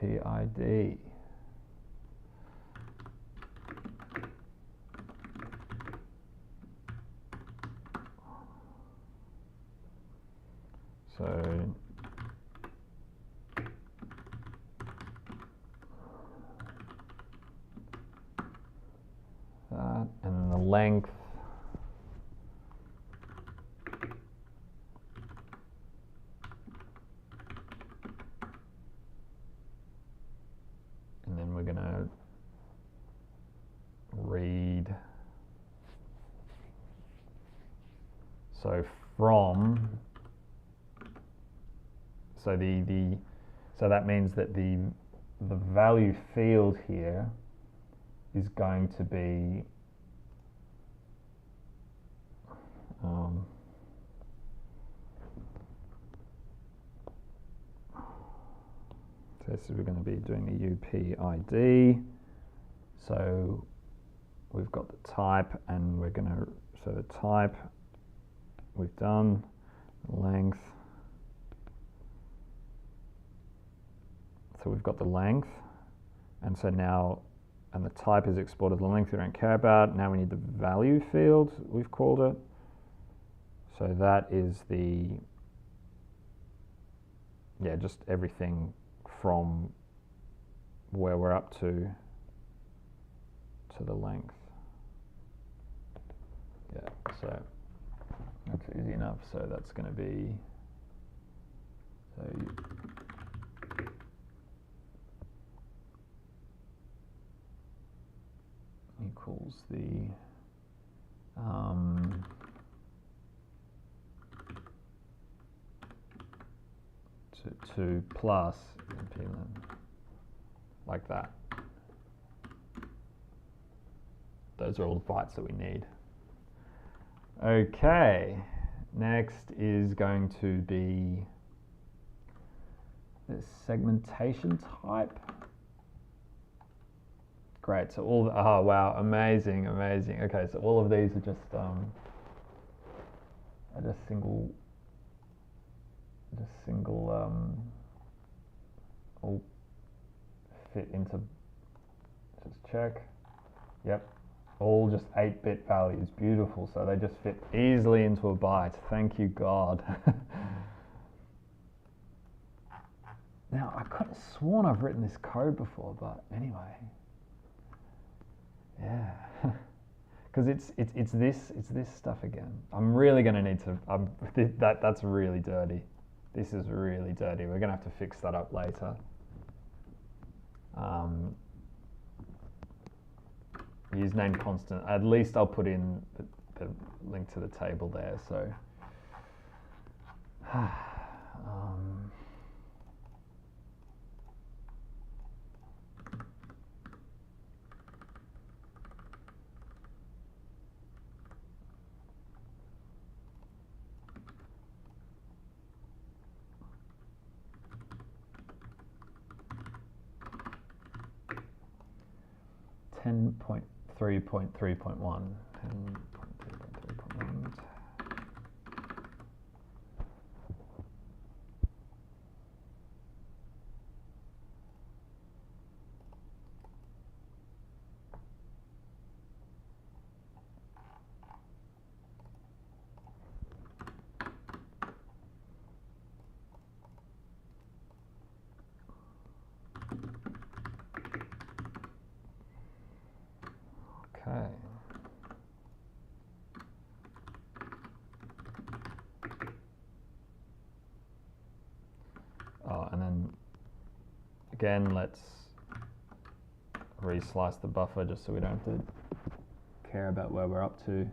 UPID. So that, and the length. And then we're going to read So from, so so that means that the value field here is going to be so we're going to be doing the UPID. So we've got the type, and we're going to, so the type we've done, length. So we've got the length, and so now, and the type is exported. The length we don't care about. Now we need the value field, we've called it. So that is the, yeah, just everything from where we're up to the length. Yeah, so that's easy enough. So that's going to be, so equals the to plus impedance, like that. Those are all the bytes that we need. Okay, next is going to be the segmentation type. Great, so all the, oh wow, amazing, amazing. Okay, so all of these are just all fit into, just check, yep, all just 8-bit values, beautiful. So they just fit easily into a byte, thank you God. Now I could have sworn I've written this code before, but anyway, yeah. Because it's this stuff again. I'm really going to need to, that's really dirty. This is really dirty. We're going to have to fix that up later. Username constant. At least I'll put in the link to the table there. So. 10.3.3.1. 10.3.3.1. Okay. Oh, and then again, let's re-slice the buffer just so we don't have to care about where we're up to.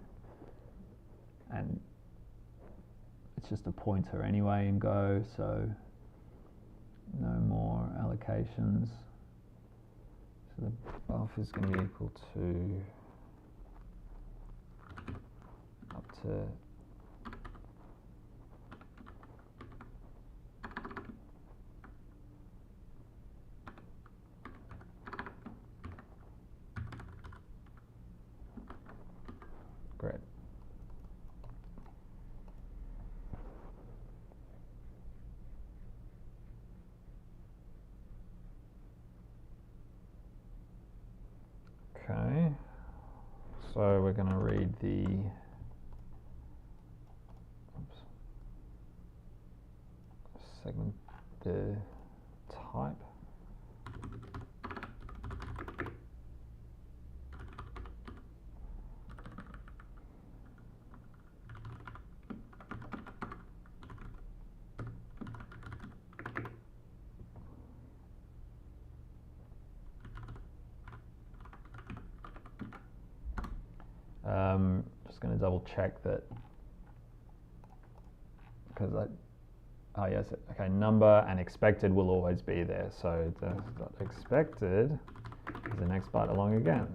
And it's just a pointer anyway in Go, so no more allocations. So the buffer is going to be equal to up to great. Okay, so we're going to read the segment, the type. Just going to double check that because oh yes, okay, number and expected will always be there. So the expected is the next byte along again.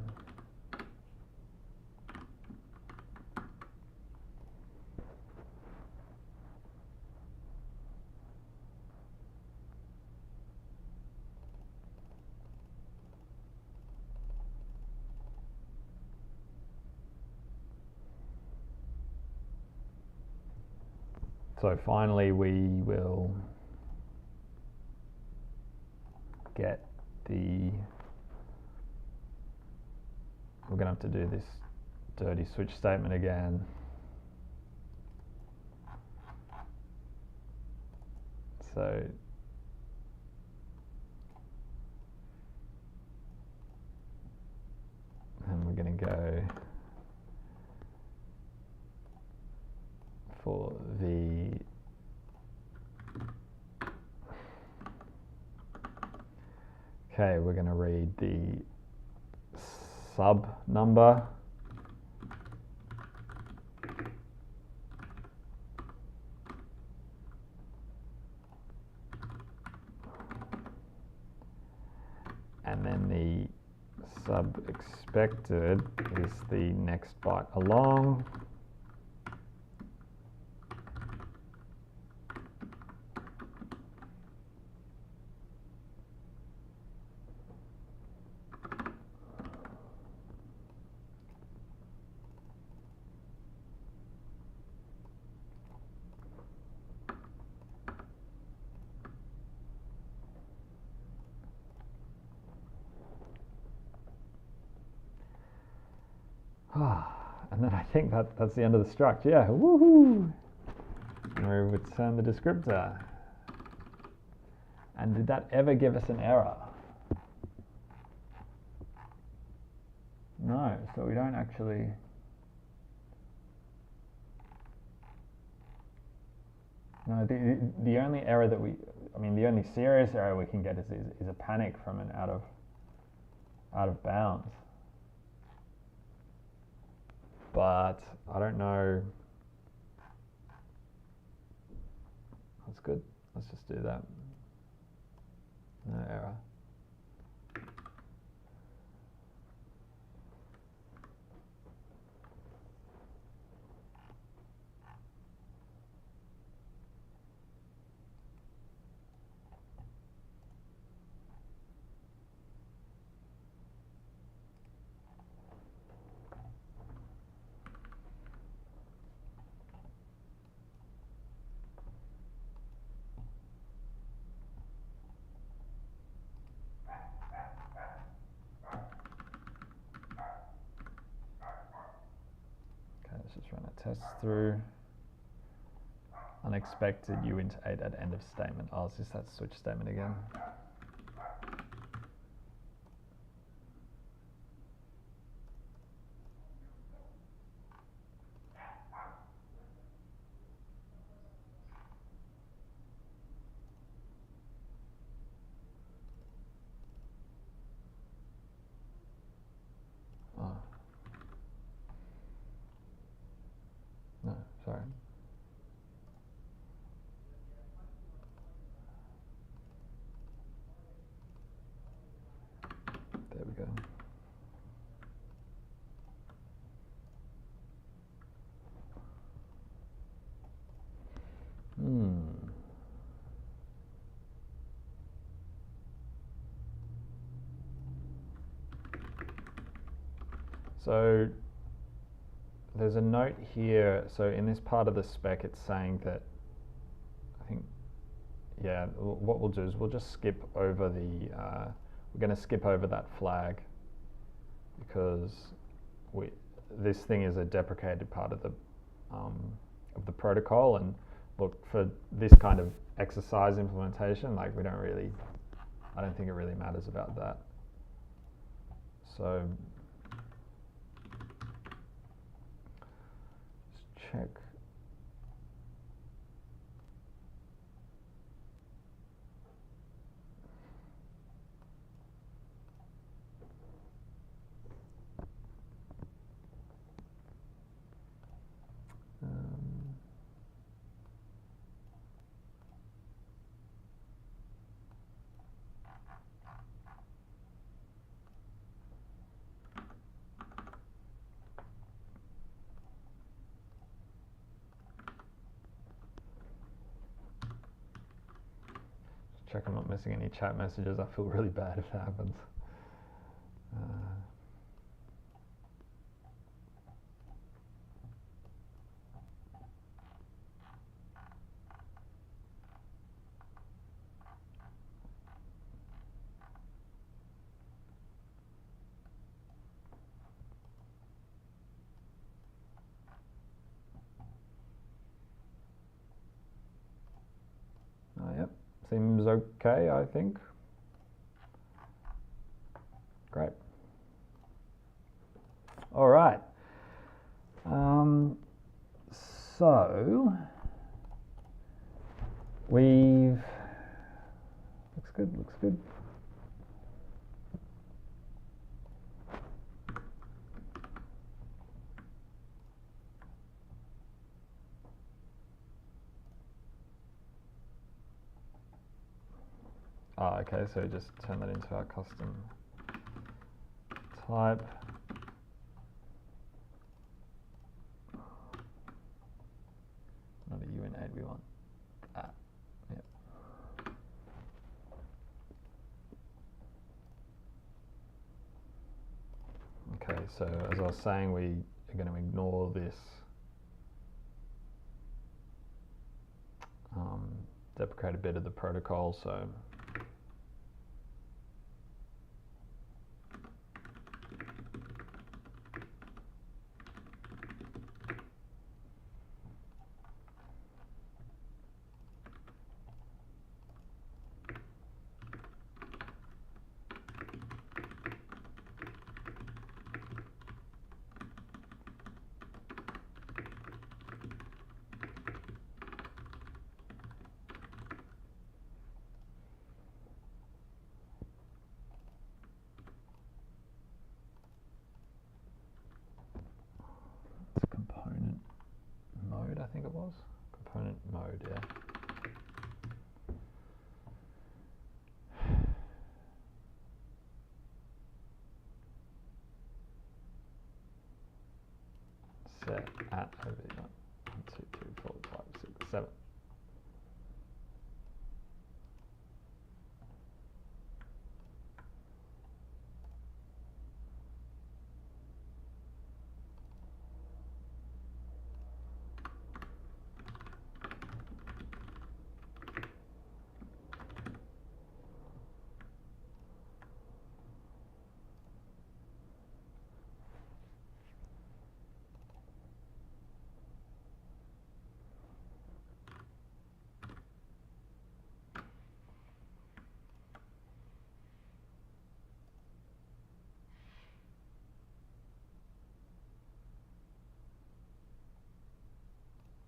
So finally we will get we're going to have to do this dirty switch statement again. So and we're going to go for the okay, we're going to read the sub number and then the sub expected is the next byte along. And then I think that's the end of the struct. Yeah, woohoo! And we return the descriptor. And did that ever give us an error? No, so we don't actually. No, the only error that the only serious error we can get is a panic from an out of bounds. But I don't know. That's good. Let's just do that. No error. Let's just run a test through. Unexpected uint 8 at end of statement. Oh, it's just that switch statement again. Oh. No, sorry. There we go. So there's a note here. So in this part of the spec, it's saying that I think, yeah, what we'll do is we'll just skip over the. We're going to skip over that flag because this thing is a deprecated part of the protocol, and look, for this kind of exercise implementation, like I don't think it really matters about that. So just check. check I'm not missing any chat messages. I feel really bad if that happens. Yep, seems okay, I think. Great. All right. So we've looks good. Okay, so just turn that into our custom type. Not a UN8, we want that. Yep. Okay, so as I was saying, we are going to ignore this deprecated bit of the protocol. So component mode, I think it was. Component mode, yeah. Set at over 1, 2, 3, 4, 5, 6, 7.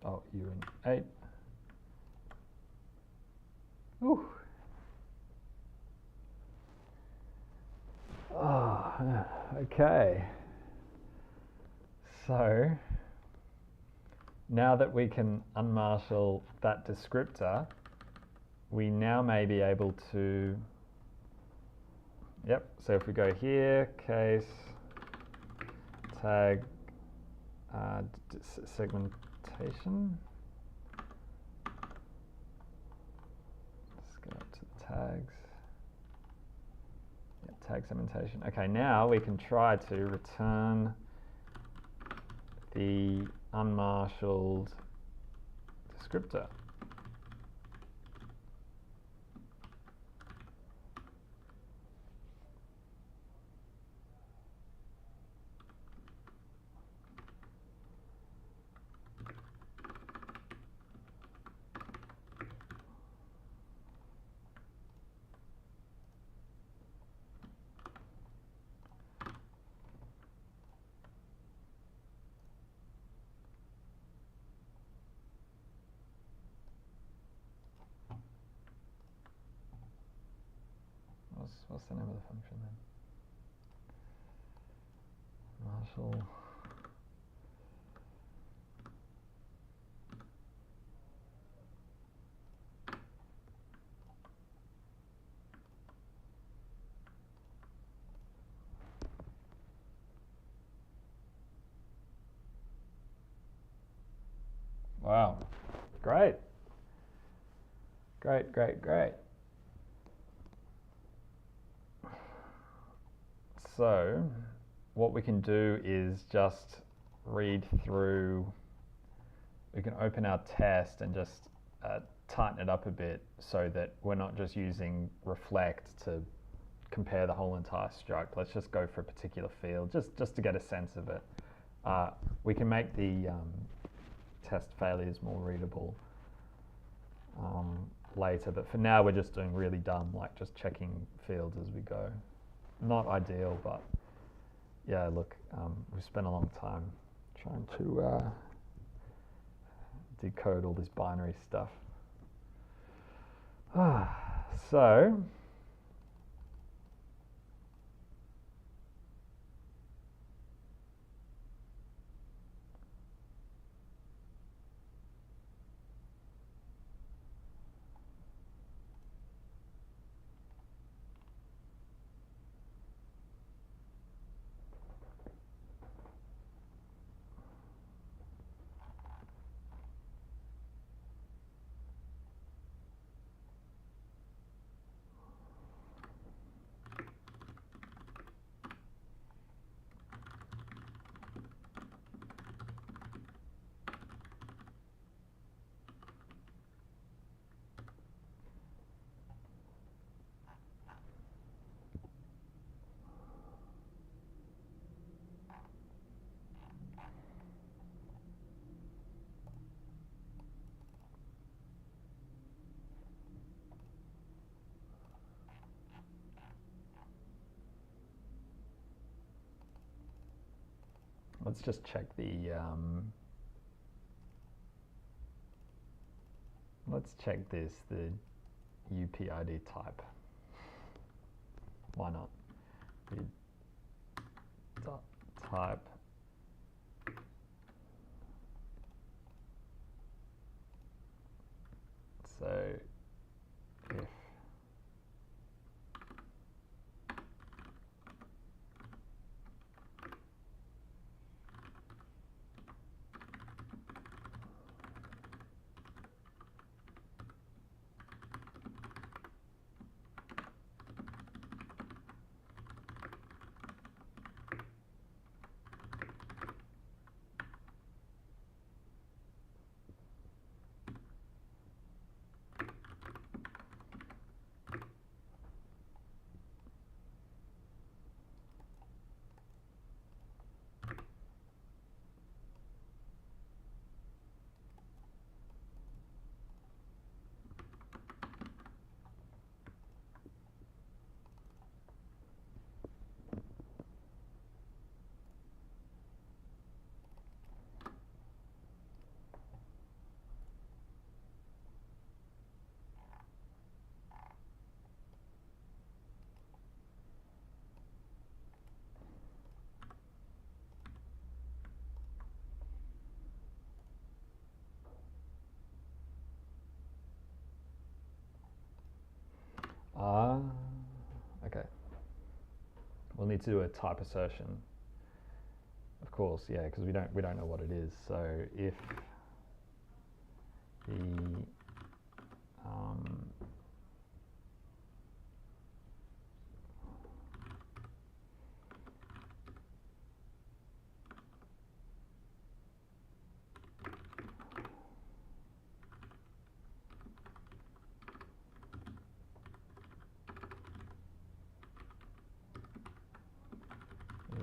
Oh, UN8. Ooh. Oh, okay. So now that we can unmarshal that descriptor, we now may be able to, yep, so if we go here, case, tag, segmentation. Let's go up to the tags. Yep, tag segmentation. Okay, now we can try to return the unmarshaled descriptor. What's the name of the function then? Marshal. Wow, great. Great. So what we can do is just read through, we can open our test and just tighten it up a bit so that we're not just using reflect to compare the whole entire struct. Let's just go for a particular field, just to get a sense of it. We can make the test failures more readable later, but for now we're just doing really dumb, like just checking fields as we go. Not ideal, but yeah, look, we've spent a long time trying to decode all this binary stuff. So let's just check the let's check this, the UPID type. Why not? Dot type so if okay. We'll need to do a type assertion, of course, yeah, because we don't know what it is. So if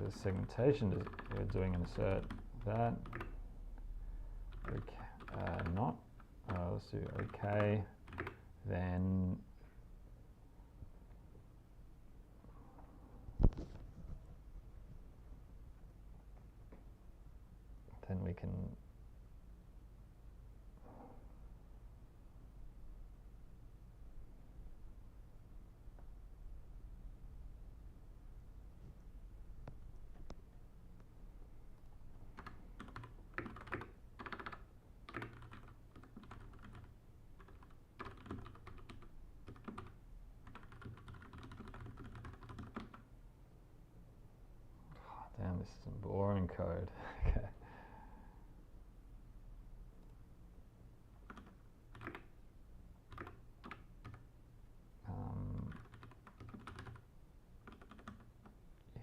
the segmentation, we're doing an assert that, okay, not, let's do okay, then we can damn, this is some boring code. Okay.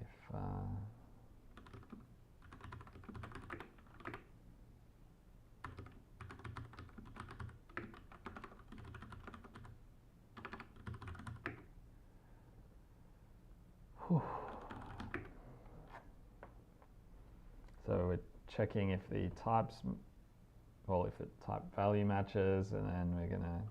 If So we're checking if the types, well, if the type value matches, and then we're gonna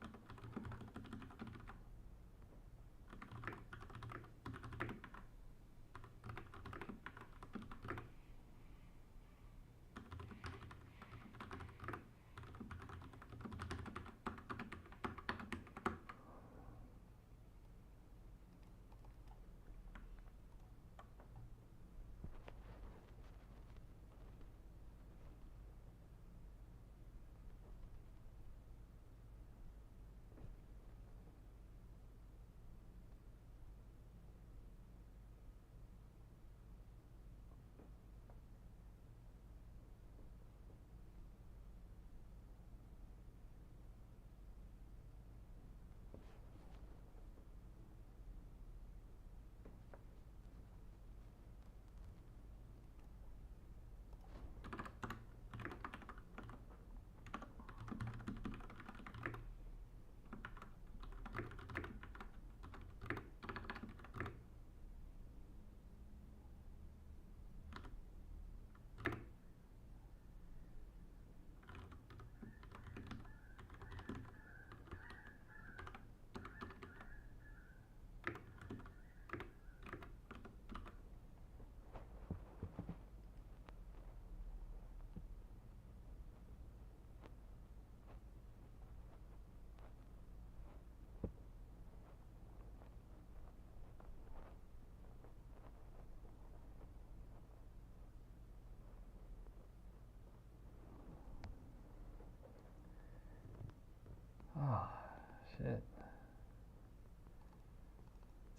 shit.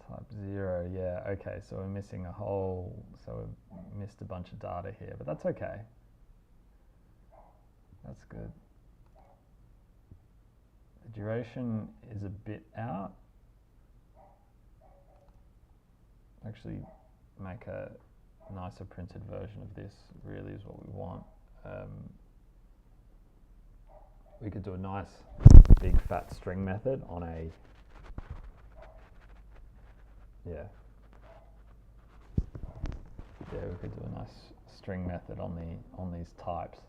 Type 0, yeah, okay, so we're missing a whole, so we've missed a bunch of data here, but that's okay. That's good. The duration is a bit out. Actually, make a nicer printed version of this, really is what we want. We could do a nice big fat string method on a, yeah, we could do a nice string method on these types.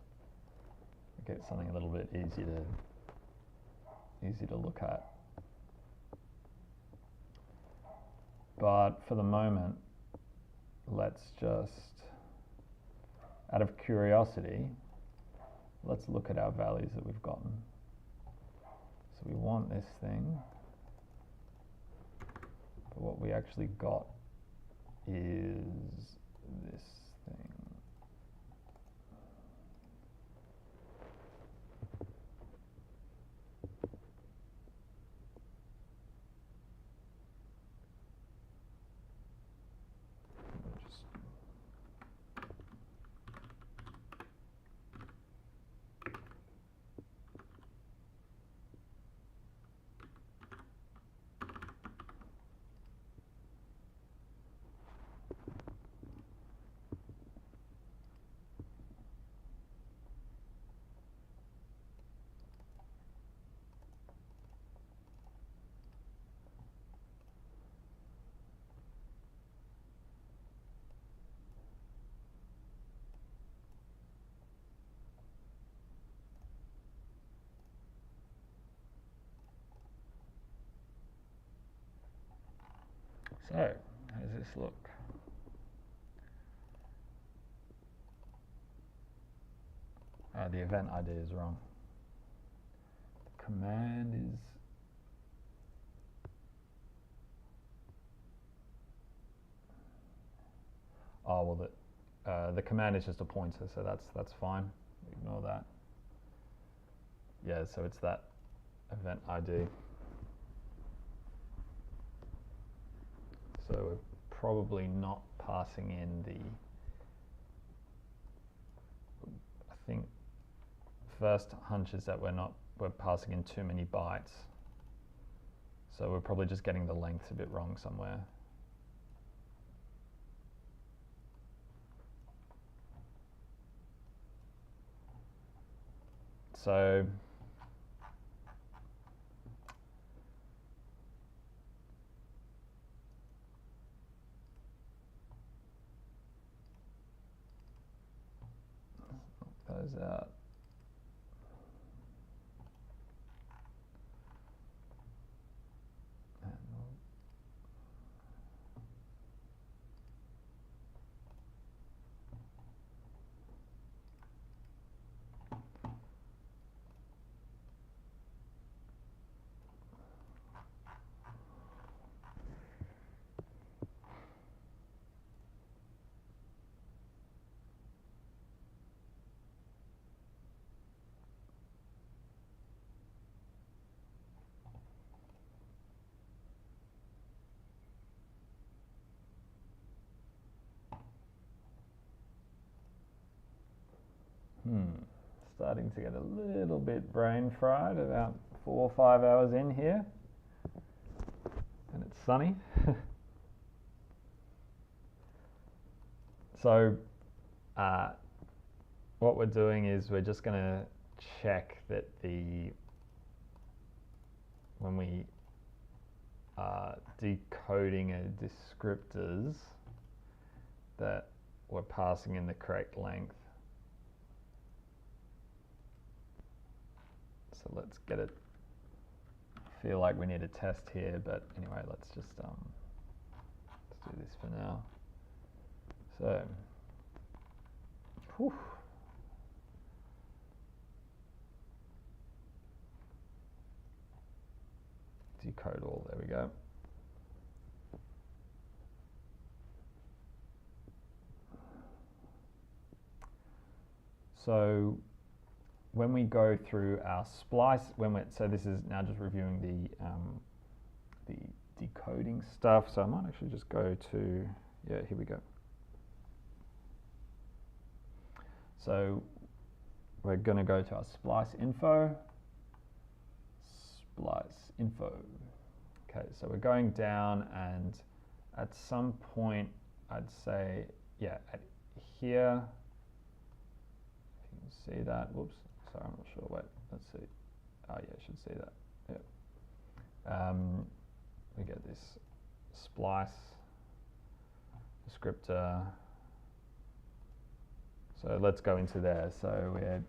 Get something a little bit easy to look at. But for the moment, let's just, out of curiosity, let's look at our values that we've gotten. So we want this thing, but what we actually got is this thing. So, how does this look? The event ID is wrong. The command is, oh well, the command is just a pointer, so that's fine. Ignore that. Yeah, so it's that event ID. So we're probably not passing in the, I think first hunch is that we're passing in too many bytes. So we're probably just getting the length a bit wrong somewhere. So those out. Starting to get a little bit brain fried, about 4 or 5 hours in here, and it's sunny. So what we're doing is we're just going to check that when we are decoding descriptors, that we're passing in the correct length. So let's get it. I feel like we need a test here, but anyway, let's just let's do this for now. So, whew. Decode all, there we go. So when we go through our splice, so this is now just reviewing the decoding stuff. So I might actually just go to, yeah, here we go. So we're going to go to our splice info. Splice info. Okay, so we're going down, and at some point, I'd say, yeah, at here, if you can see that, whoops, sorry, I'm not sure, wait, let's see. Oh yeah, I should see that, yeah. We get this splice descriptor. So let's go into there. So we're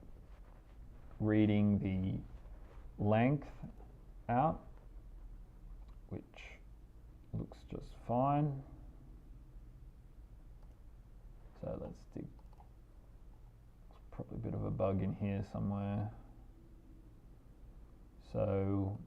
reading the length out, which looks just fine. So let's dig. There's probably a bit of a bug in here somewhere. So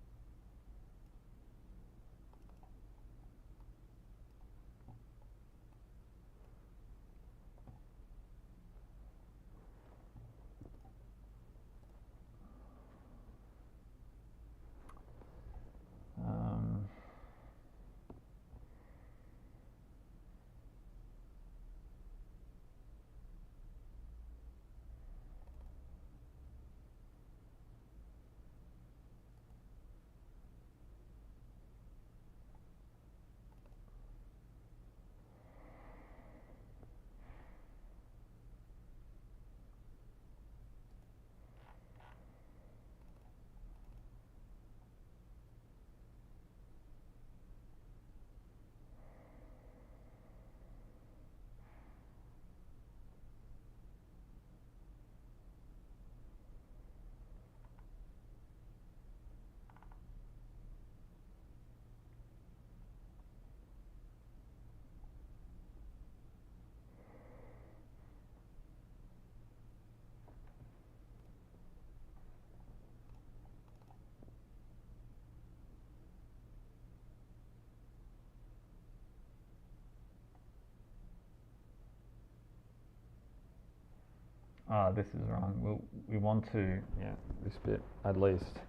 this is wrong. We want to, yeah, this bit at least,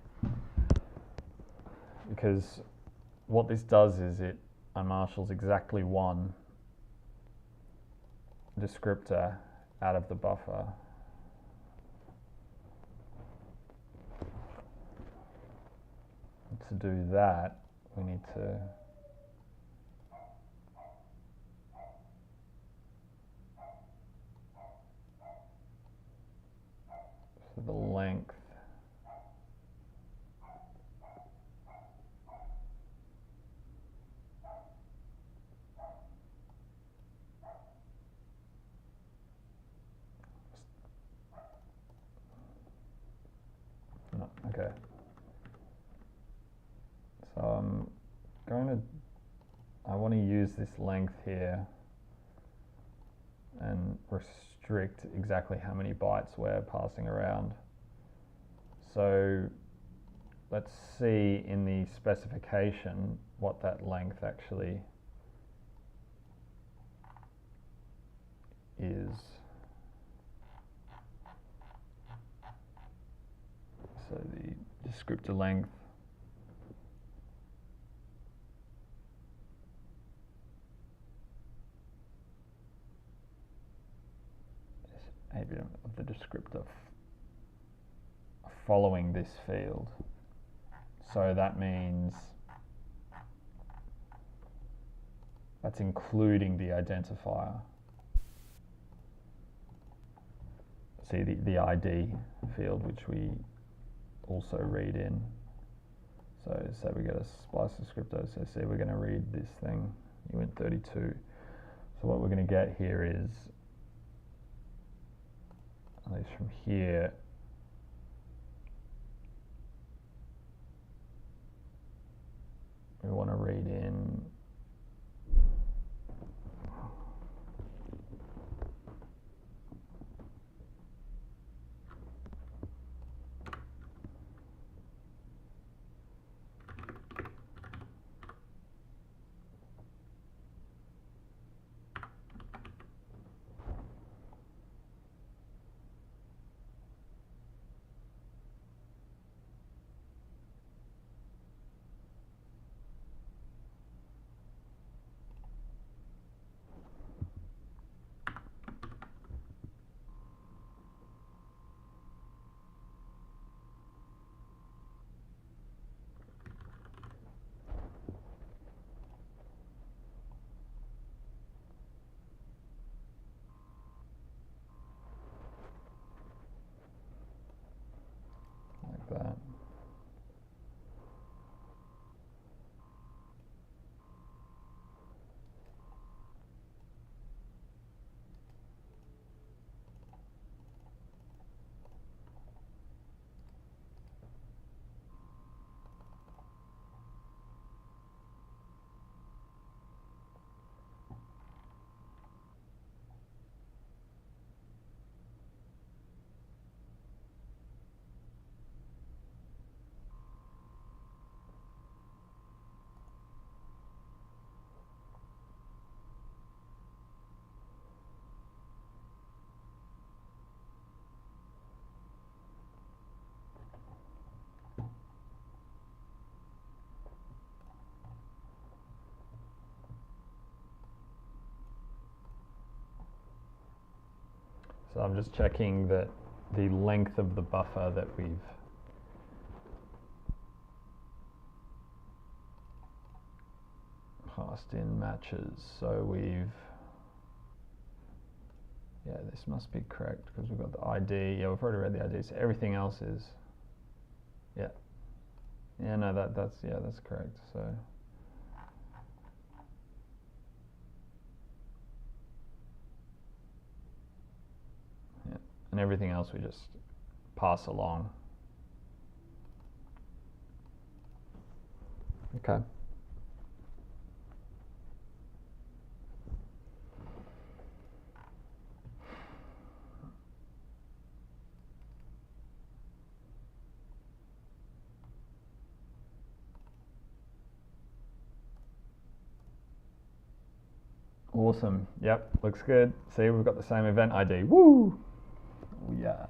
because what this does is it unmarshals exactly one descriptor out of the buffer. To do that, we need to the length. use this length here and restrict exactly how many bytes we're passing around. So let's see in the specification what that length actually is. So the descriptor length is a bit of the descriptor following this field. So that means that's including the identifier. See the ID field, which we also read in. So say we get a splice descriptor, so say we're going to read this thing, uint32. So what we're going to get here is, at least from here, we want to read in like that. So I'm just checking that the length of the buffer that we've passed in matches. So we've, yeah, this must be correct because we've got the ID. Yeah, we've already read the ID. So everything else is, yeah. Yeah, no, that's correct. So. And everything else we just pass along. Okay. Awesome. Yep, looks good. See, we've got the same event ID. Woo! Oh, yeah.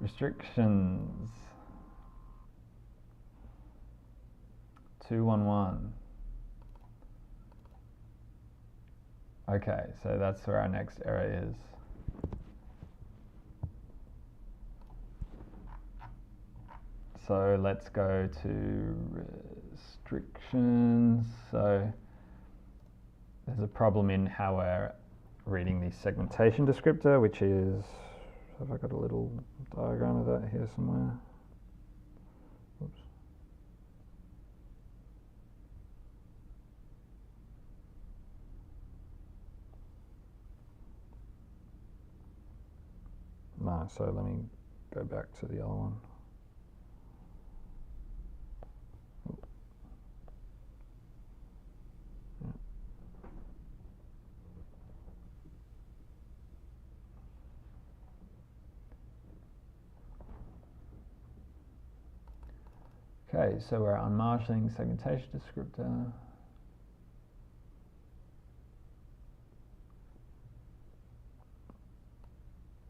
Restrictions. 211. Okay, so that's where our next error is. So let's go to restrictions. So there's a problem in how we're reading the segmentation descriptor, which is, have I got a little diagram of that here somewhere? Oops. No, so let me go back to the other one. Okay, so we're unmarshalling segmentation descriptor.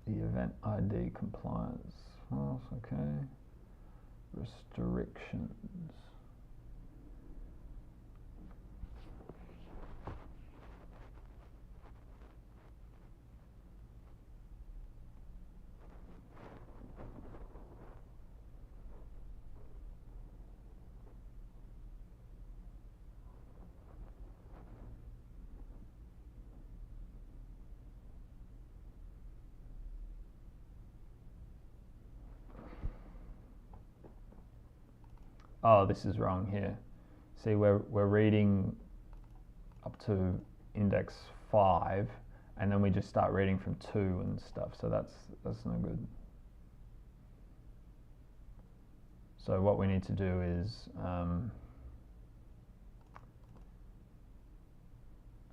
The event ID compliance, false, okay. Restrictions. Oh, this is wrong here. See, we're reading up to index 5, and then we just start reading from 2 and stuff. So that's no good. So what we need to do is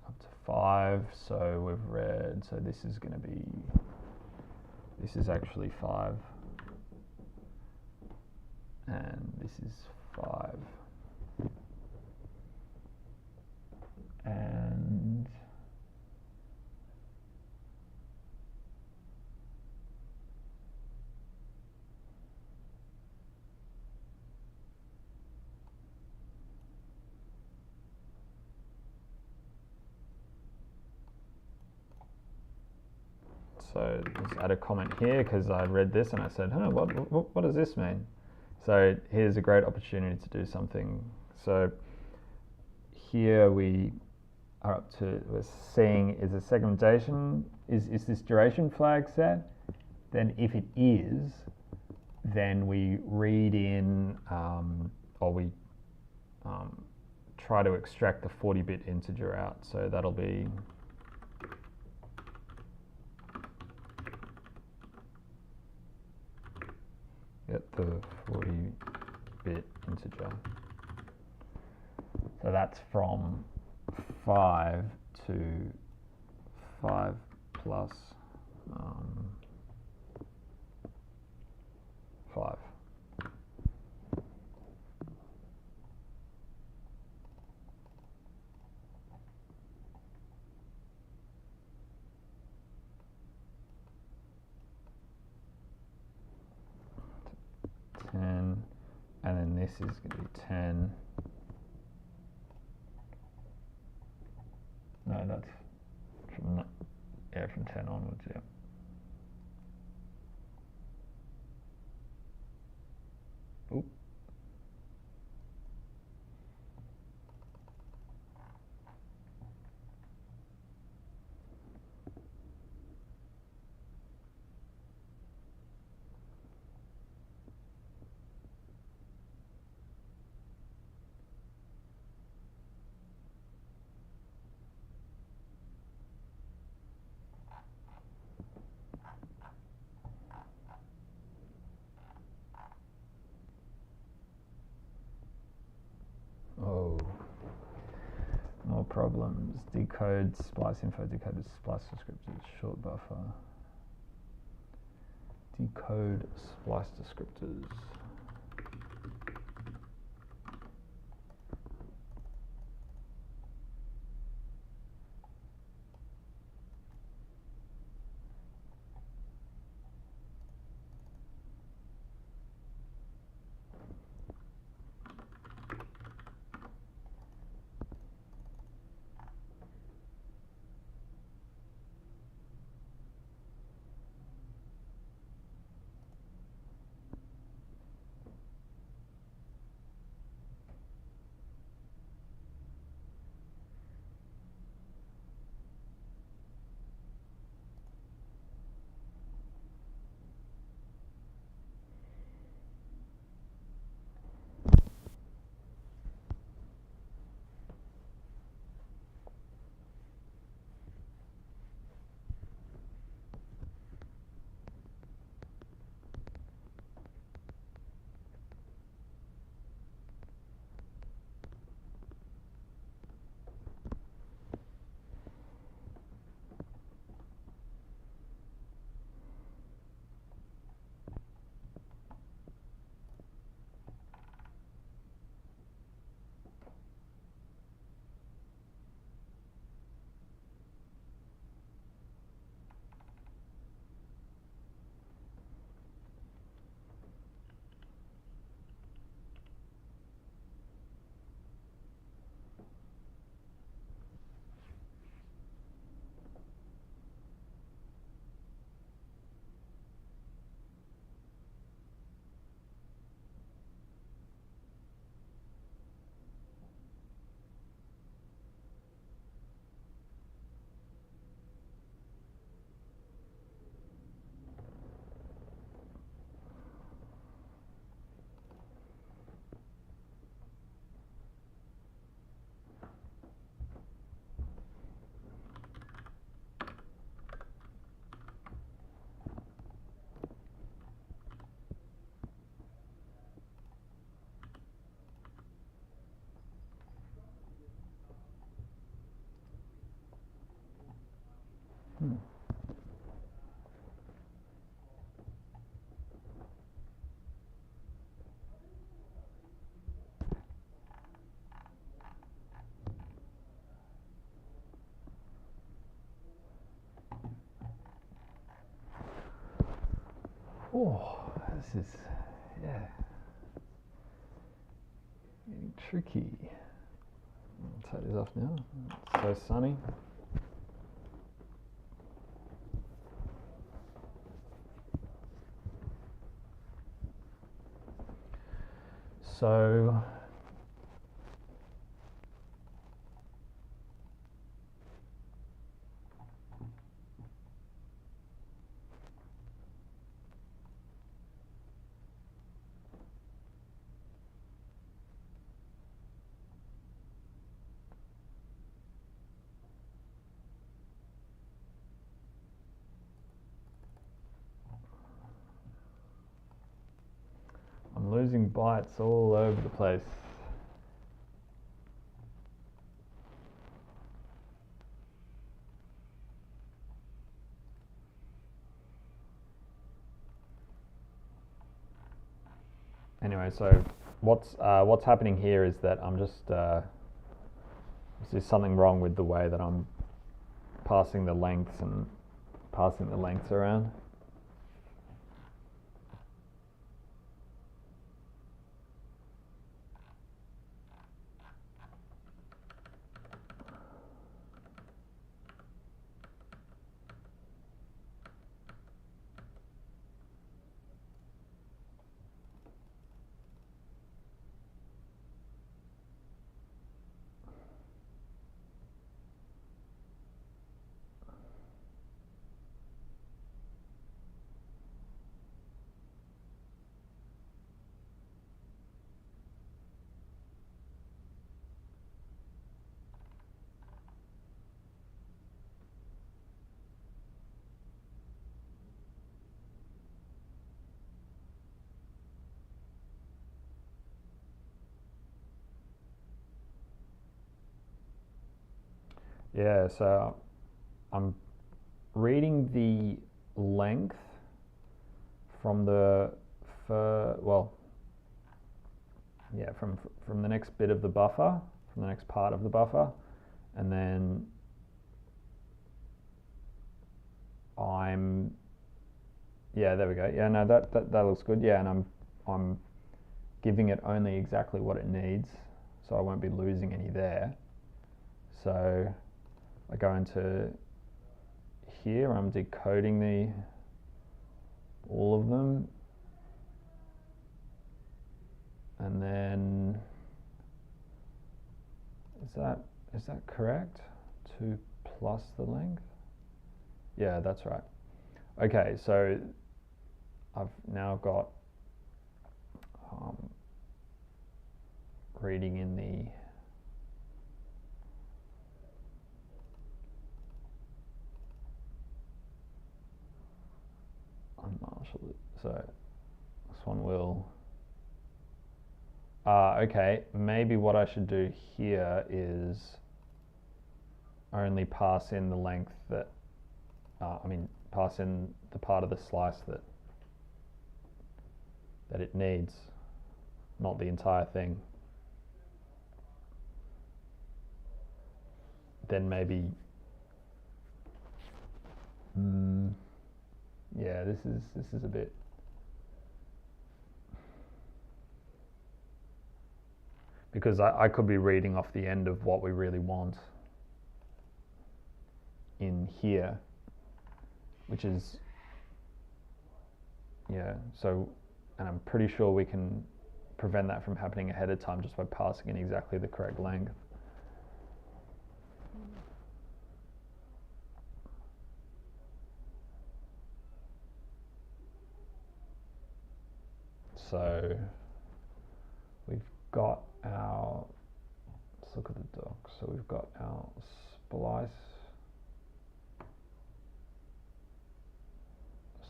up to 5. So we've read. So this is going to be. This is actually 5, and this is 5, and so let's add a comment here because I read this and I said, huh, what does this mean? So here's a great opportunity to do something. So here we are up to, we're seeing, is a segmentation, is this duration flag set? Then if it is, then we read in, or we try to extract the 40-bit integer out. So that'll be get the 40-bit integer. So that's from 5 to 5 plus 5. And then this is going to be 10. No, that's from, yeah, from 10 onwards, yeah. Oop. Oh, more problems. Decode splice info, decode splice descriptors, short buffer. Decode splice descriptors. Oh, this is, yeah, getting tricky. I'll take this off now. It's so sunny. So I'm losing bytes all over the place. Anyway, so what's happening here is that I'm just there's something wrong with the way that I'm passing the lengths and passing the lengths around. Yeah, so I'm reading the length from the from the next bit of the buffer, from the next part of the buffer, and then there we go. Yeah, no, that looks good. Yeah, and I'm giving it only exactly what it needs, so I won't be losing any there. So I go into here, I'm decoding all of them, and then is that correct? 2 plus the length? Yeah, that's right. Okay, so I've now got reading in the unmarshal it. So this one will okay, maybe what I should do here is only pass in the length that pass in the part of the slice that it needs, not the entire thing. Then maybe yeah, this is a bit because I could be reading off the end of what we really want in here, which is, yeah, so, and I'm pretty sure we can prevent that from happening ahead of time just by passing in exactly the correct length. So we've got our, let's look at the doc. So we've got our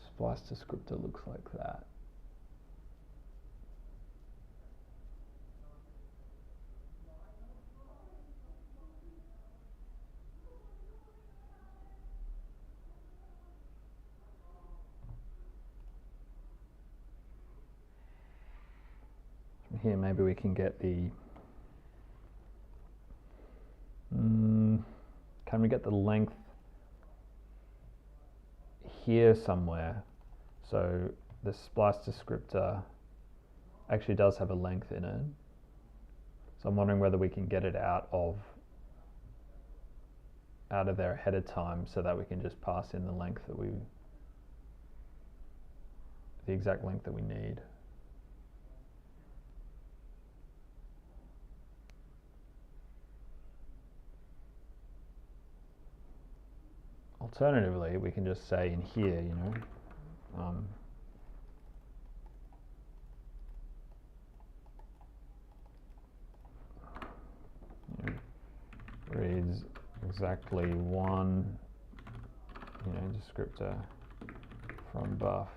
splice descriptor looks like that. here maybe we can get the, can we get the length here somewhere? So the splice descriptor actually does have a length in it. So I'm wondering whether we can get it out of there ahead of time so that we can just pass in the length that the exact length that we need. Alternatively, we can just say in here, you know, reads exactly one, you know, descriptor from buff.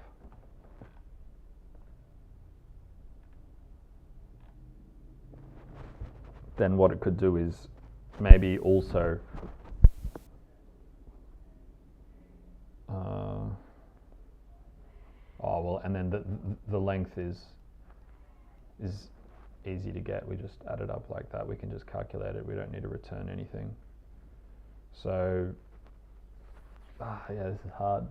Then what it could do is maybe also oh well, and then the length is easy to get. We just add it up like that. We can just calculate it. We don't need to return anything. So yeah, this is hard.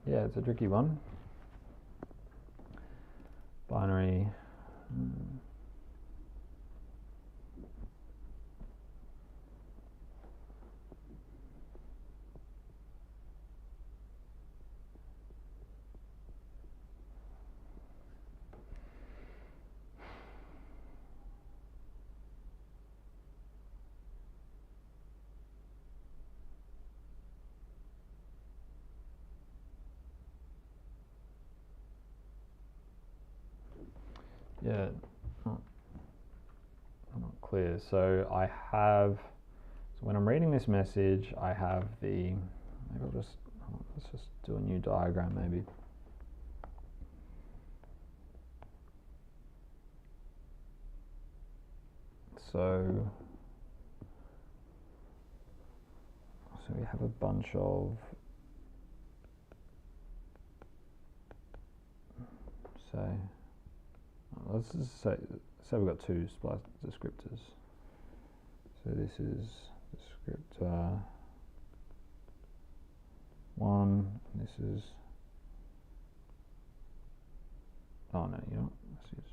Yeah, it's a tricky one. Binary. Yeah, not clear. So I have, so when I'm reading this message, I have the, maybe I'll just, let's just do a new diagram maybe. So we have a bunch of, say, let's just say we've got two splice descriptors. So this is descriptor 1, this is, oh no, you know, let's use,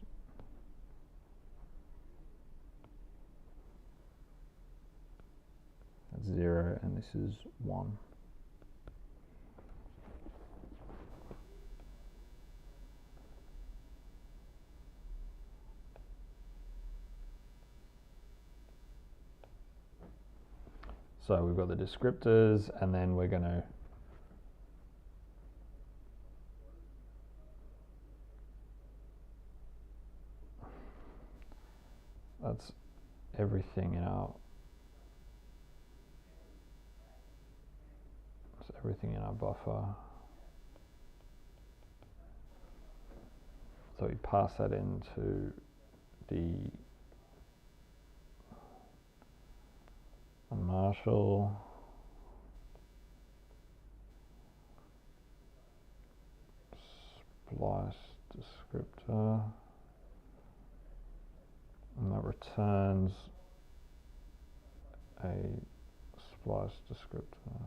that's 0 and this is 1. So we've got the descriptors, and then we're going to that's everything in our buffer. So we pass that into the Marshall splice descriptor, and that returns a splice descriptor.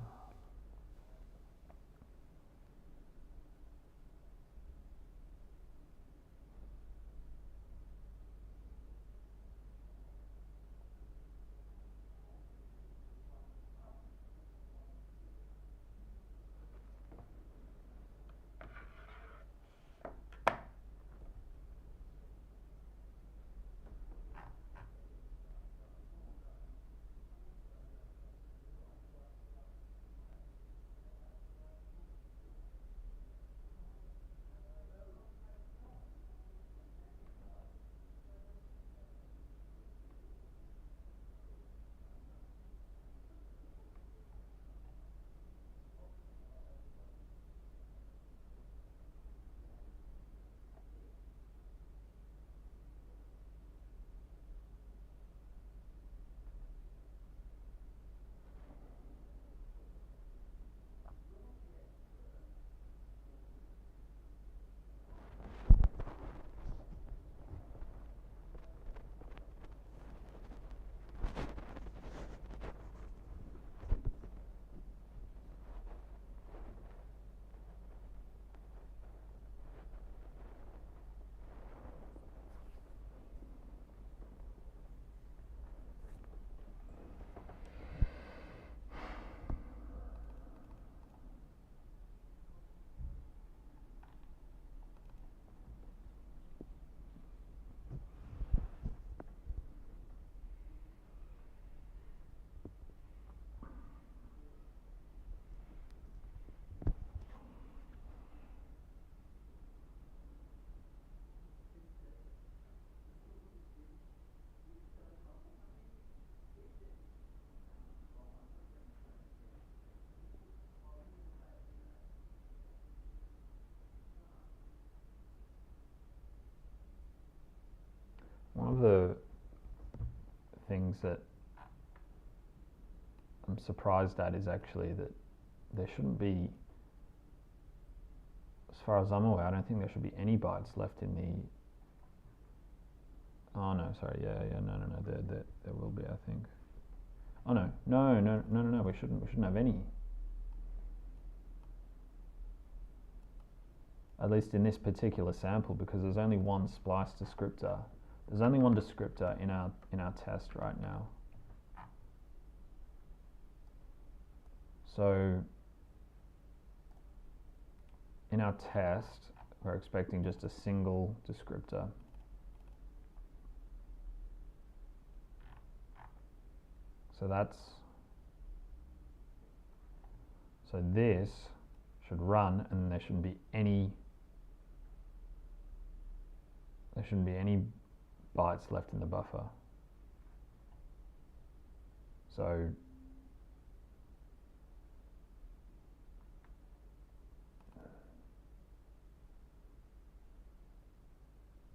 of the things that I'm surprised at is actually that there shouldn't be, as far as I'm aware, I don't think there should be any bytes left in the. Oh no, sorry, no, there will be, I think. Oh no, we shouldn't have any. At least in this particular sample, because there's only one splice descriptor. There's only one descriptor in our test right now. So in our test, we're expecting just a single descriptor. So this should run, and there shouldn't be any bytes left in the buffer. So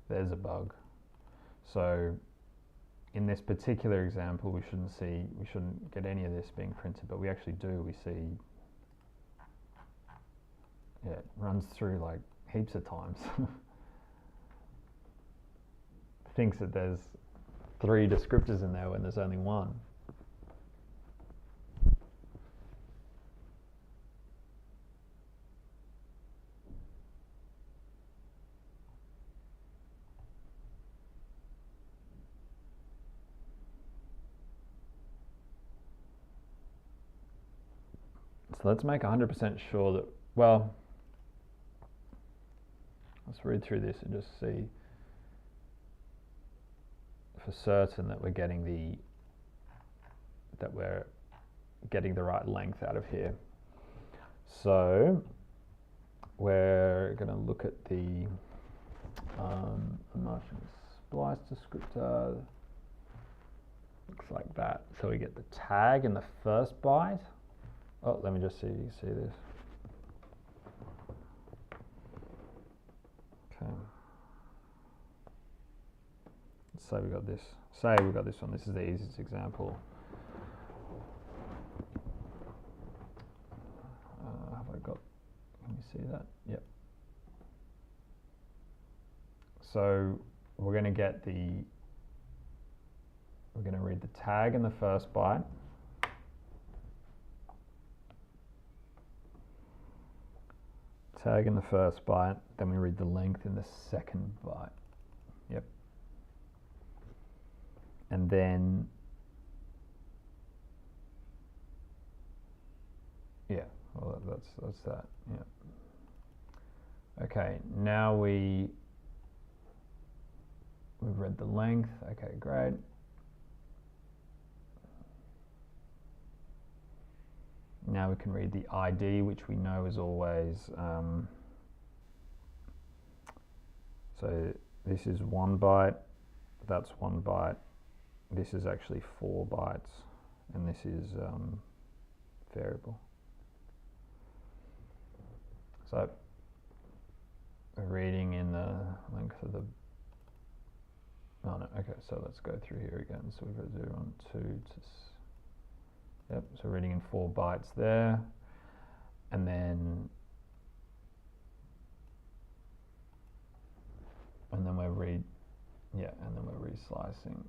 there's a bug. So in this particular example, we shouldn't get any of this being printed, but we actually do. We see, yeah, it runs through like heaps of times. Thinks that there's 3 descriptors in there when there's only one. So let's make 100% sure that, well, let's read through this and just see for certain that we're getting the right length out of here. So we're going to look at the marching splice descriptor. Looks like that. So we get the tag in the first byte. Oh, let me just see this. Okay. Let's say we got this. Say we got this one. This is the easiest example. Have I got? Can you see that? Yep. So we're going to get the. We're going to read the tag in the first byte. Tag in the first byte, then we read the length in the second byte. Yep. And then, yeah, well, that's that. Yeah. Okay, now we've read the length. Okay, great. Now we can read the ID, which we know is always, so this is 1 byte, that's 1 byte, this is actually 4 bytes, and this is variable. So we're reading in the length of the, oh no, okay, so let's go through here again. So we've got 0, 1, 2 to, yep, so reading in 4 bytes there, and then we're reslicing.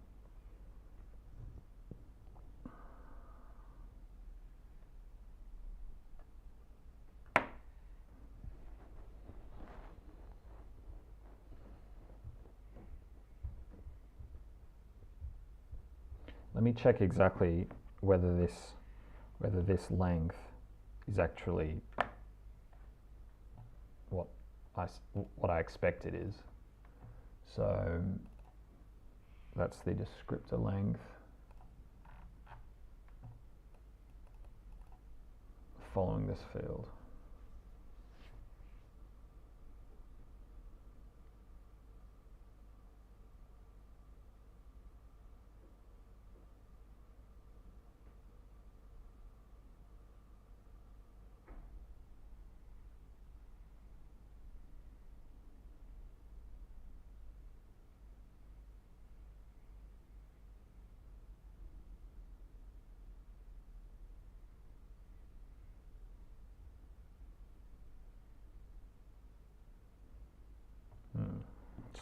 Let me check exactly whether this length is actually what I expect it is. So that's the descriptor length following this field.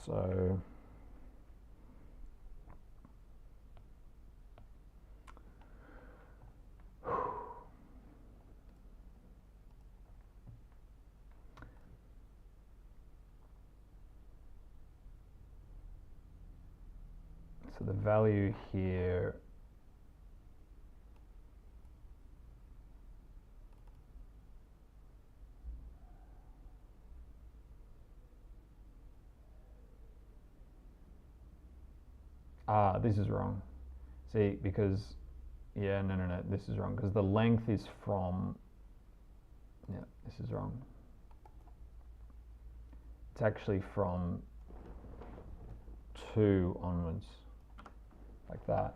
So the value here this is wrong. See, because, yeah, no, this is wrong, because the length is from, yeah, this is wrong. It's actually from 2 onwards, like that.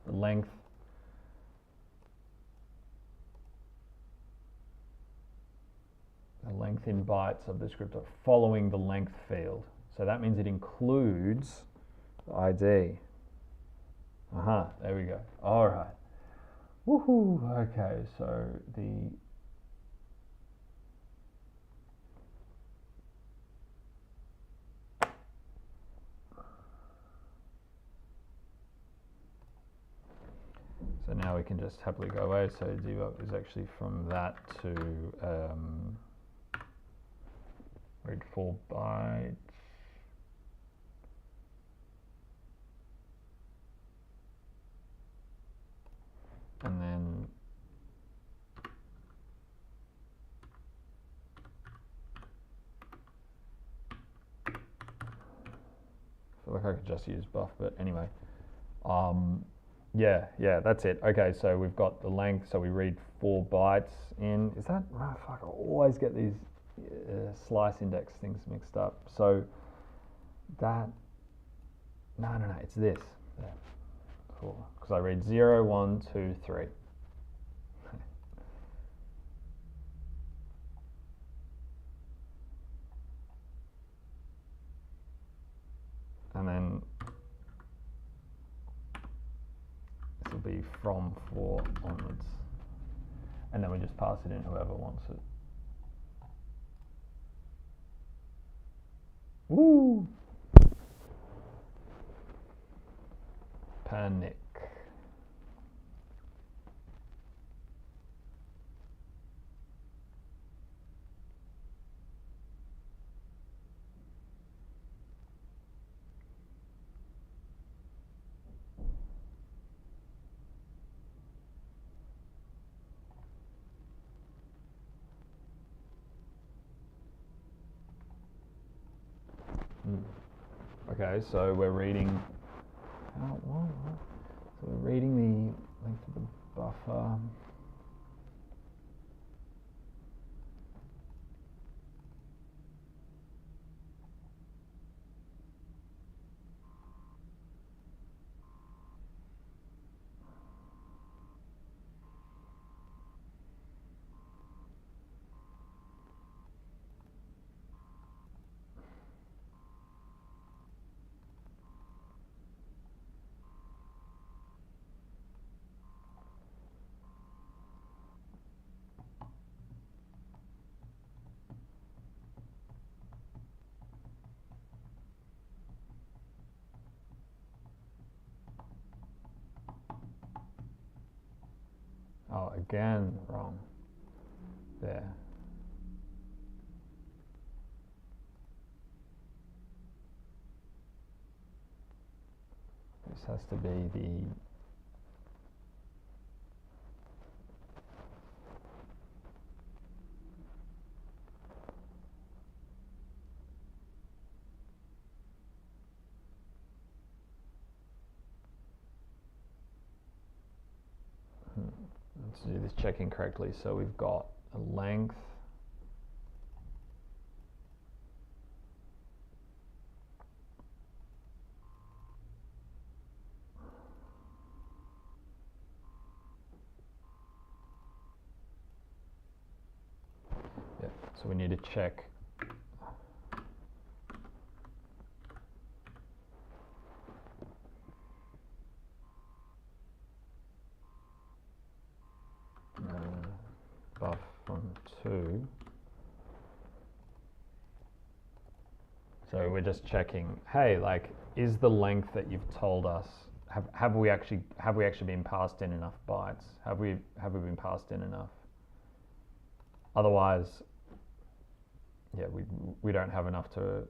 The length in bytes of the descriptor following the length field. So that means it includes the ID. There we go. All right. Woohoo. Okay, so so now we can just happily go away. So debug is actually from that to read 4 bytes. And then I feel like I could just use buff, but anyway. Yeah, that's it. Okay, so we've got the length, so we read 4 bytes in. Is that, oh, fuck, I always get these slice index things mixed up. So that, no, it's this. Yeah. Cool. Because I read 0, 1, 2, 3. And then this will be from 4 onwards. And then we just pass it in whoever wants it. Woo! Panic. Okay, so we're reading. So we're reading the length of the buffer. Oh, again, wrong. There. This has to be the let's do this checking correctly. So we've got a length. Yeah, so we need to check buff from 2. So we're just checking, hey, like, is the length that you've told us, have we actually been passed in enough bytes? Have we been passed in enough? Otherwise, yeah, we don't have enough to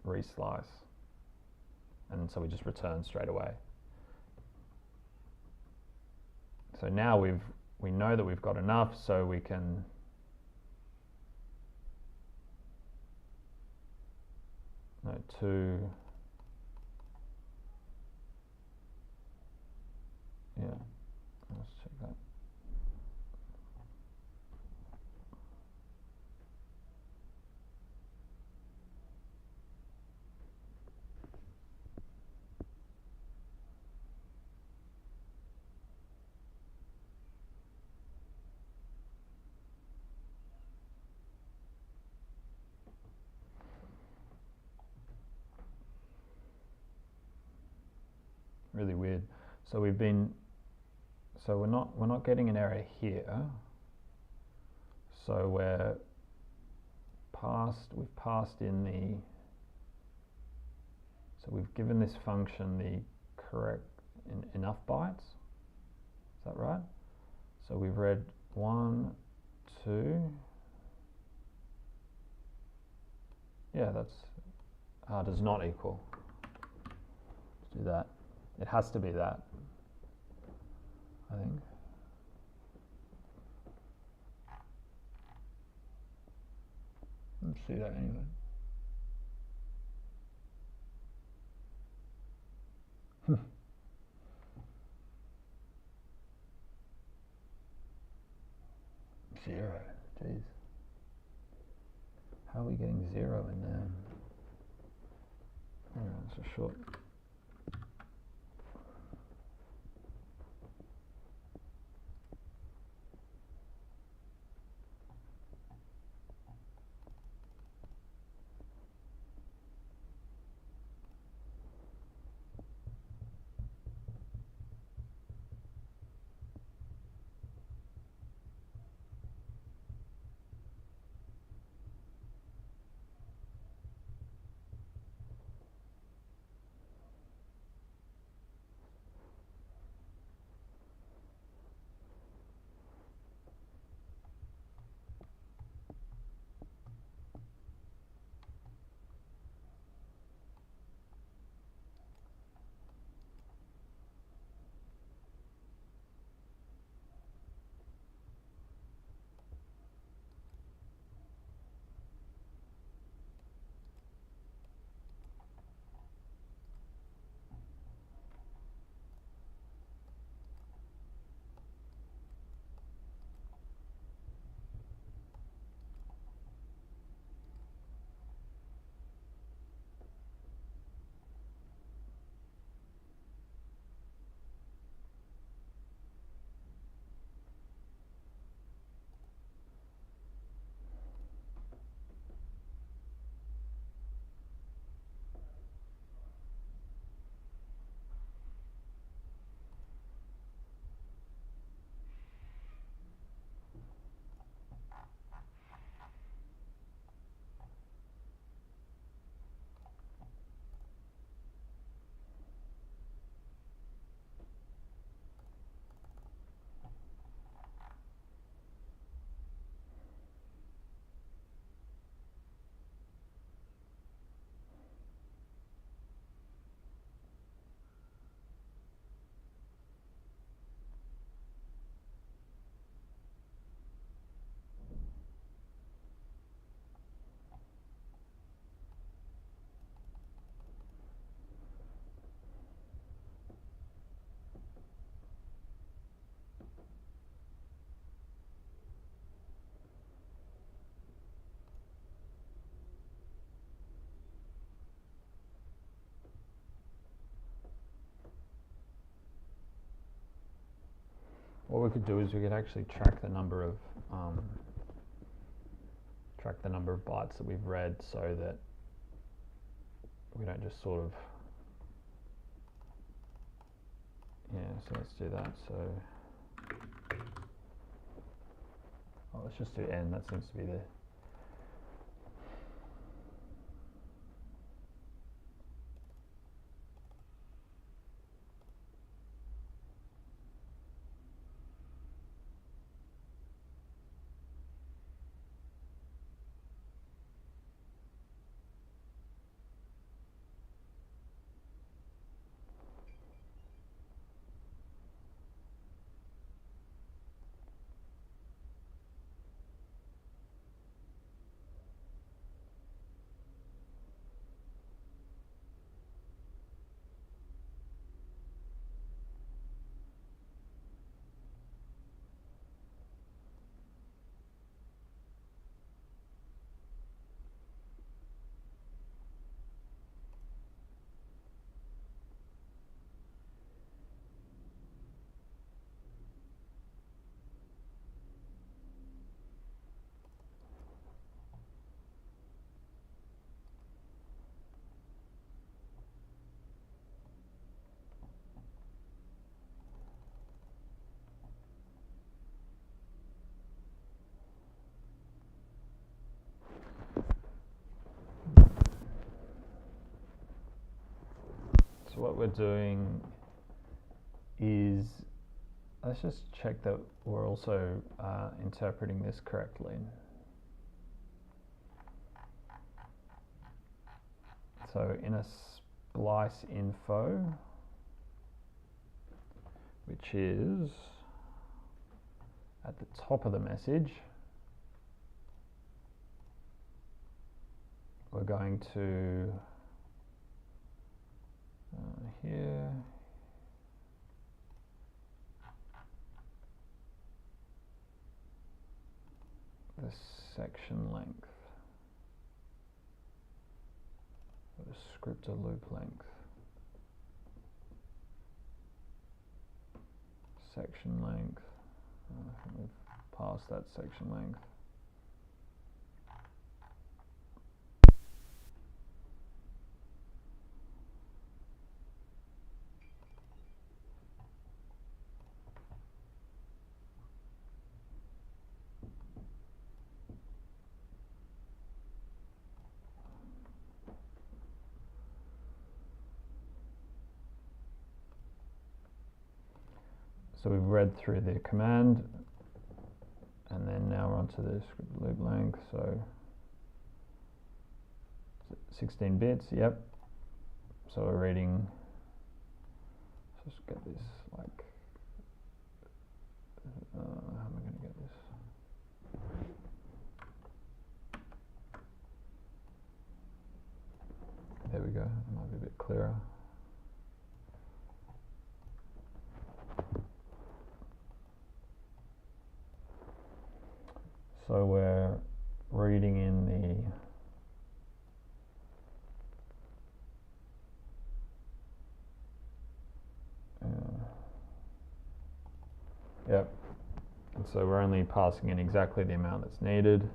reslice, and so we just return straight away. So now we know that we've got enough, so we can yeah, let's check that. Really weird. So we're not getting an error here. So we've passed in so we've given this function the correct enough bytes. Is that right? So we've read 1, 2. Yeah, that's does not equal. Let's do that. It has to be that, I think. Let's do that anyway. Zero, jeez. How are we getting 0 in there? Anyway, it's a short. What we could do is we could actually track the number of bytes that we've read, so that we don't just sort of, yeah, so let's do that. So let's just do n, that seems to be the So what we're doing is, let's just check that we're also interpreting this correctly. So in a splice info, which is at the top of the message, we're going to here, the section length, the descriptor loop length, section length. I think we've passed that section length. So we've read through the command, and then now we're onto the script loop length. So 16 bits, yep. So we're reading, let's just get this like, how am I going to get this? There we go, it might be a bit clearer. So we're reading in the, yep. And so we're only passing in exactly the amount that's needed.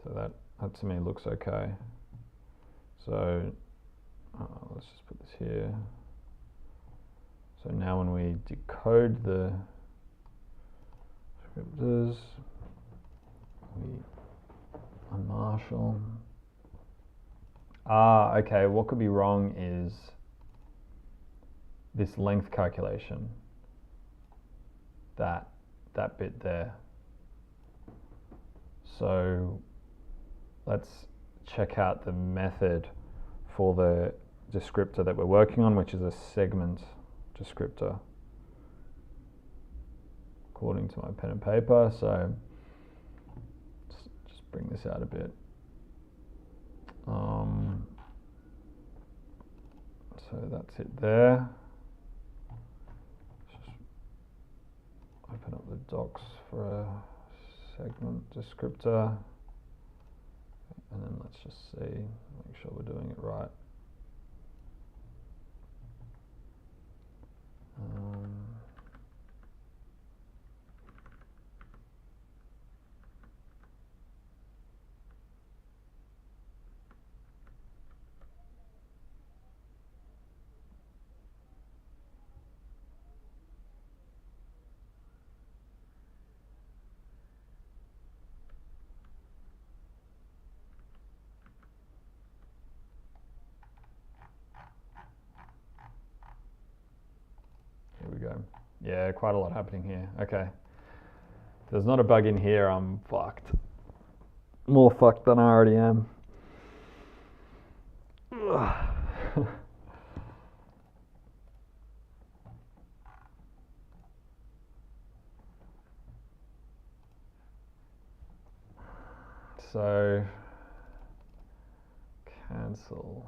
So that to me looks okay. So let's just put this here. So now when we decode the descriptors, we unmarshal. Okay, what could be wrong is this length calculation, that bit there. So let's check out the method for the descriptor that we're working on, which is a segment descriptor, according to my pen and paper. So just bring this out a bit. So that's it there. Just open up the docs for a segment descriptor. And then let's just see, make sure we're doing it right. Here we go. Yeah, quite a lot happening here. Okay. If there's not a bug in here, I'm fucked. More fucked than I already am. So, cancel.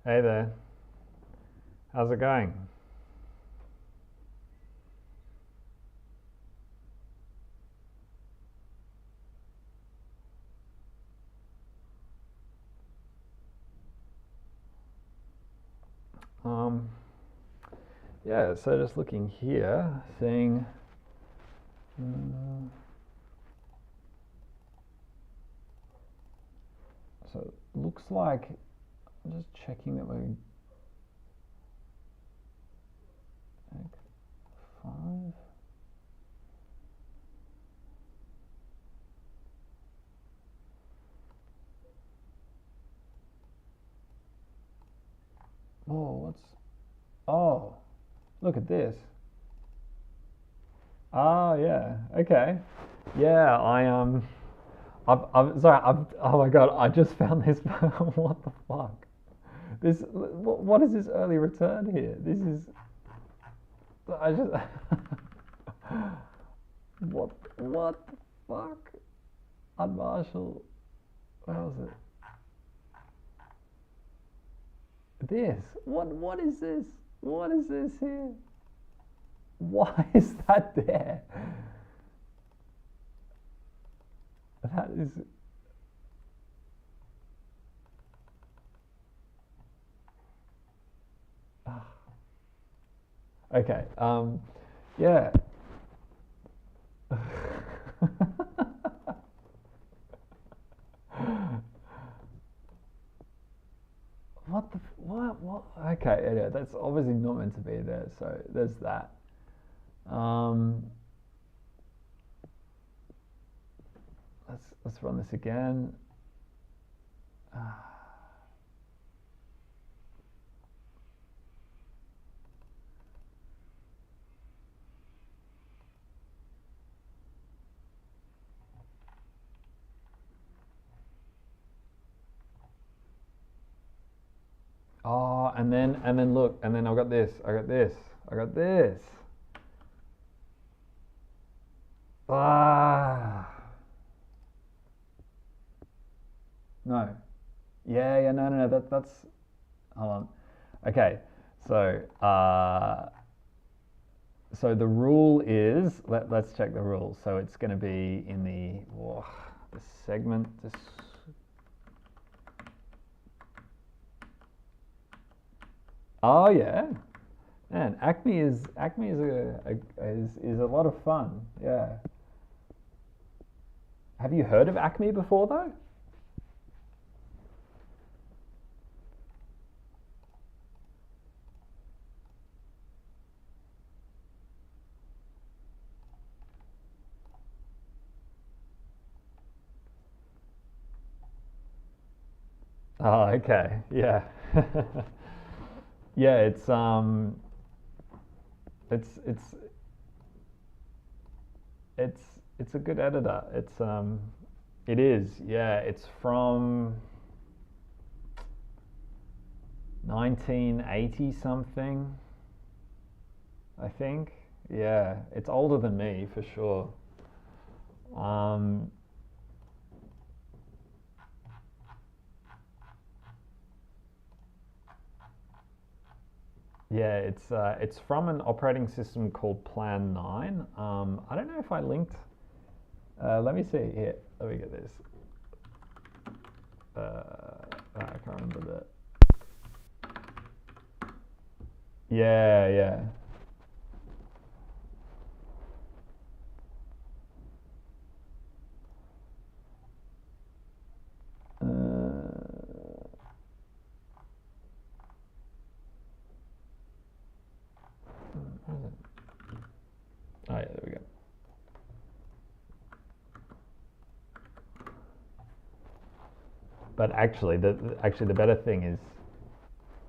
Hey there. How's it going? Um, yeah, so just looking here, seeing. So it looks like, I'm just checking that we're. 5. Oh, oh, look at this. Oh, yeah, okay. Yeah, oh my god, I just found this. What the fuck? What is this early return here? I just, what the fuck? Unmarshal, where was it? What is this? What is this here? Why is that there? That is. Okay. Yeah. What? Okay, yeah, that's obviously not meant to be there. So there's that. Let's run this again. Oh, and then look, and then I got this. Ah. No. Yeah, no. That's. Hold on. Okay, so so the rule is, let's check the rule. So it's going to be in the segment. Oh yeah, man. Acme is a lot of fun. Yeah. Have you heard of Acme before though? Oh, okay. Yeah. Yeah, it's it's it's it's a good editor. It is. Yeah, it's from 1980 something, I think. Yeah, it's older than me for sure. Um, yeah, it's from an operating system called Plan 9. I don't know if I linked. Let me see here. Let me get this. I can't remember that. Yeah. Oh yeah, there we go. But actually, the better thing is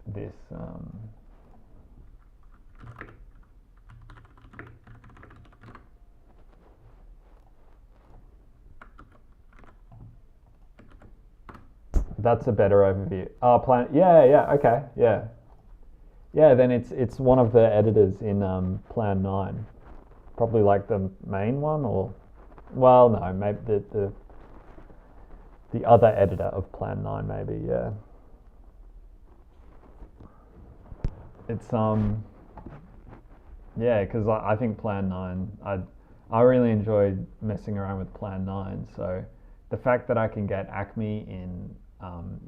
this. That's a better overview. Oh, plan. Yeah. Okay. Yeah. Then it's one of the editors in Plan 9. Probably like the main one, or well, no, maybe the other editor of Plan 9, maybe. Yeah. it's yeah, because I think Plan 9, I really enjoyed messing around with Plan 9. So the fact that I can get Acme in,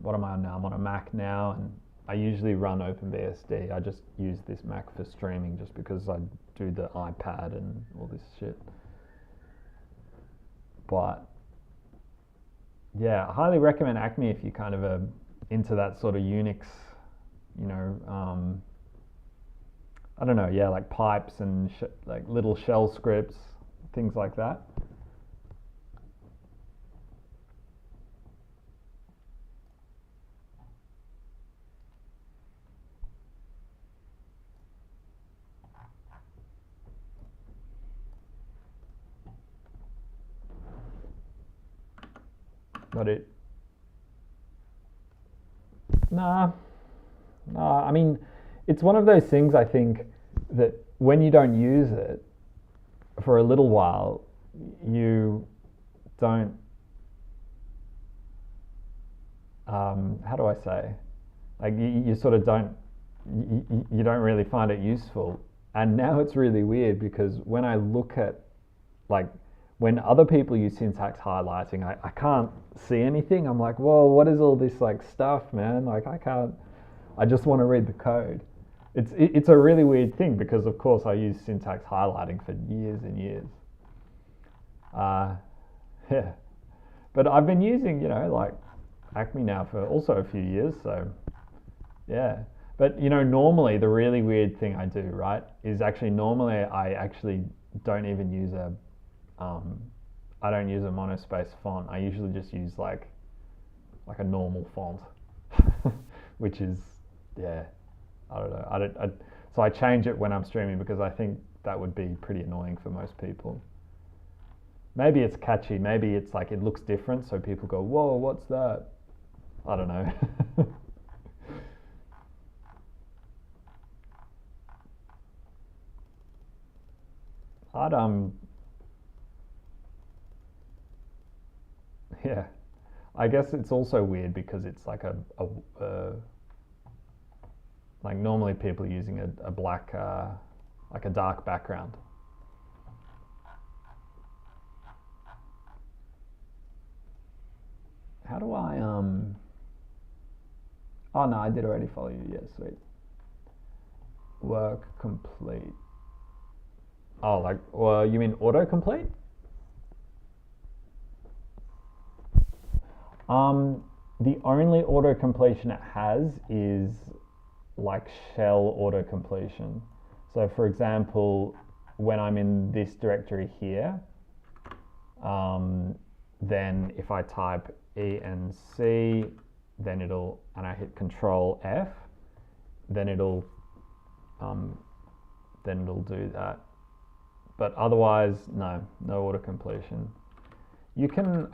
what am I on now? I'm on a Mac now, and I usually run OpenBSD. I just use this Mac for streaming just because I do the iPad and all this shit. But yeah, I highly recommend Acme if you kind of are into that sort of Unix, you know, I don't know, yeah, like pipes and like little shell scripts, things like that. But nah, I mean, it's one of those things I think that when you don't use it for a little while, you don't, how do I say? Like you sort of don't, you don't really find it useful. And now it's really weird because when I look at, like, when other people use syntax highlighting, I can't see anything. I'm like, whoa, what is all this like stuff, man? Like I can't, I just want to read the code. It's a really weird thing because of course I use syntax highlighting for years and years. Yeah, but I've been using, you know, like Acme now for also a few years, so yeah. But you know, normally the really weird thing I do, right, is actually normally I actually don't even use I don't use a monospace font. I usually just use like a normal font, which is, yeah, I don't know. So I change it when I'm streaming because I think that would be pretty annoying for most people. Maybe it's catchy. Maybe it's like it looks different, so people go, "Whoa, what's that?" I don't know. I'd yeah. I guess it's also weird because it's like like normally people are using a black, like a dark background. How do I, oh no, I did already follow you, yeah, sweet. Work complete. Oh, like, well, you mean autocomplete? The only auto completion it has is like shell auto completion. So for example, when I'm in this directory here, then if I type ENC, then and I hit Control F, then it'll do that. But otherwise, no auto completion. You can,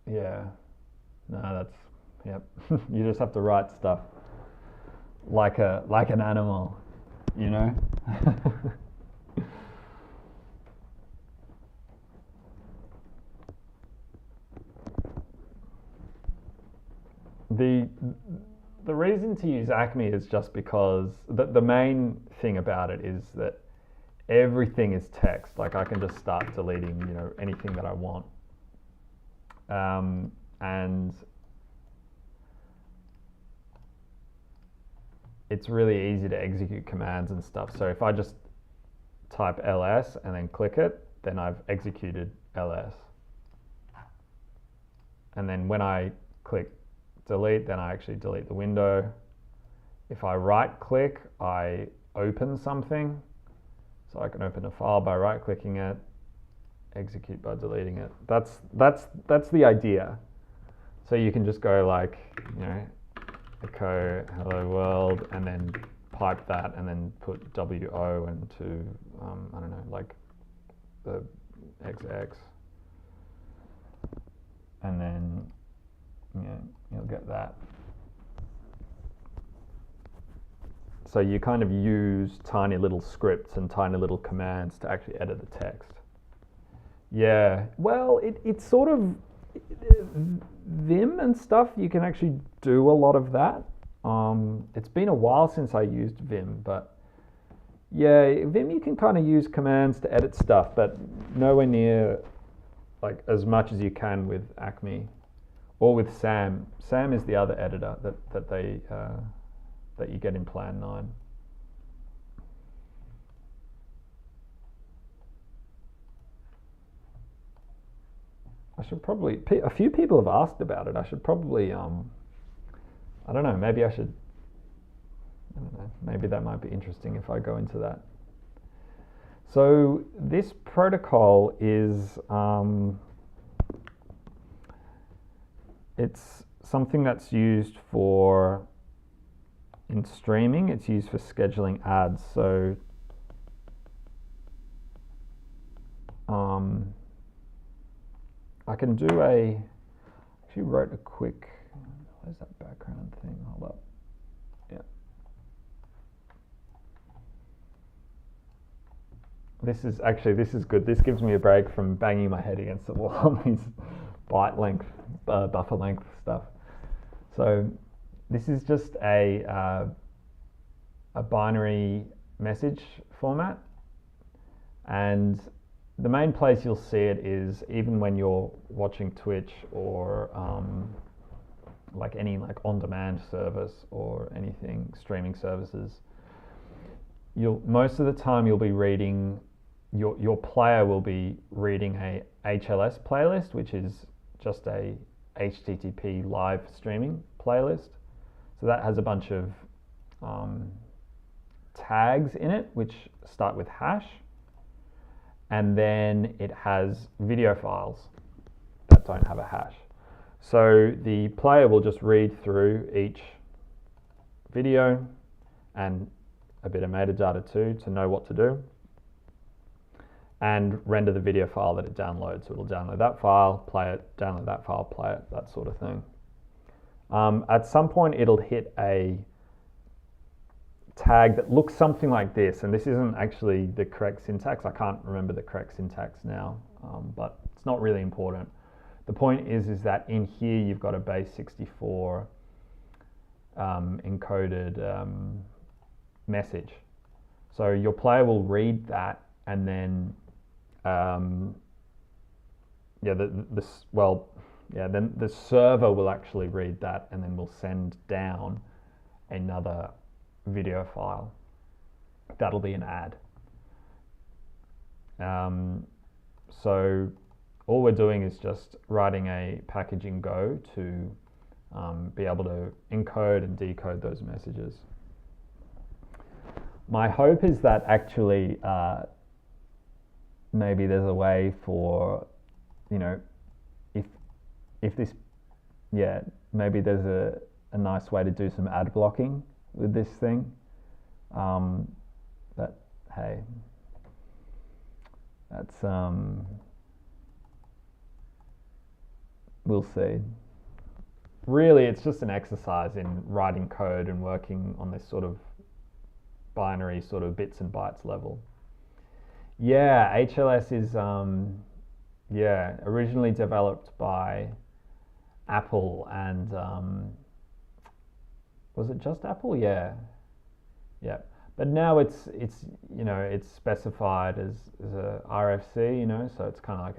yeah, no, that's, yep. You just have to write stuff like an animal, you know. The reason to use Acme is just because the main thing about it is that everything is text. Like I can just start deleting, you know, anything that I want. And it's really easy to execute commands and stuff. So if I just type ls and then click it, then I've executed ls. And then when I click delete, then I actually delete the window. If I right click, I open something. So I can open a file by right clicking it, execute by deleting it. That's the idea. So you can just go like, you know, echo hello world and then pipe that and then put WO into, I don't know, like the XX. And then, yeah, you'll get that. So you kind of use tiny little scripts and tiny little commands to actually edit the text. Yeah, well, it's sort of, Vim and stuff, you can actually do a lot of that. It's been a while since I used Vim, but yeah, Vim you can kind of use commands to edit stuff, but nowhere near like as much as you can with Acme or with Sam. Sam is the other editor that you get in Plan 9. I should probably, a few people have asked about it. I should probably, I don't know, maybe I should, I don't know, maybe that might be interesting if I go into that. So this protocol is, it's something that's used for, in streaming, it's used for scheduling ads. So I can do actually wrote a quick, where's that background thing? Hold up. Yeah. This is good. This gives me a break from banging my head against the wall on these byte length, buffer length stuff. So this is just a binary message format, and the main place you'll see it is even when you're watching Twitch or like any like on-demand service or anything, streaming services. Most of the time you'll be reading, your player will be reading a HLS playlist, which is just a HTTP live streaming playlist. So that has a bunch of tags in it, which start with hash. And then it has video files that don't have a hash. So the player will just read through each video and a bit of metadata too to know what to do, and render the video file that it downloads. So it'll download that file, play it, download that file, play it, that sort of thing. At some point it'll hit a tag that looks something like this, and this isn't actually the correct syntax. I can't remember the correct syntax now, but it's not really important. The point is that in here you've got a base 64 encoded message. So your player will read that, and then then the server will actually read that, and then will send down another video file. That'll be an ad. So all we're doing is just writing a package in Go to be able to encode and decode those messages. My hope is that actually maybe there's a way for, if this, maybe there's a nice way to do some ad blocking with this thing. But hey, that's we'll see. Really, it's just an exercise in writing code and working on this sort of binary sort of bits and bytes level. Yeah, HLS is originally developed by Apple, and was it just Apple? Yeah. But now it's specified as a RFC, so it's kind of like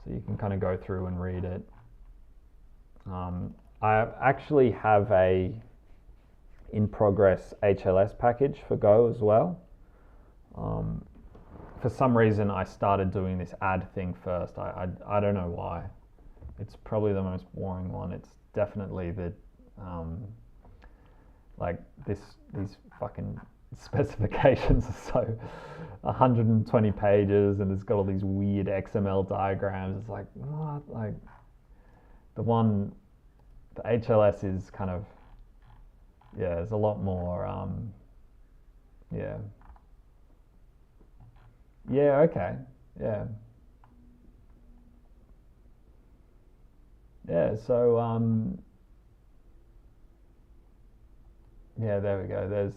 so you can kind of go through and read it. I actually have a in progress HLS package for Go as well. For some reason I started doing this ad thing first. I don't know why. It's probably the most boring one. It's definitely the like these fucking specifications are so 120 pages, and it's got all these weird XML diagrams. It's like, what? Like the HLS is kind of, there's a lot more okay. So there we go. There's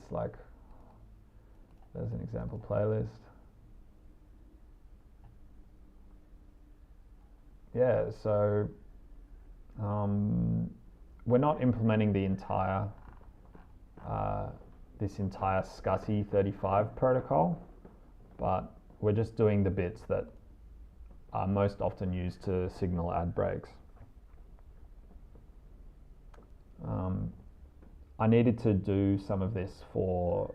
an example playlist. yeah, so we're not implementing the entire this entire SCTE 35 protocol, but we're just doing the bits that are most often used to signal ad breaks. I needed to do some of this for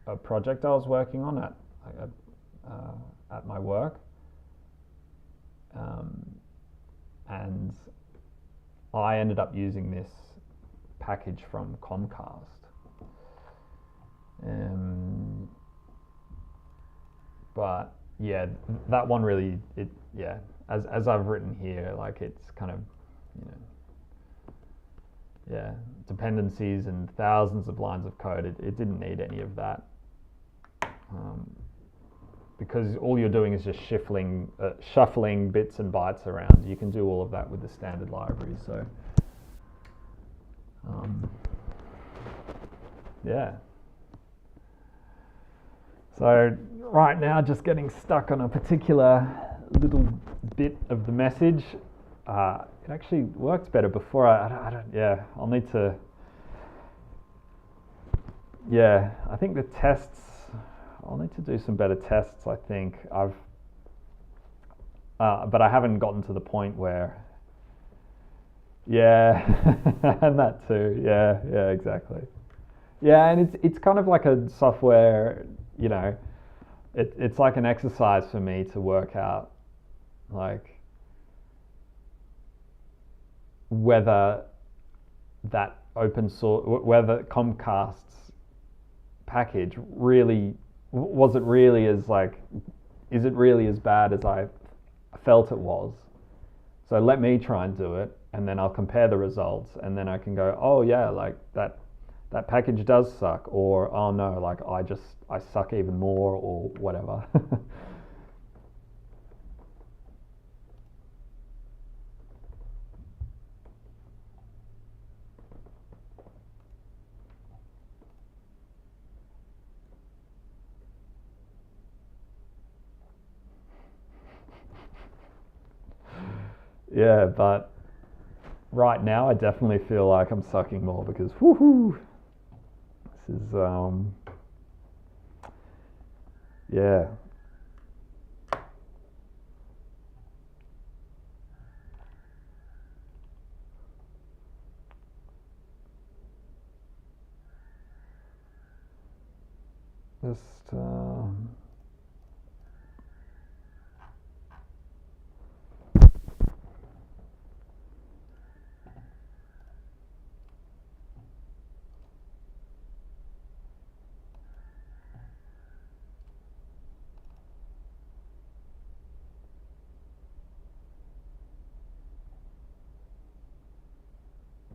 a project I was working on at my work, and I ended up using this package from Comcast. But yeah, that one really, as I've written here, like it's kind of, dependencies and thousands of lines of code. It didn't need any of that, because all you're doing is just shuffling bits and bytes around. You can do all of that with the standard library. So yeah. So right now, just getting stuck on a particular little bit of the message. It actually worked better before. I'll need to. Yeah, I think the tests. I'll need to do some better tests. I think but I haven't gotten to the point where. Yeah, and that too. Yeah, exactly. Yeah, and it's kind of like a software. It's like an exercise for me to work out, like, whether that open source, whether Comcast's package really, is it really as bad as I felt it was? So let me try and do it, and then I'll compare the results, and then I can go, oh yeah, like that package does suck, or oh no, like I suck even more, or whatever. Yeah, but right now I definitely feel like I'm sucking more, because woohoo, this is yeah. Just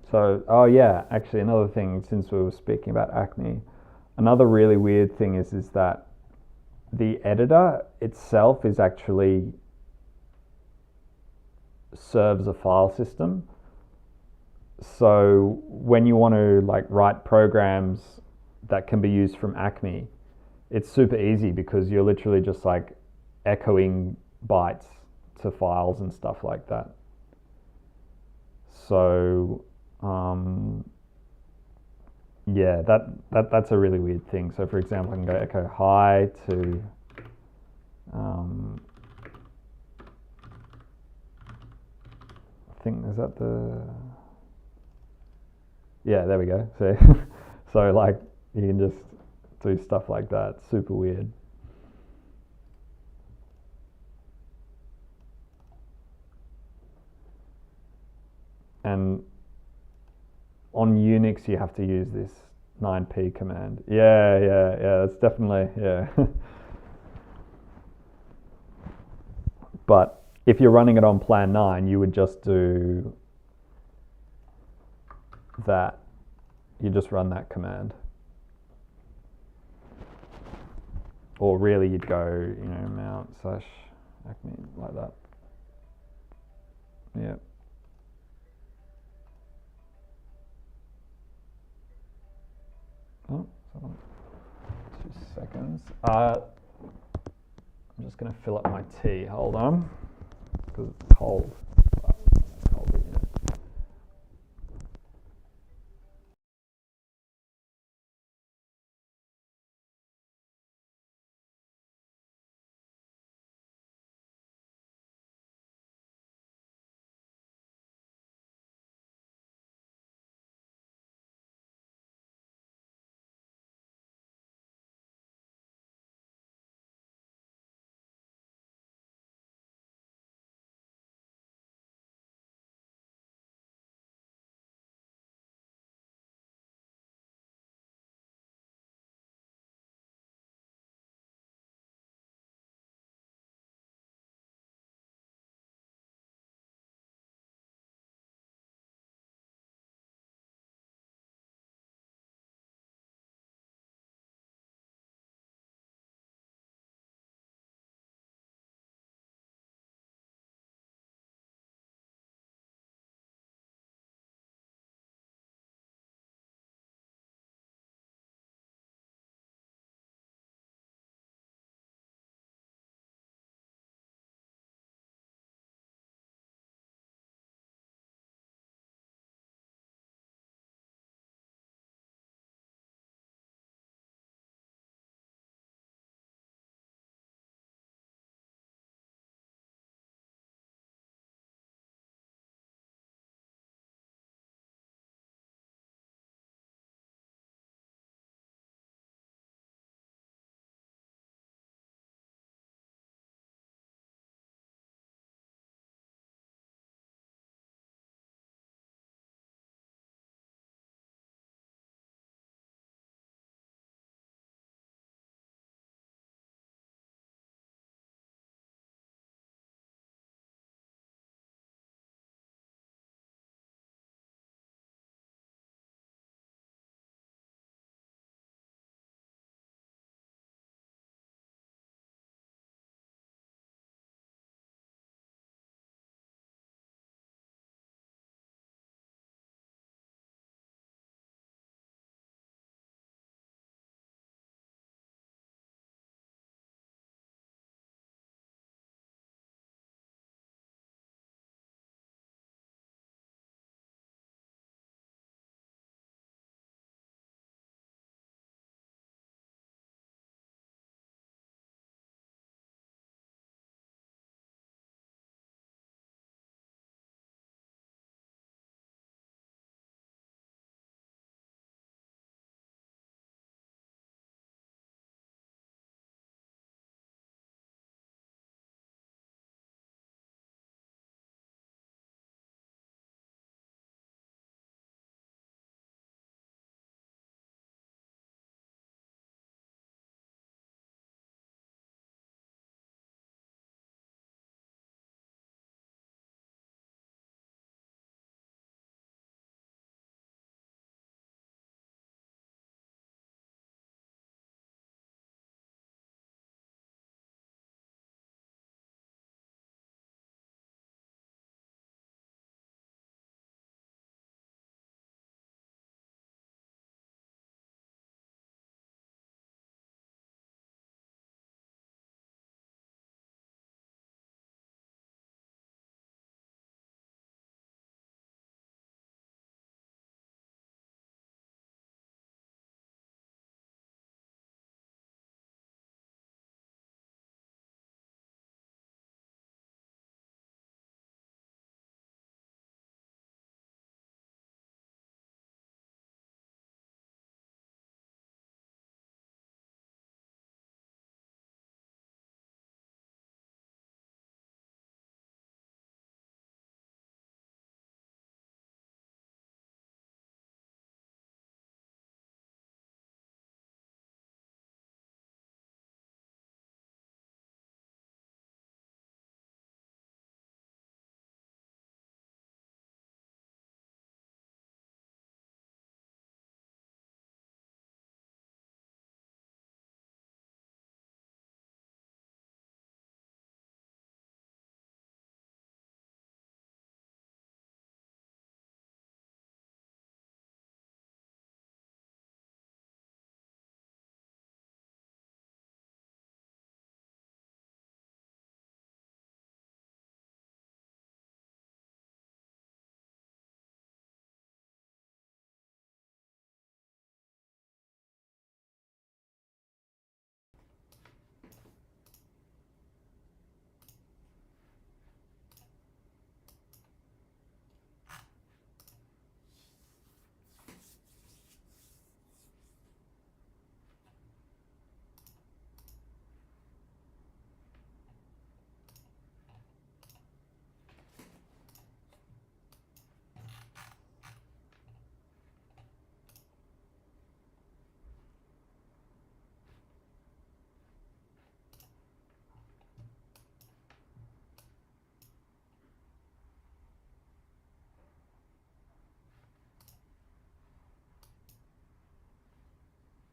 So, oh yeah, actually another thing, since we were speaking about Acme, another really weird thing is that the editor itself is actually serves a file system. So when you want to like write programs that can be used from Acme, it's super easy, because you're literally just like echoing bytes to files and stuff like that. So yeah, that's a really weird thing. So for example, I can go echo hi to I think, is that the, yeah, there we go. So like you can just do stuff like that. Super weird. And on Unix, you have to use this 9p command. Yeah, that's definitely, yeah. But if you're running it on plan 9, you would just do that. You just run that command. Or really, you'd go, mount / acme, like that. Yeah. Oh, 2 seconds. I'm just going to fill up my tea. Hold on, because it's cold.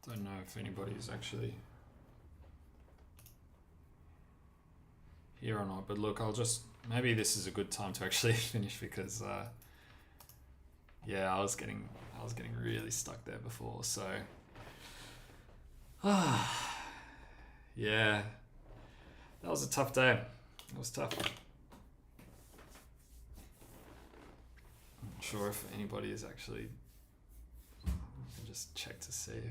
Don't know if anybody's actually here or not, but look, maybe this is a good time to actually finish because yeah, I was getting really stuck there before, so yeah, that was a tough day. It was tough. I'm not sure if anybody is actually, I can just check to see.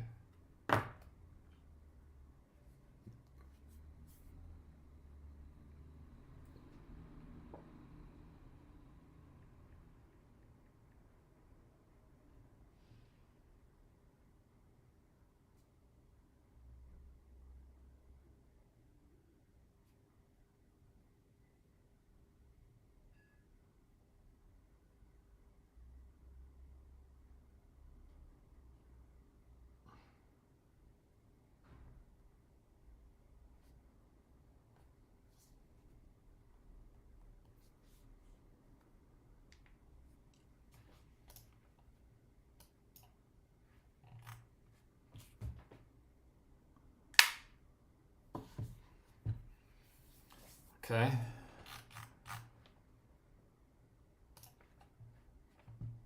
Okay.